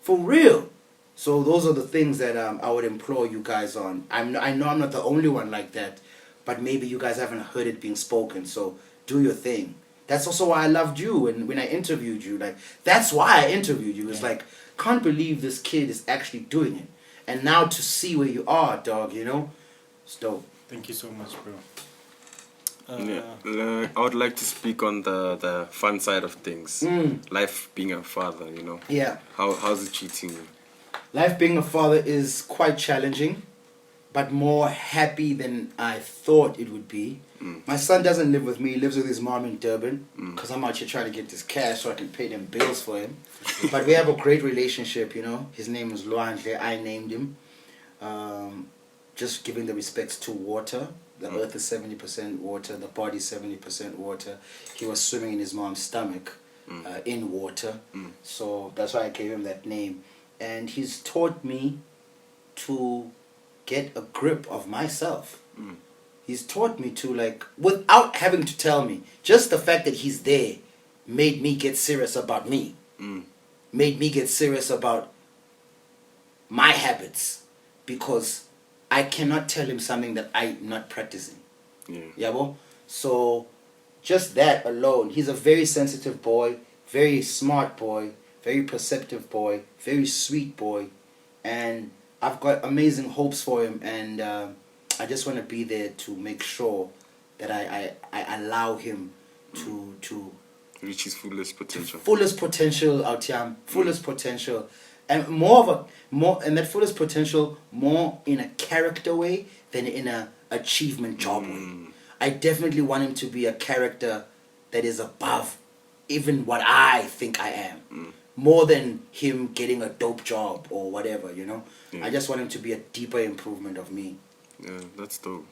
For real. So those are the things that I would implore you guys on. I know I'm not the only one like that, but maybe you guys haven't heard it being spoken. So do your thing. That's also why I loved you, and when I interviewed you, like, that's why I interviewed you. It's like, can't believe this kid is actually doing it. And now to see where you are, dog, you know, it's dope. Thank you so much, bro. I would like to speak on the fun side of things. Life being a father, you know. Yeah. How's it treating you? Life being a father is quite challenging, but more happy than I thought it would be. My son doesn't live with me. He lives with his mom in Durban because I'm out here trying to get this cash so I can pay them bills for him. But we have a great relationship, you know. His name is Nonhle. I named him. Just giving the respects to water. The earth is 70% water. The body is 70% water. He was swimming in his mom's stomach in water. So that's why I gave him that name. And he's taught me to get a grip of myself. He's taught me to, like, without having to tell me, just the fact that he's there made me get serious about me. Made me get serious about my habits, because I cannot tell him something that I'm not practicing. Yabo? So just that alone, he's a very sensitive boy, very smart boy, very perceptive boy, very sweet boy, and I've got amazing hopes for him, and I just want to be there to make sure that I allow him to reach his fullest potential. Fullest potential, Autiam, fullest potential, and more and that fullest potential more in a character way than in a achievement job way. I definitely want him to be a character that is above even what I think I am. More than him getting a dope job or whatever, you know. I just want him to be a deeper improvement of me. Yeah, that's dope.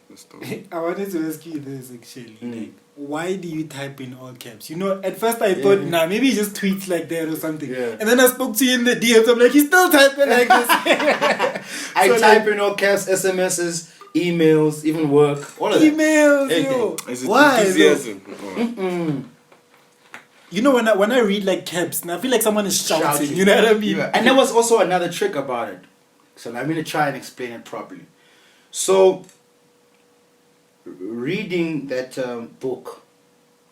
I wanted to ask you this, actually. Like, why do you type in all caps? You know, at first I thought, maybe he just tweets like that or something. And then I spoke to you in the DMs. I'm like, he's still typing like this. I type in all caps, SMSs, emails, even work. All of that. Emails, yo. Is it Why? enthusiasm? You know, when I read like caps, I feel like someone is shouting. You know what I mean? And there was also another trick about it. So I'm going to try and explain it properly. So, reading that book,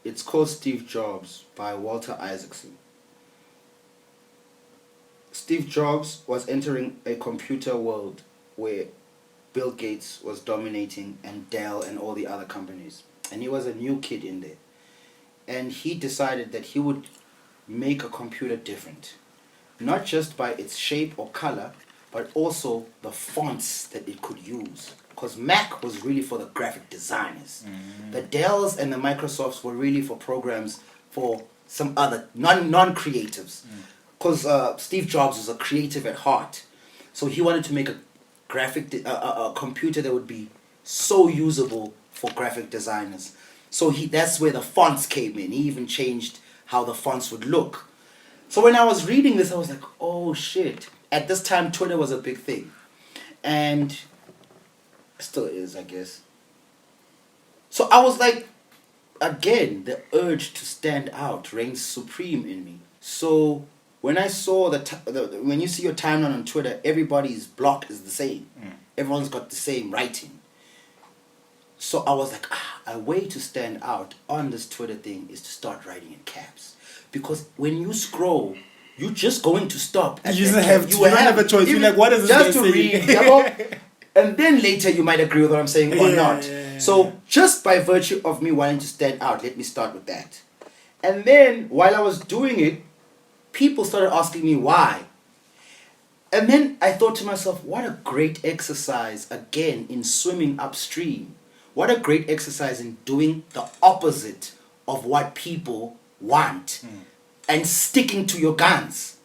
it's called Steve Jobs by Walter Isaacson. Steve Jobs was entering a computer world where Bill Gates was dominating, and Dell and all the other companies. And he was a new kid in there. And he decided that he would make a computer different. Not just by its shape or color, but also the fonts that it could use. Because Mac was really for the graphic designers. The Dells and the Microsofts were really for programs for some other non-creatives. Because Steve Jobs was a creative at heart. So he wanted to make a a computer that would be so usable for graphic designers. So that's where the fonts came in. He even changed how the fonts would look. So when I was reading this, I was like, oh shit. At this time, Twitter was a big thing. And still is, I guess. So I was like, again, the urge to stand out reigns supreme in me. So when I saw when you see your timeline on Twitter, everybody's block is the same. Everyone's got the same writing. So I was like, a way to stand out on this Twitter thing is to start writing in caps. Because when you scroll, you're just going to stop. You don't have a choice. You're like, what is this just guy to saying? read, and then later you might agree with what I'm saying or not. So just by virtue of me wanting to stand out, let me start with that. And then while I was doing it, people started asking me why. And then I thought to myself, what a great exercise, again, in swimming upstream. What a great exercise in doing the opposite of what people want and sticking to your guns.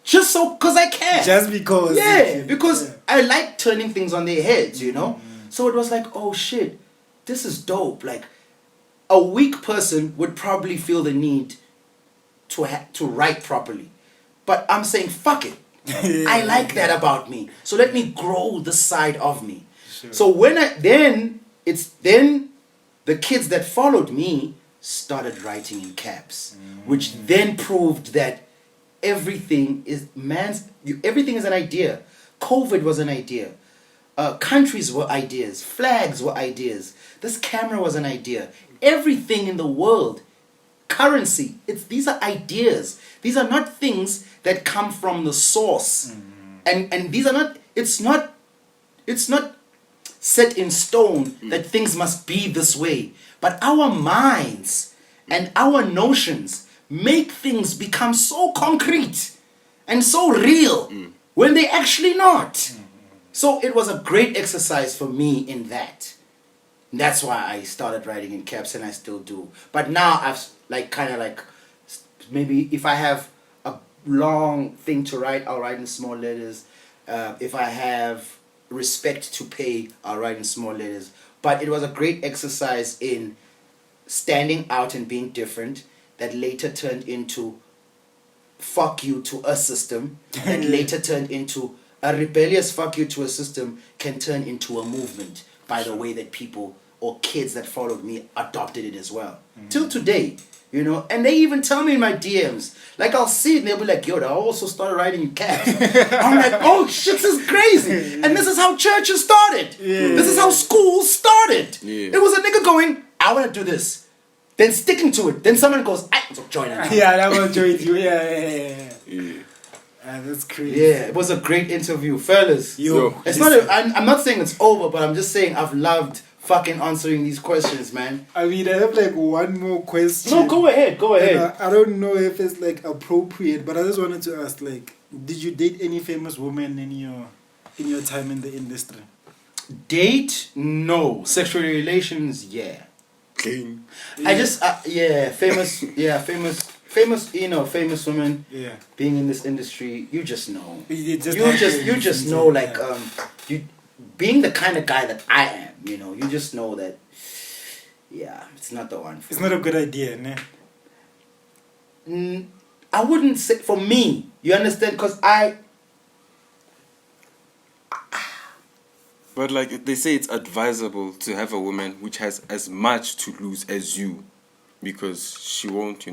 Just so, because I can. Just because. Yeah, because I like turning things on their heads, you know? So it was like, oh shit, this is dope. Like, a weak person would probably feel the need to write properly. But I'm saying, fuck it. I like that about me. So let me grow this side of me. Sure. So when then the kids that followed me started writing in caps, which then proved that everything is an idea. COVID was an idea. Countries were ideas. Flags were ideas. This camera was an idea. Everything in the world, currency, these are ideas. These are not things that come from the source. And these are not, it's not set in stone that things must be this way. But our minds and our notions make things become so concrete and so real when they're actually not. So it was a great exercise for me in that. And that's why I started writing in caps, and I still do. But now I've maybe if I have a long thing to write, I'll write in small letters. If I have respect to pay, I'll write in small letters. But it was a great exercise in standing out and being different that later turned into fuck you to a system, that later turned into a rebellious fuck you to a system can turn into a movement by the way that people or kids that followed me adopted it as well. Till today, you know, and they even tell me in my DMs, like I'll see it and they'll be like, yo, I also started writing in caps. I'm like, oh shit, this is crazy. And this is how churches started. This is how schools started. It was a nigga going, I want to do this. Then sticking to it. Then someone goes, I want to join it. Yeah, that will join you. Yeah. That's crazy. Yeah, it was a great interview, fellas. It's not. I'm not saying it's over, but I'm just saying I've loved fucking answering these questions, man. I mean, I have like one more question. No, go ahead. I don't know if it's like appropriate, but I just wanted to ask, like, did you date any famous women in your time in the industry? Date? No. Sexual relations? Yeah. Clean. I just famous famous women being in this industry, you just know. You just know, like you being the kind of guy that I am, you know, you just know that it's not the one for It's not a good idea, ne? I wouldn't say for me, you understand, because But like they say, it's advisable to have a woman which has as much to lose as you, because she won't,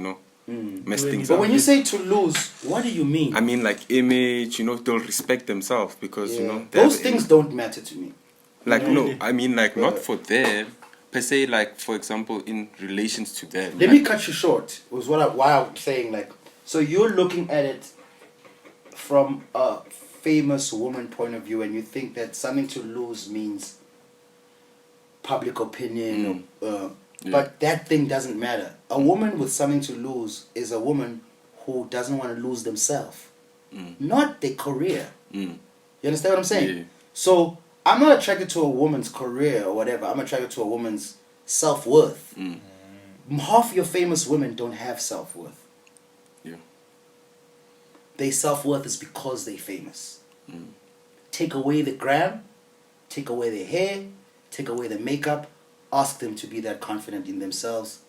mess things up. But when you say to lose, what do you mean? I mean, like image, they'll respect themselves because those things don't matter to me. Like no, I mean like not for them per se. Like for example, in relations to them. Let me cut you short. Was why I'm saying, like, so you're looking at it from a famous woman point of view, and you think that something to lose means public opinion, but that thing doesn't matter. A woman with something to lose is a woman who doesn't want to lose themselves, not their career. You understand what I'm saying? Yeah. So I'm not attracted to a woman's career or whatever. I'm attracted to a woman's self-worth. half your famous women don't have self-worth. Yeah. Their self-worth is because they're famous. Take away the gram, take away their hair, take away the makeup, ask them to be that confident in themselves,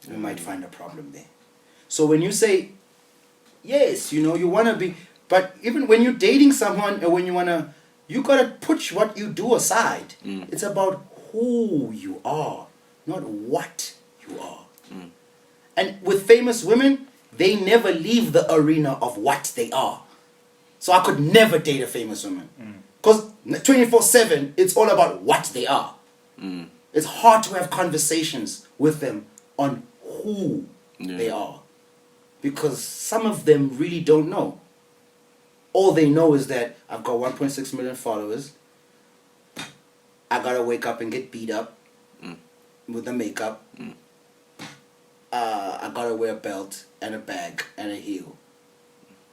we might find a problem there. So when you say, yes, you know, you want to be, but even when you're dating someone or when you want to, you got to put what you do aside. It's about who you are, not what you are. And with famous women, they never leave the arena of what they are. So I could never date a famous woman. Because 24/7, it's all about what they are. It's hard to have conversations with them on who they are. Because some of them really don't know. All they know is that I've got 1.6 million followers. I gotta wake up and get beat up with the makeup. I gotta wear a belt and a bag and a heel.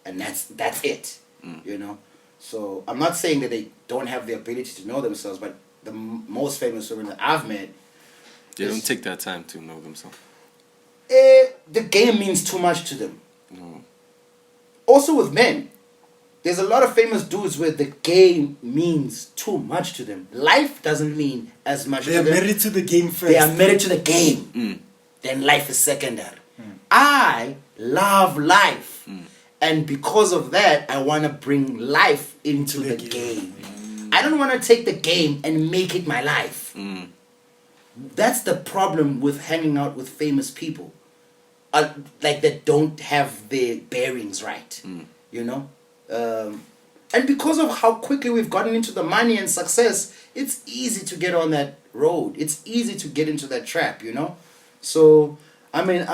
And that's it. You know? So I'm not saying that they don't have the ability to know themselves, but the most famous women that I've met, they don't take that time to know themselves. The game means too much to them. No. Also with men, there's a lot of famous dudes where the game means too much to them. Life doesn't mean as much to them. They are married to the game first. They are married to the game. Then life is secondary. I love life. And because of that, I want to bring life into the game. I don't want to take the game and make it my life. That's the problem with hanging out with famous people. Like that don't have their bearings right. You know? And because of how quickly we've gotten into the money and success, it's easy to get on that road. It's easy to get into that trap, you know? So, I mean,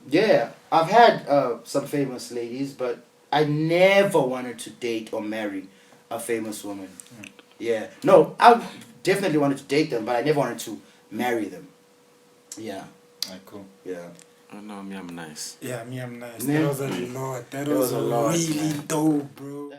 yeah, I've had some famous ladies, but I never wanted to date or marry a famous woman. Yeah. No, I definitely wanted to date them, but I never wanted to marry them. Yeah. Cool. Yeah. Oh no, me, I'm nice. Yeah, me, I'm nice. Yeah. That was a lot. That was was a lot, really man. dope, bro.